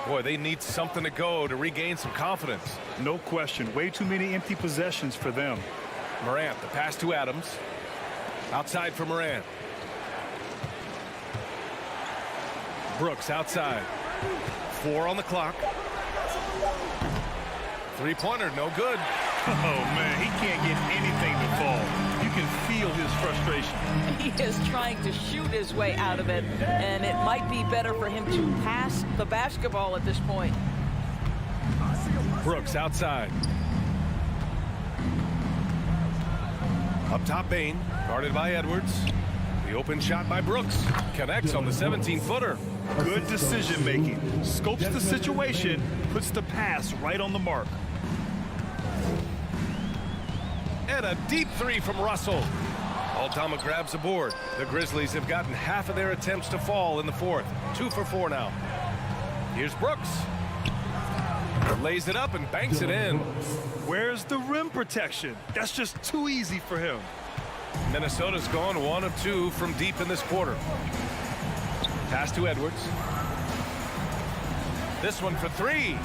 Boy, they need something to go to regain some confidence. No question. Way too many empty possessions for them. Morant, the pass to Adams. Outside for Morant. Brooks outside. 4 on the clock. Three-pointer, no good. Oh, man, he can't get anything to fall. You can feel his frustration. He is trying to shoot his way out of it, and it might be better for him to pass the basketball at this point. Brooks outside. Up top, Bain, guarded by Edwards. The open shot by Brooks. Connects on the 17-footer. Good decision-making. Scopes the situation, puts the pass right on the mark. And a deep three from Russell. Aldama grabs the board. The Grizzlies have gotten half of their attempts to fall in the fourth. 2 for 4 now. Here's Brooks. Lays it up and banks it in. Where's the rim protection? That's just too easy for him. Minnesota's gone 1 of 2 from deep in this quarter. Pass to Edwards. This one for 3.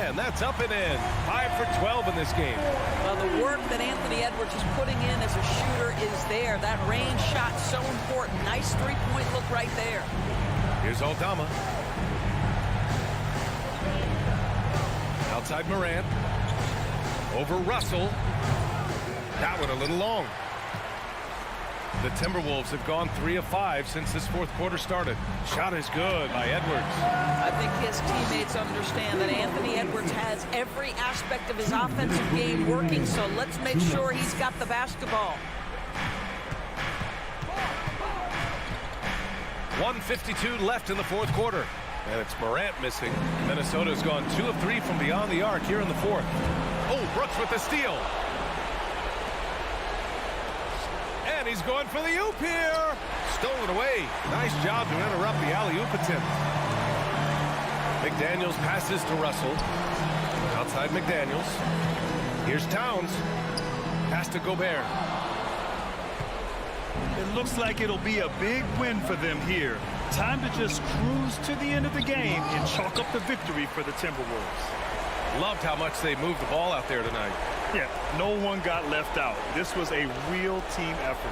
And that's up and in. 5 for 12 in this game. Well, the work that Anthony Edwards is putting in as a shooter is there. That range shot so important. Nice three-point look right there. Here's Aldama. Outside Morant. Over Russell. That one a little long. The Timberwolves have gone 3 of 5 since this fourth quarter started. Shot is good by Edwards. I think his teammates understand that Anthony Edwards has every aspect of his offensive game working, so let's make sure he's got the basketball. 1:52 left in the fourth quarter. And it's Morant missing. Minnesota's gone 2 of 3 from beyond the arc here in the fourth. Oh, Brooks with the steal. And he's going for the oop here. Stolen away. Nice job to interrupt the alley-oop attempt. McDaniels passes to Russell. Outside McDaniels. Here's Towns. Pass to Gobert. It looks like it'll be a big win for them here. Time to just cruise to the end of the game and chalk up the victory for the Timberwolves. Loved how much they moved the ball out there tonight. Yeah, no one got left out. This was a real team effort.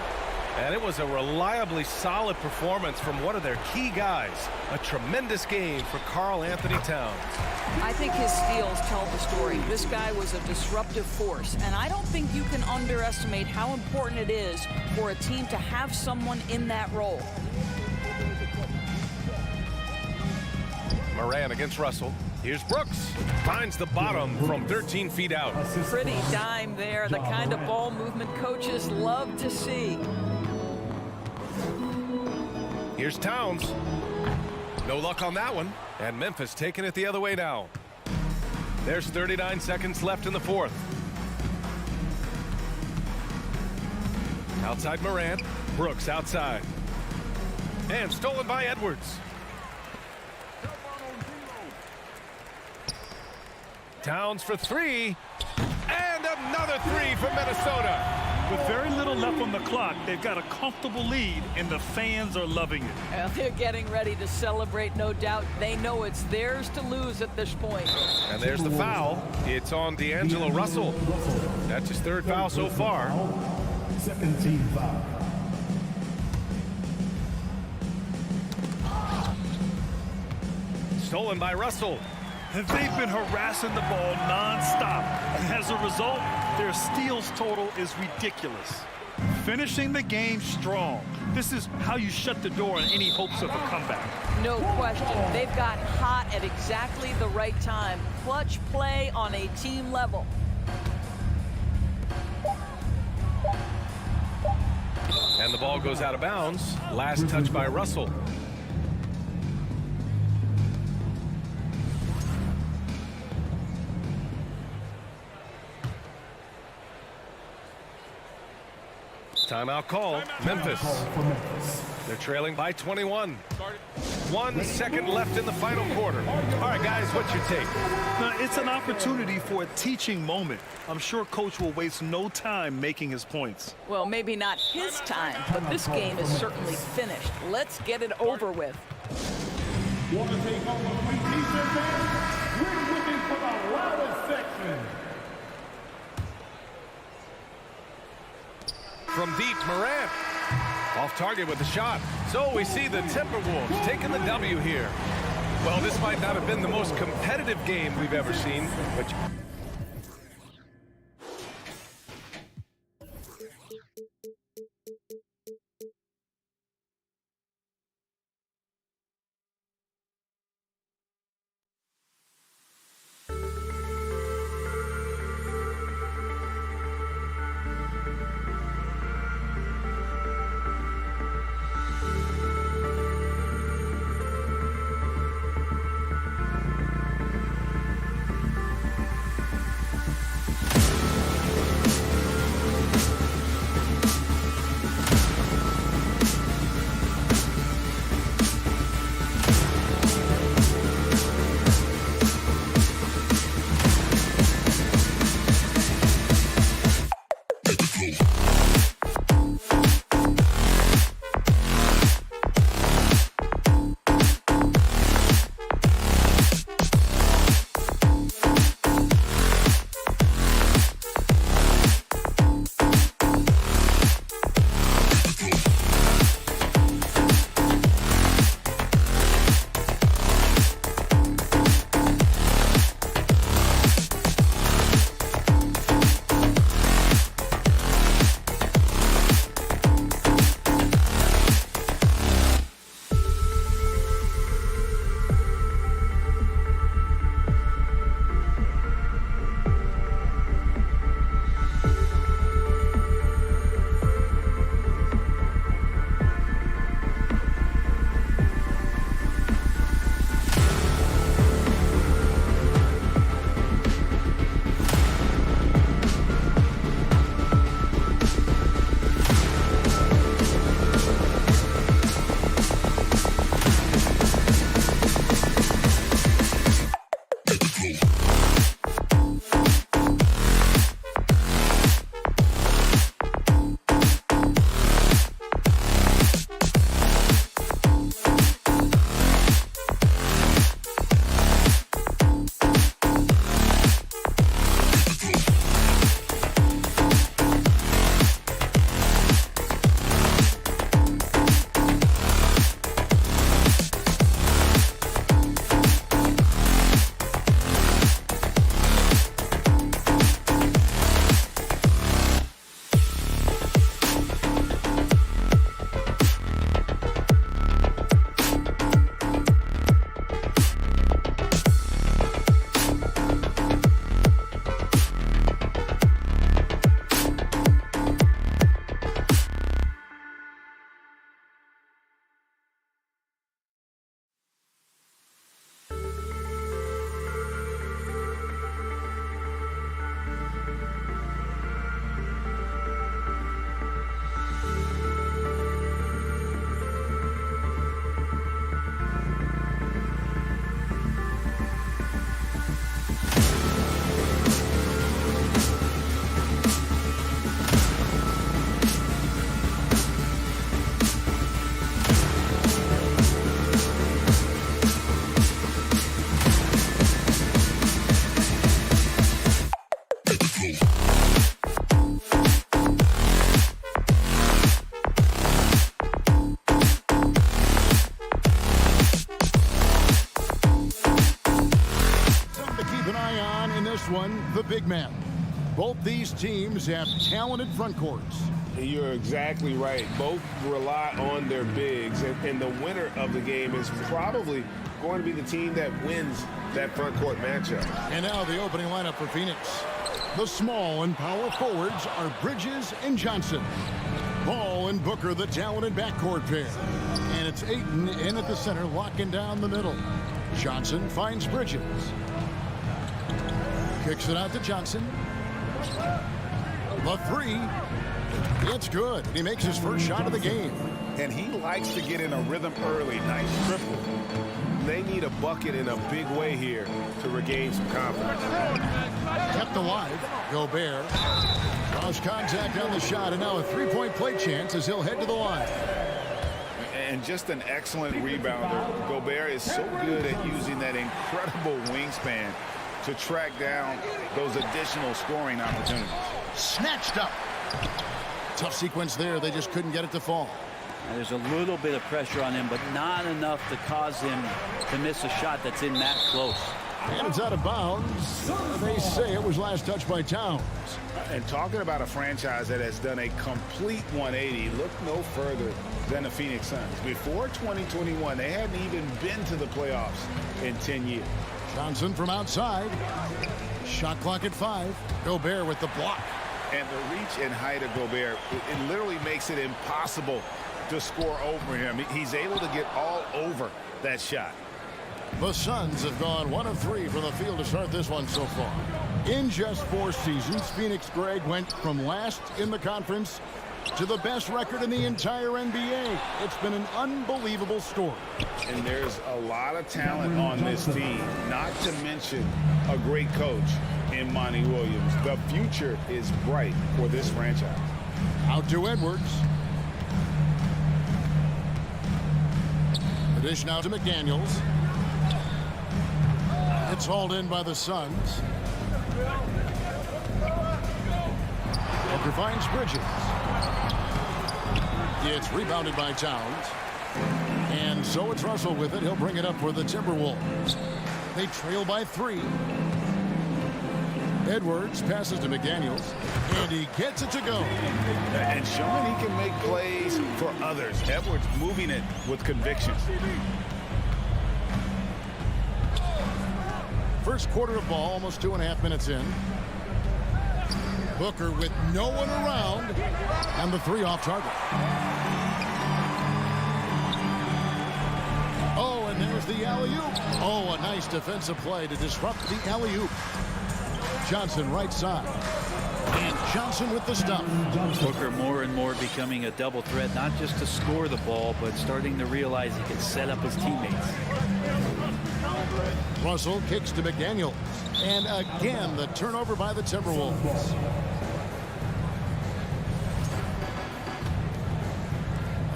And it was a reliably solid performance from one of their key guys. A tremendous game for Karl Anthony Towns. I think his steals tell the story. This guy was a disruptive force, and I don't think you can underestimate how important it is for a team to have someone in that role. Morant against Russell. Here's Brooks. Finds the bottom from 13 feet out. Pretty dime there. The kind of ball movement coaches love to see. Here's Towns. No luck on that one. And Memphis taking it the other way now. There's 39 seconds left in the fourth. Outside Morant. Brooks outside. And stolen by Edwards. Towns for 3. And another 3 for Minnesota. With very little left on the clock, they've got a comfortable lead, and the fans are loving it. Well, they're getting ready to celebrate, no doubt. They know it's theirs to lose at this point. And there's the foul. It's on D'Angelo Russell. That's his third foul so far. Second team foul. Stolen by Russell. They've been harassing the ball nonstop, and as a result, their steals total is ridiculous. Finishing the game strong. This is how you shut the door on any hopes of a comeback. No question. They've got hot at exactly the right time. Clutch play on a team level. And the ball goes out of bounds. Last touch by Russell. Timeout call, Memphis. They're trailing by 21. 1 second left in the final quarter. All right, guys, what's your take? Now, it's an opportunity for a teaching moment. I'm sure Coach will waste no time making his points. Well, maybe not his time, but this game is certainly finished. Let's get it over with. Want to take home a free t-shirt fans? We're looking for the loudest section. From deep, Morant. Off target with the shot. So we see the Timberwolves taking the W here. Well, this might not have been the most competitive game we've ever seen, but on the big man. Both these teams have talented front courts. You're exactly right. Both rely on their bigs, and the winner of the game is probably going to be the team that wins that front court matchup. And now the opening lineup for Phoenix. The small and power forwards are Bridges and Johnson. Ball and Booker, the talented backcourt pair. And it's Ayton in at the center, locking down the middle. Johnson finds Bridges. Kicks it out to Johnson. The three. It's good. He makes his first shot of the game. And he likes to get in a rhythm early. Nice triple. They need a bucket in a big way here to regain some confidence. Kept alive. Gobert. Lost contact on the shot, and now a three-point play chance as he'll head to the line. And just an excellent rebounder. Gobert is so good at using that incredible wingspan to track down those additional scoring opportunities. Snatched up. Tough sequence there. They just couldn't get it to fall. There's a little bit of pressure on him, but not enough to cause him to miss a shot that's in that close. And it's out of bounds. They say it was last touched by Towns. And talking about a franchise that has done a complete 180, look no further than the Phoenix Suns. Before 2021, they hadn't even been to the playoffs in 10 years. Johnson from outside. Shot clock at 5. Gobert with the block. And the reach and height of Gobert, it literally makes it impossible to score over him. He's able to get all over that shot. The Suns have gone 1 of 3 from the field to start this one so far. In just 4 seasons, Phoenix, Greg, went from last in the conference to the best record in the entire NBA. It's been an unbelievable story. And there's a lot of talent on this team, not to mention a great coach in Monty Williams. The future is bright for this franchise. Out to Edwards. The dish now to McDaniels. It's hauled in by the Suns. Booker finds Bridges. It's rebounded by Towns. And so it's Russell with it. He'll bring it up for the Timberwolves. They trail by 3. Edwards passes to McDaniels, and he gets it to go. And showing he can make plays for others. Edwards moving it with conviction. First quarter of ball, almost 2.5 minutes in. Booker with no one around, and the 3 off target. Oh, and there's the alley-oop. Oh, a nice defensive play to disrupt the alley-oop. Johnson right side. And Johnson with the stop. Booker more and more becoming a double threat, not just to score the ball, but starting to realize he can set up his teammates. Russell kicks to McDaniels. And again, the turnover by the Timberwolves.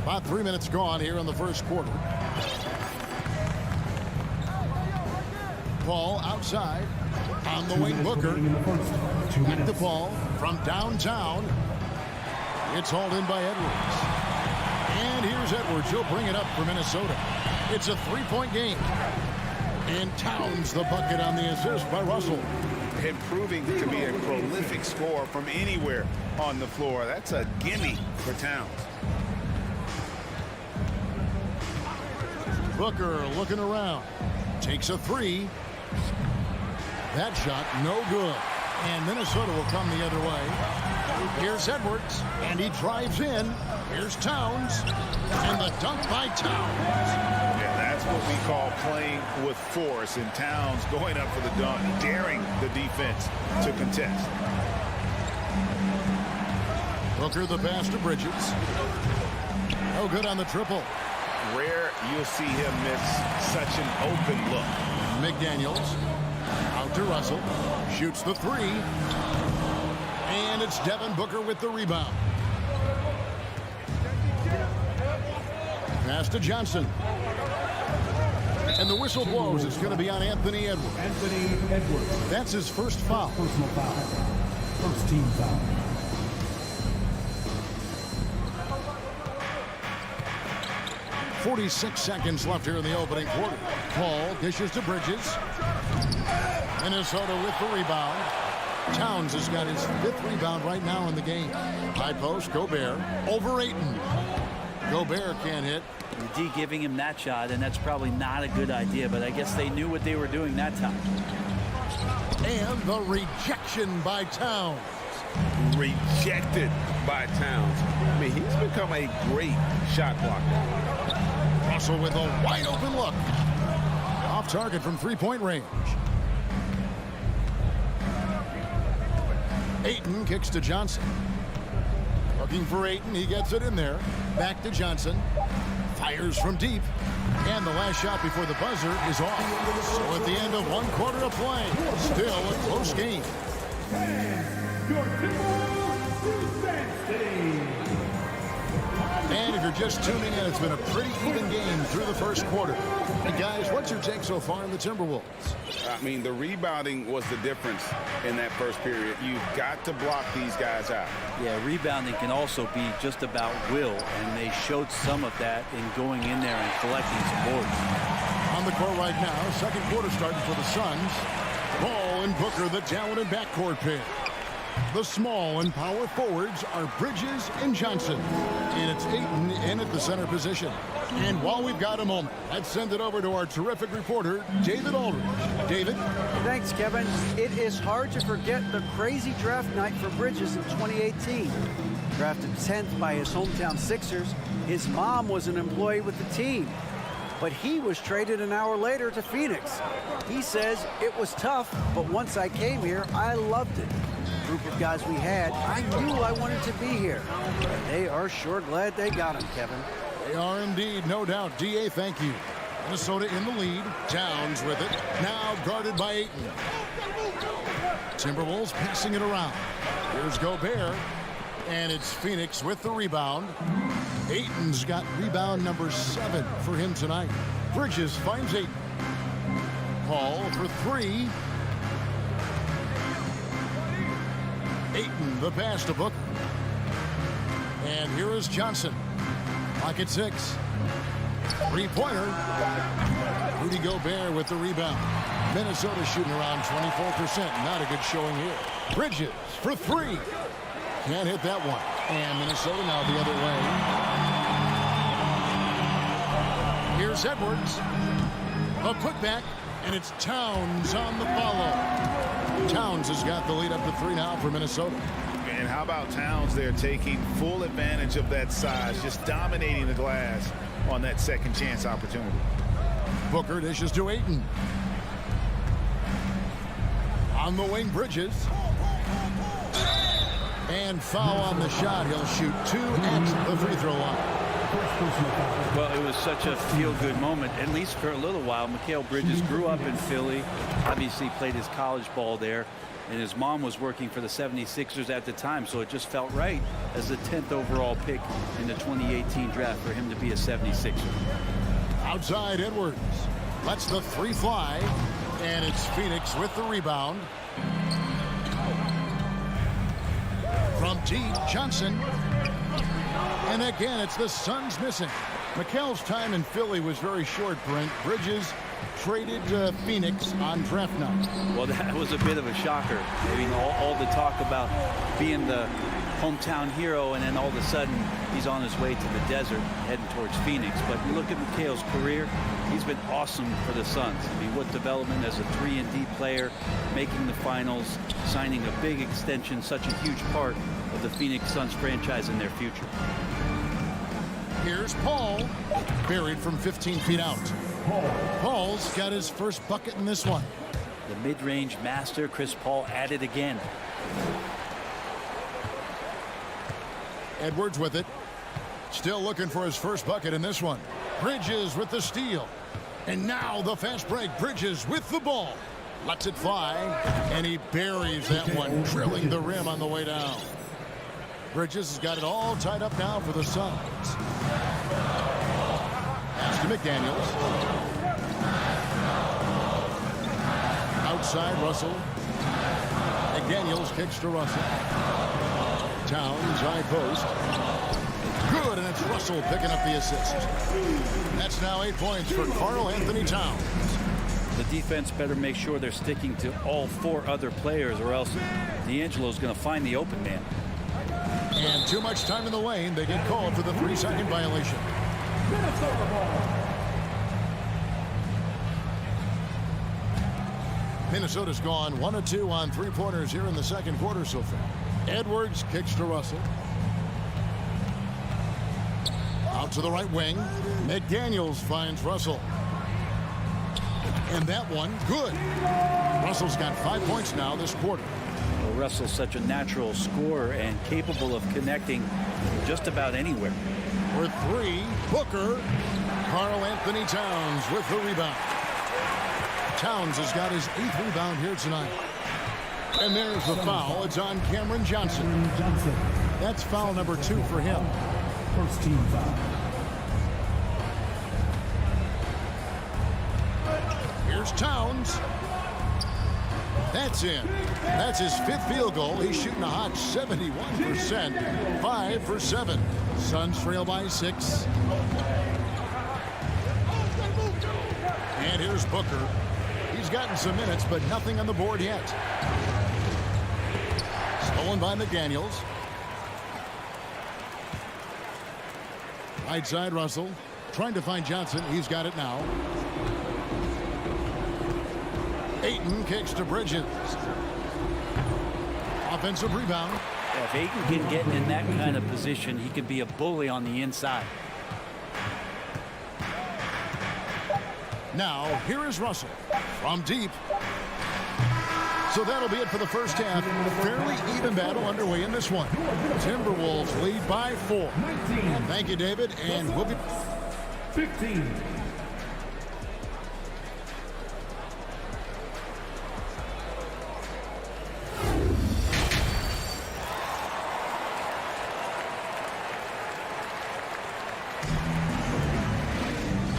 About 3 minutes gone here in the first quarter. Ball outside. On the wing, Booker. Back to Paul from downtown. It's hauled in by Edwards. And here's Edwards. He'll bring it up for Minnesota. It's a 3-point game. And Towns the bucket on the assist by Russell. Improving to be a prolific scorer from anywhere on the floor. That's a gimme for Towns. Booker looking around. Takes a 3. That shot no good. And Minnesota will come the other way. Here's Edwards. And he drives in. Here's Towns. And the dunk by Towns. Yeah, that's what we call playing with force. And Towns going up for the dunk, daring the defense to contest. Booker the pass to Bridges. No good on the triple. Rare you'll see him miss such an open look. McDaniels. Out to Russell. Shoots the 3. And it's Devin Booker with the rebound. Pass to Johnson. And the whistle blows. It's going to be on Anthony Edwards. Anthony Edwards. That's his first foul. Personal foul. First team foul. .46 seconds left here in the opening quarter. Paul dishes to Bridges. Minnesota with the rebound. Towns has got his 5th rebound right now in the game. High post, Gobert over Ayton. Gobert can't hit. The D giving him that shot, and that's probably not a good idea, but I guess they knew what they were doing that time. And the rejection by Towns. Rejected by Towns. I mean, he's become a great shot blocker. Russell with a wide open look. Off target from 3-point range. Ayton kicks to Johnson. Looking for Ayton. He gets it in there. Back to Johnson. Fires from deep. And the last shot before the buzzer is off. So at the end of 1 quarter of play, still a close game. And if you're just tuning in, it's been a pretty even game through the first quarter. And guys, what's your take so far on the Timberwolves? I mean, the rebounding was the difference in that first period. You've got to block these guys out. Yeah, rebounding can also be just about will, and they showed some of that in going in there and collecting some boards. On the court right now, second quarter starting for the Suns. Ball and Booker, the talented backcourt pair. The small and power forwards are Bridges and Johnson. And it's Ayton in at the center position. And while we've got a moment, let's send it over to our terrific reporter, David Aldridge. David? Thanks, Kevin. It is hard to forget the crazy draft night for Bridges in 2018. Drafted 10th by his hometown Sixers, his mom was an employee with the team. But he was traded an hour later to Phoenix. He says, it was tough, but once I came here, I loved it. Group of guys we had, I knew I wanted to be here. And they are sure glad they got him, Kevin. They are indeed, no doubt. D.A., thank you. Minnesota in the lead. Towns with it. Now guarded by Ayton. Timberwolves passing it around. Here's Gobert. And it's Phoenix with the rebound. Ayton's got rebound number 7 for him tonight. Bridges finds Ayton. Paul for 3. Ayton, the pass to Booker. And here is Johnson. Clock at 6. 3-pointer. Rudy Gobert with the rebound. Minnesota shooting around 24%. Not a good showing here. Bridges for 3. Can't hit that one. And Minnesota now the other way. Here's Edwards. A putback. And it's Towns on the follow. Towns has got the lead up to 3 now for Minnesota. And how about Towns there taking full advantage of that size, just dominating the glass on that second chance opportunity. Booker dishes to Ayton. On the wing, Bridges. And foul on the shot. He'll shoot 2 at the free throw line. Well, it was such a feel-good moment, at least for a little while. Mikal Bridges grew up in Philly, obviously played his college ball there, and his mom was working for the 76ers at the time, so it just felt right as the 10th overall pick in the 2018 draft for him to be a 76er. Outside, Edwards lets the 3 fly, and it's Phoenix with the rebound. From deep, Johnson. And again, it's the Suns missing. Mikal's time in Philly was very short, Brent. Bridges traded Phoenix on draft night. Well, that was a bit of a shocker. I mean, all the talk about being the hometown hero, and then all of a sudden he's on his way to the desert heading towards Phoenix. But you look at Mikal's career, he's been awesome for the Suns. I mean, what development as a 3-and-D player, making the finals, signing a big extension, such a huge part of the Phoenix Suns franchise and their future. Here's Paul, buried from 15 feet out. Paul's got his first bucket in this one. The mid-range master, Chris Paul, at it again. Edwards with it. Still looking for his first bucket in this one. Bridges with the steal. And now the fast break. Bridges with the ball. Lets it fly. And he buries that one, drilling the rim on the way down. Bridges has got it all tied up now for the Suns. Pass to McDaniels. Outside, Russell. McDaniels kicks to Russell. Towns, high post. Good, and it's Russell picking up the assist. That's now 8 points for Karl Anthony Towns. the defense better make sure they're sticking to all 4 other players, or else D'Angelo's going to find the open man. And too much time in the lane. They get called for the 3-second violation. Minnesota's gone 1 of 2 on 3-pointers here in the second quarter so far. Edwards kicks to Russell. Out to the right wing. McDaniels finds Russell. And that one, good. Russell's got 5 points now this quarter. Well, Russell's such a natural scorer and capable of connecting just about anywhere. For 3, Booker. Karl Anthony Towns with the rebound. Towns has got his 8th rebound here tonight. And there's the foul. It's on Cameron Johnson. That's foul number 2 for him. First team foul. Here's Towns. That's in. That's his 5th field goal. He's shooting a hot 71%. 5 for 7. Suns trail by 6. And here's Booker. He's gotten some minutes, but nothing on the board yet. Stolen by McDaniels. Right side, Russell. Trying to find Johnson. He's got it now. Ayton kicks to Bridges. Offensive rebound. Yeah, if Ayton can get in that kind of position, he could be a bully on the inside. Now, here is Russell from deep. So that'll be it for the first half. Fairly even battle underway in this one. Timberwolves lead by 4. Thank you, David, and we'll be 15.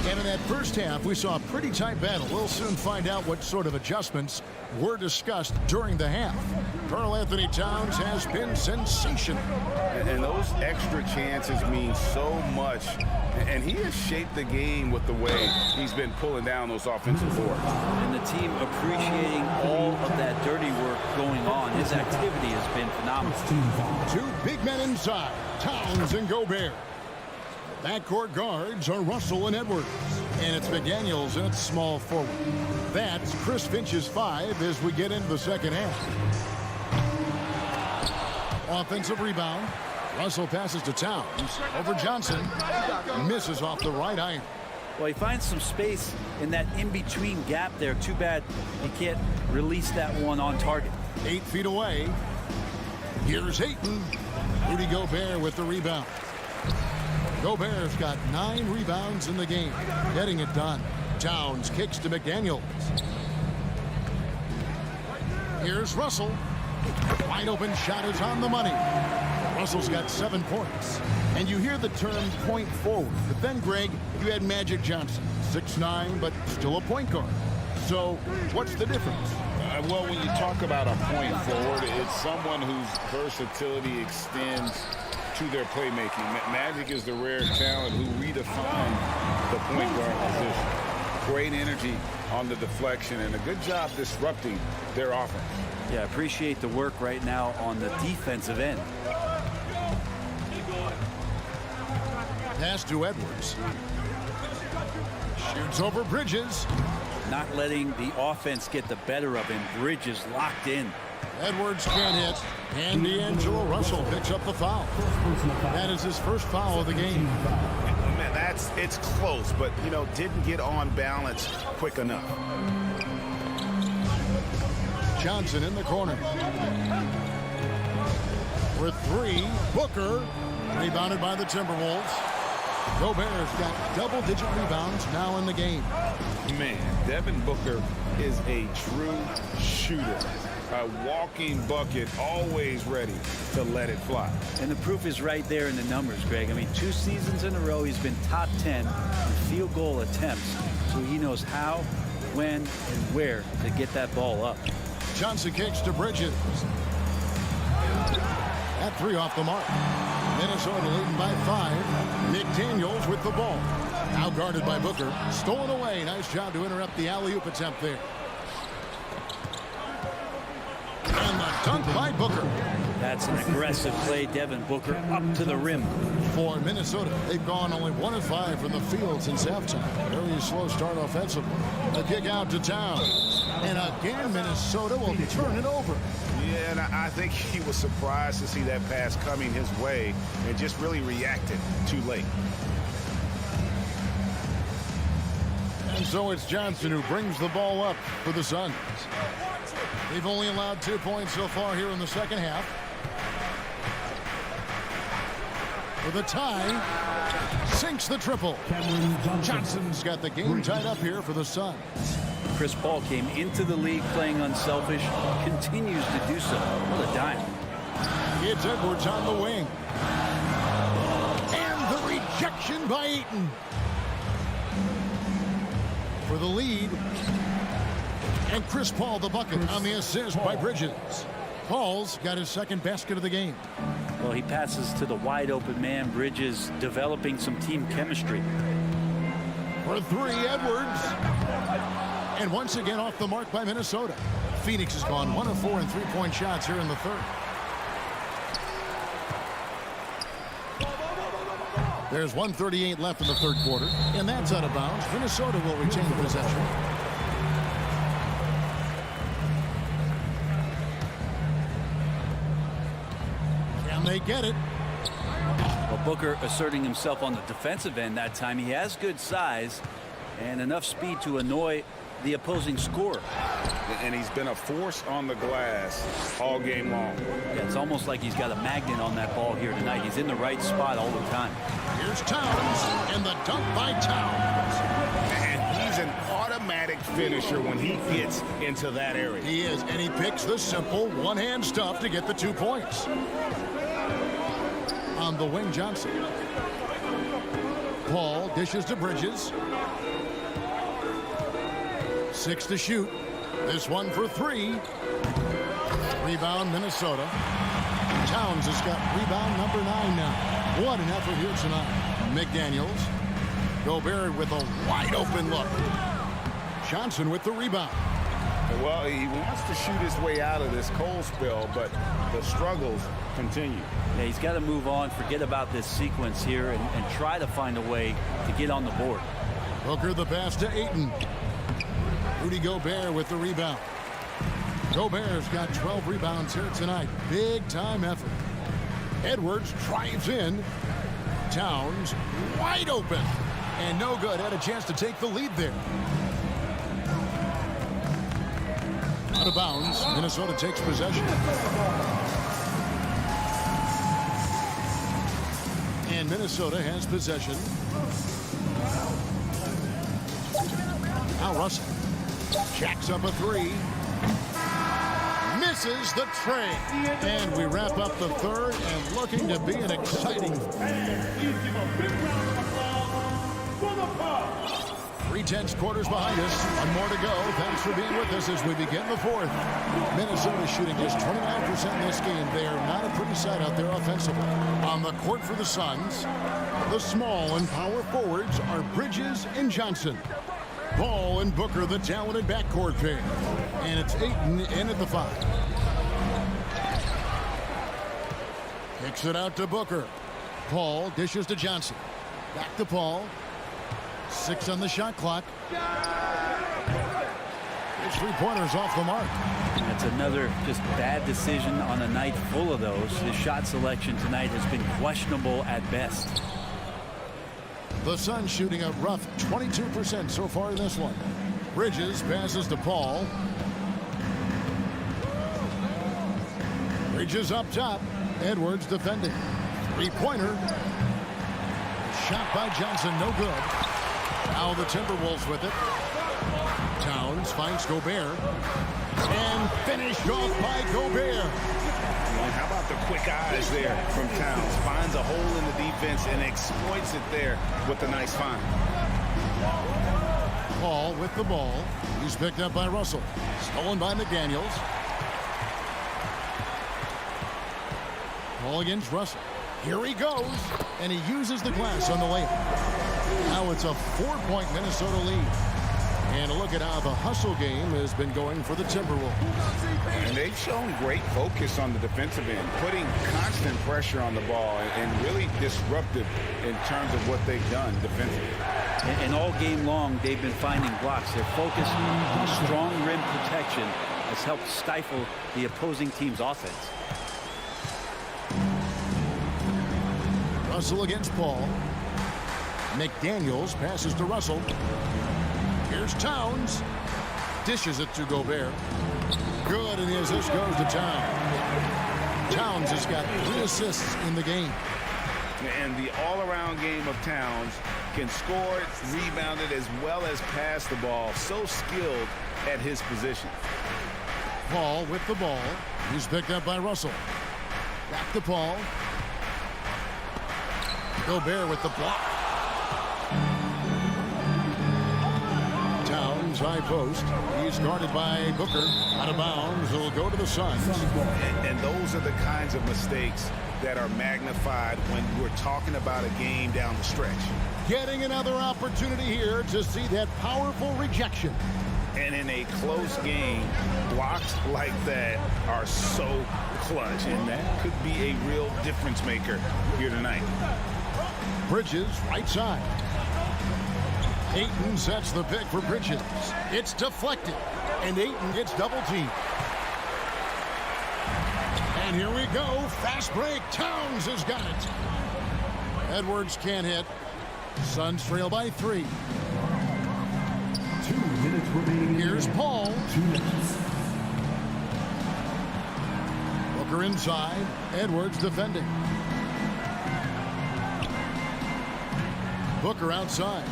And in that first half, we saw a pretty tight battle. We'll soon find out what sort of adjustments were discussed during the half. Karl Anthony Towns has been sensational. And those extra chances mean so much. And he has shaped the game with the way he's been pulling down those offensive boards. And the team appreciating all of that dirty work going on. His activity has been phenomenal. 2 big men inside, Towns and Gobert. Backcourt guards are Russell and Edwards. And it's McDaniels and it's small forward. That's Chris Finch's 5 as we get into the second half. Offensive rebound. Russell passes to Towns. Over Johnson. Misses off the right iron. Well, he finds some space in that in-between gap there. Too bad he can't release that one on target. 8 feet away. Here's Ayton. Rudy Gobert with the rebound. Gobert's got 9 rebounds in the game. Getting it done. Towns kicks to McDaniels. Here's Russell. Wide open shot is on the money. Russell's got 7 points. And you hear the term point forward. But then, Greg, you had Magic Johnson. 6'9", but still a point guard. So what's the difference? Well, when you talk about a point forward, it's someone whose versatility extends to their playmaking. Magic is the rare talent who redefined the point guard position. Great energy on the deflection and a good job disrupting their offense. Yeah, appreciate the work right now on the defensive end. Pass to Edwards. Shoots over Bridges. Not letting the offense get the better of him. Bridges locked in. Edwards can't hit. And D'Angelo Russell picks up the foul. That is his first foul of the game. Man, it's close, but, you know, didn't get on balance quick enough. Johnson in the corner. For 3, Booker. Rebounded by the Timberwolves. Gobert's got double-digit rebounds now in the game. Man, Devin Booker is a true shooter. A walking bucket, always ready to let it fly. And the proof is right there in the numbers, Greg. I mean, 2 seasons in a row, he's been top 10 in field goal attempts. So he knows how, when, and where to get that ball up. Johnson kicks to Bridges. That 3 off the mark. Minnesota leading by 5. McDaniels with the ball. Now guarded by Booker. Stolen away. Nice job to interrupt the alley-oop attempt there. And the dunk by Booker. That's an aggressive play. Devin Booker up to the rim. For Minnesota, they've gone only 1 of 5 from the field since halftime. Very slow start offensively. The kick out to Towns. And again, Minnesota will turn it over. Yeah, and I think he was surprised to see that pass coming his way and just really reacted too late. And so it's Johnson who brings the ball up for the Suns. They've only allowed 2 points so far here in the second half. With a tie, sinks the triple. Johnson's got the game tied up here for the Suns. Chris Paul came into the league playing unselfish, continues to do so. What a dime. It's Edwards on the wing. And the rejection by Eaton. For the lead. And Chris Paul the bucket on the assist by Bridges. Paul's got his second basket of the game. Well, he passes to the wide open man. Bridges developing some team chemistry. For 3, Edwards. And once again off the mark by Minnesota. Phoenix has gone 1 of 4 in 3-point shots here in the third. There's 1:38 left in the third quarter, and that's out of bounds. Minnesota will retain the possession. And they get it. Well, Booker asserting himself on the defensive end that time. He has good size and enough speed to annoy the opposing scorer. And he's been a force on the glass all game long. Yeah, it's almost like he's got a magnet on that ball here tonight. He's in the right spot all the time. Here's Towns, and the dunk by Towns. And he's an automatic finisher when he gets into that area. He is, and he picks the simple one-hand stuff to get the 2 points. On the wing, Johnson. Paul dishes to Bridges. 6 to shoot. This one for 3. Rebound, Minnesota. Towns has got rebound number 9 now. What an effort here tonight. McDaniels. Gobert with a wide open look. Johnson with the rebound. Well, he wants to shoot his way out of this cold spell, but the struggles continue. Yeah, he's got to move on, forget about this sequence here, and try to find a way to get on the board. Booker the pass to Ayton. Rudy Gobert with the rebound. Gobert's got 12 rebounds here tonight. Big time effort. Edwards drives in. Towns wide open. And no good. Had a chance to take the lead there. Out of bounds. Minnesota takes possession. And Minnesota has possession. Now Russell. Jacks up a 3. Misses the tray. And we wrap up the third and looking to be an exciting. 3/10 quarters behind us. One more to go. Thanks for being with us as we begin the fourth. Minnesota shooting just 29% in this game. They are not a pretty sight out there offensively. On the court for the Suns, the small and power forwards are Bridges and Johnson. Paul and Booker, the talented backcourt pair. And it's Ayton in at the 5. Kicks it out to Booker. Paul dishes to Johnson. Back to Paul. 6 on the shot clock. His 3-pointers off the mark. That's another just bad decision on a night full of those. His shot selection tonight has been questionable at best. The Suns shooting a rough 22% so far in this one. Bridges passes to Paul. Bridges up top. Edwards defending. 3-pointer. Shot by Johnson, no good. Now the Timberwolves with it. Towns finds Gobert. And finished off by Gobert. How about the quick eyes there from Towns? Finds a hole in the defense and exploits it there with a nice find. Paul with the ball. He's picked up by Russell. Stolen by McDaniels. Paul against Russell. Here he goes. And he uses the glass on the layup. Now it's a 4-point Minnesota lead. And a look at how the hustle game has been going for the Timberwolves. And they've shown great focus on the defensive end, putting constant pressure on the ball and really disruptive in terms of what they've done defensively. And all game long, they've been finding blocks. Their focus on strong rim protection has helped stifle the opposing team's offense. Russell against Paul. McDaniels passes to Russell. Here's Towns. Dishes it to Gobert. Good, and the assist goes to Towns. Towns has got 3 assists in the game. And the all-around game of Towns can score it, rebound it, as well as pass the ball. So skilled at his position. Paul with the ball. He's picked up by Russell. Back to Paul. Gobert with the block. Towns high post. He's guarded by Booker. Out of bounds. He'll go to the Suns. And those are the kinds of mistakes that are magnified when we're talking about a game down the stretch. Getting another opportunity here to see that powerful rejection. And in a close game, blocks like that are so clutch, and that could be a real difference maker here tonight. Bridges, right side. Ayton sets the pick for Bridges. It's deflected, and Ayton gets double teamed. And here we go. Fast break. Towns has got it. Edwards can't hit. Suns trail by 3. 2 minutes remaining. Here's Paul. 2 minutes. Booker inside. Edwards defending. Booker outside.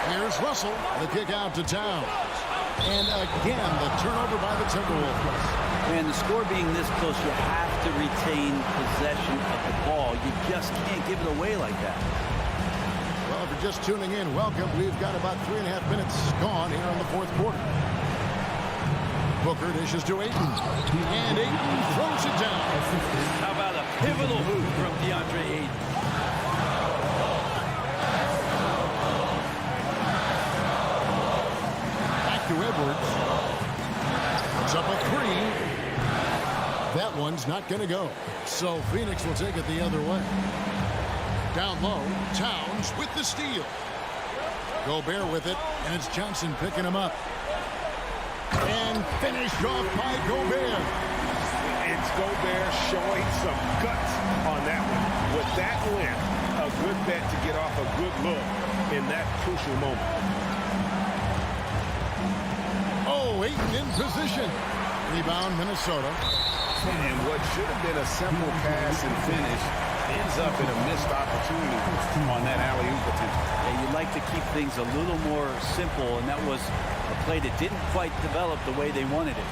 Here's Russell. The kick out to Towns. And again, the turnover by the Timberwolves. And the score being this close, you have to retain possession of the ball. You just can't give it away like that. Well, if you're just tuning in, welcome. We've got about 3.5 minutes gone here in the 4th quarter. Booker dishes to Ayton. And Ayton throws it down. How about a pivotal hoop from DeAndre Ayton? Back to Edwards. It's up a 3. That one's not going to go. So Phoenix will take it the other way. Down low, Towns with the steal. Gobert with it, and it's Johnson picking him up. And finished off by Gobert. It's Gobert showing some guts on that one. With that length, a good bet to get off a good look in that crucial moment. Oh, Ayton in position. Rebound, Minnesota. And what should have been a simple pass and finish ends up in a missed opportunity on that alley-oop attempt. Yeah, you'd like to keep things a little more simple, and that was a play that didn't quite develop the way they wanted it.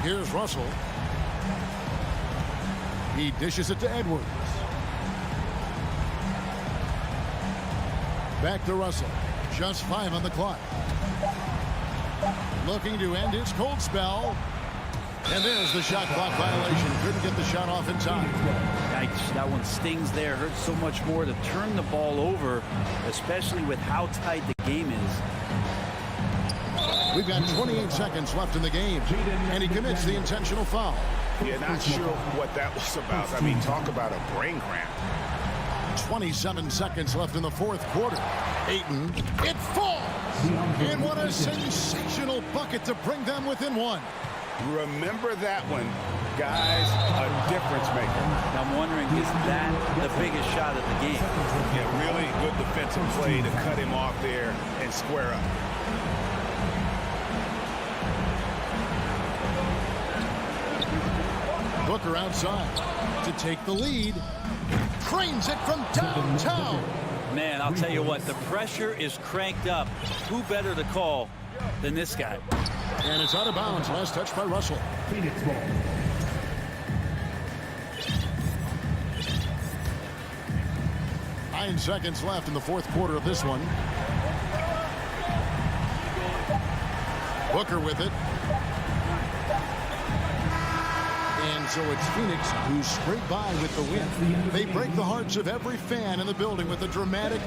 Here's Russell. He dishes it to Edwards. Back to Russell. Just 5 on the clock. Looking to end his cold spell. And there's the shot clock violation. Couldn't get the shot off in time. Yikes, that one stings there. Hurts so much more to turn the ball over, especially with how tight the game is. We've got 28 seconds left in the game. And he commits the intentional foul. Yeah, not sure what that was about. I mean, talk about a brain cramp. 27 seconds left in the 4th quarter. Ayton, it falls! And what a sensational bucket to bring them within 1. Remember that one, guys, a difference maker. Now I'm wondering, is that the biggest shot of the game? Yeah, really good defensive play to cut him off there and square up. Booker outside to take the lead. Cranes it from downtown. Man, I'll tell you what, the pressure is cranked up. Who better to call than this guy? And it's out of bounds. Last touch by Russell. Phoenix ball. Nine seconds left in the 4th quarter of this one. Booker with it. so it's Phoenix who scrape by with the win. They break the hearts of every fan in the building with a dramatic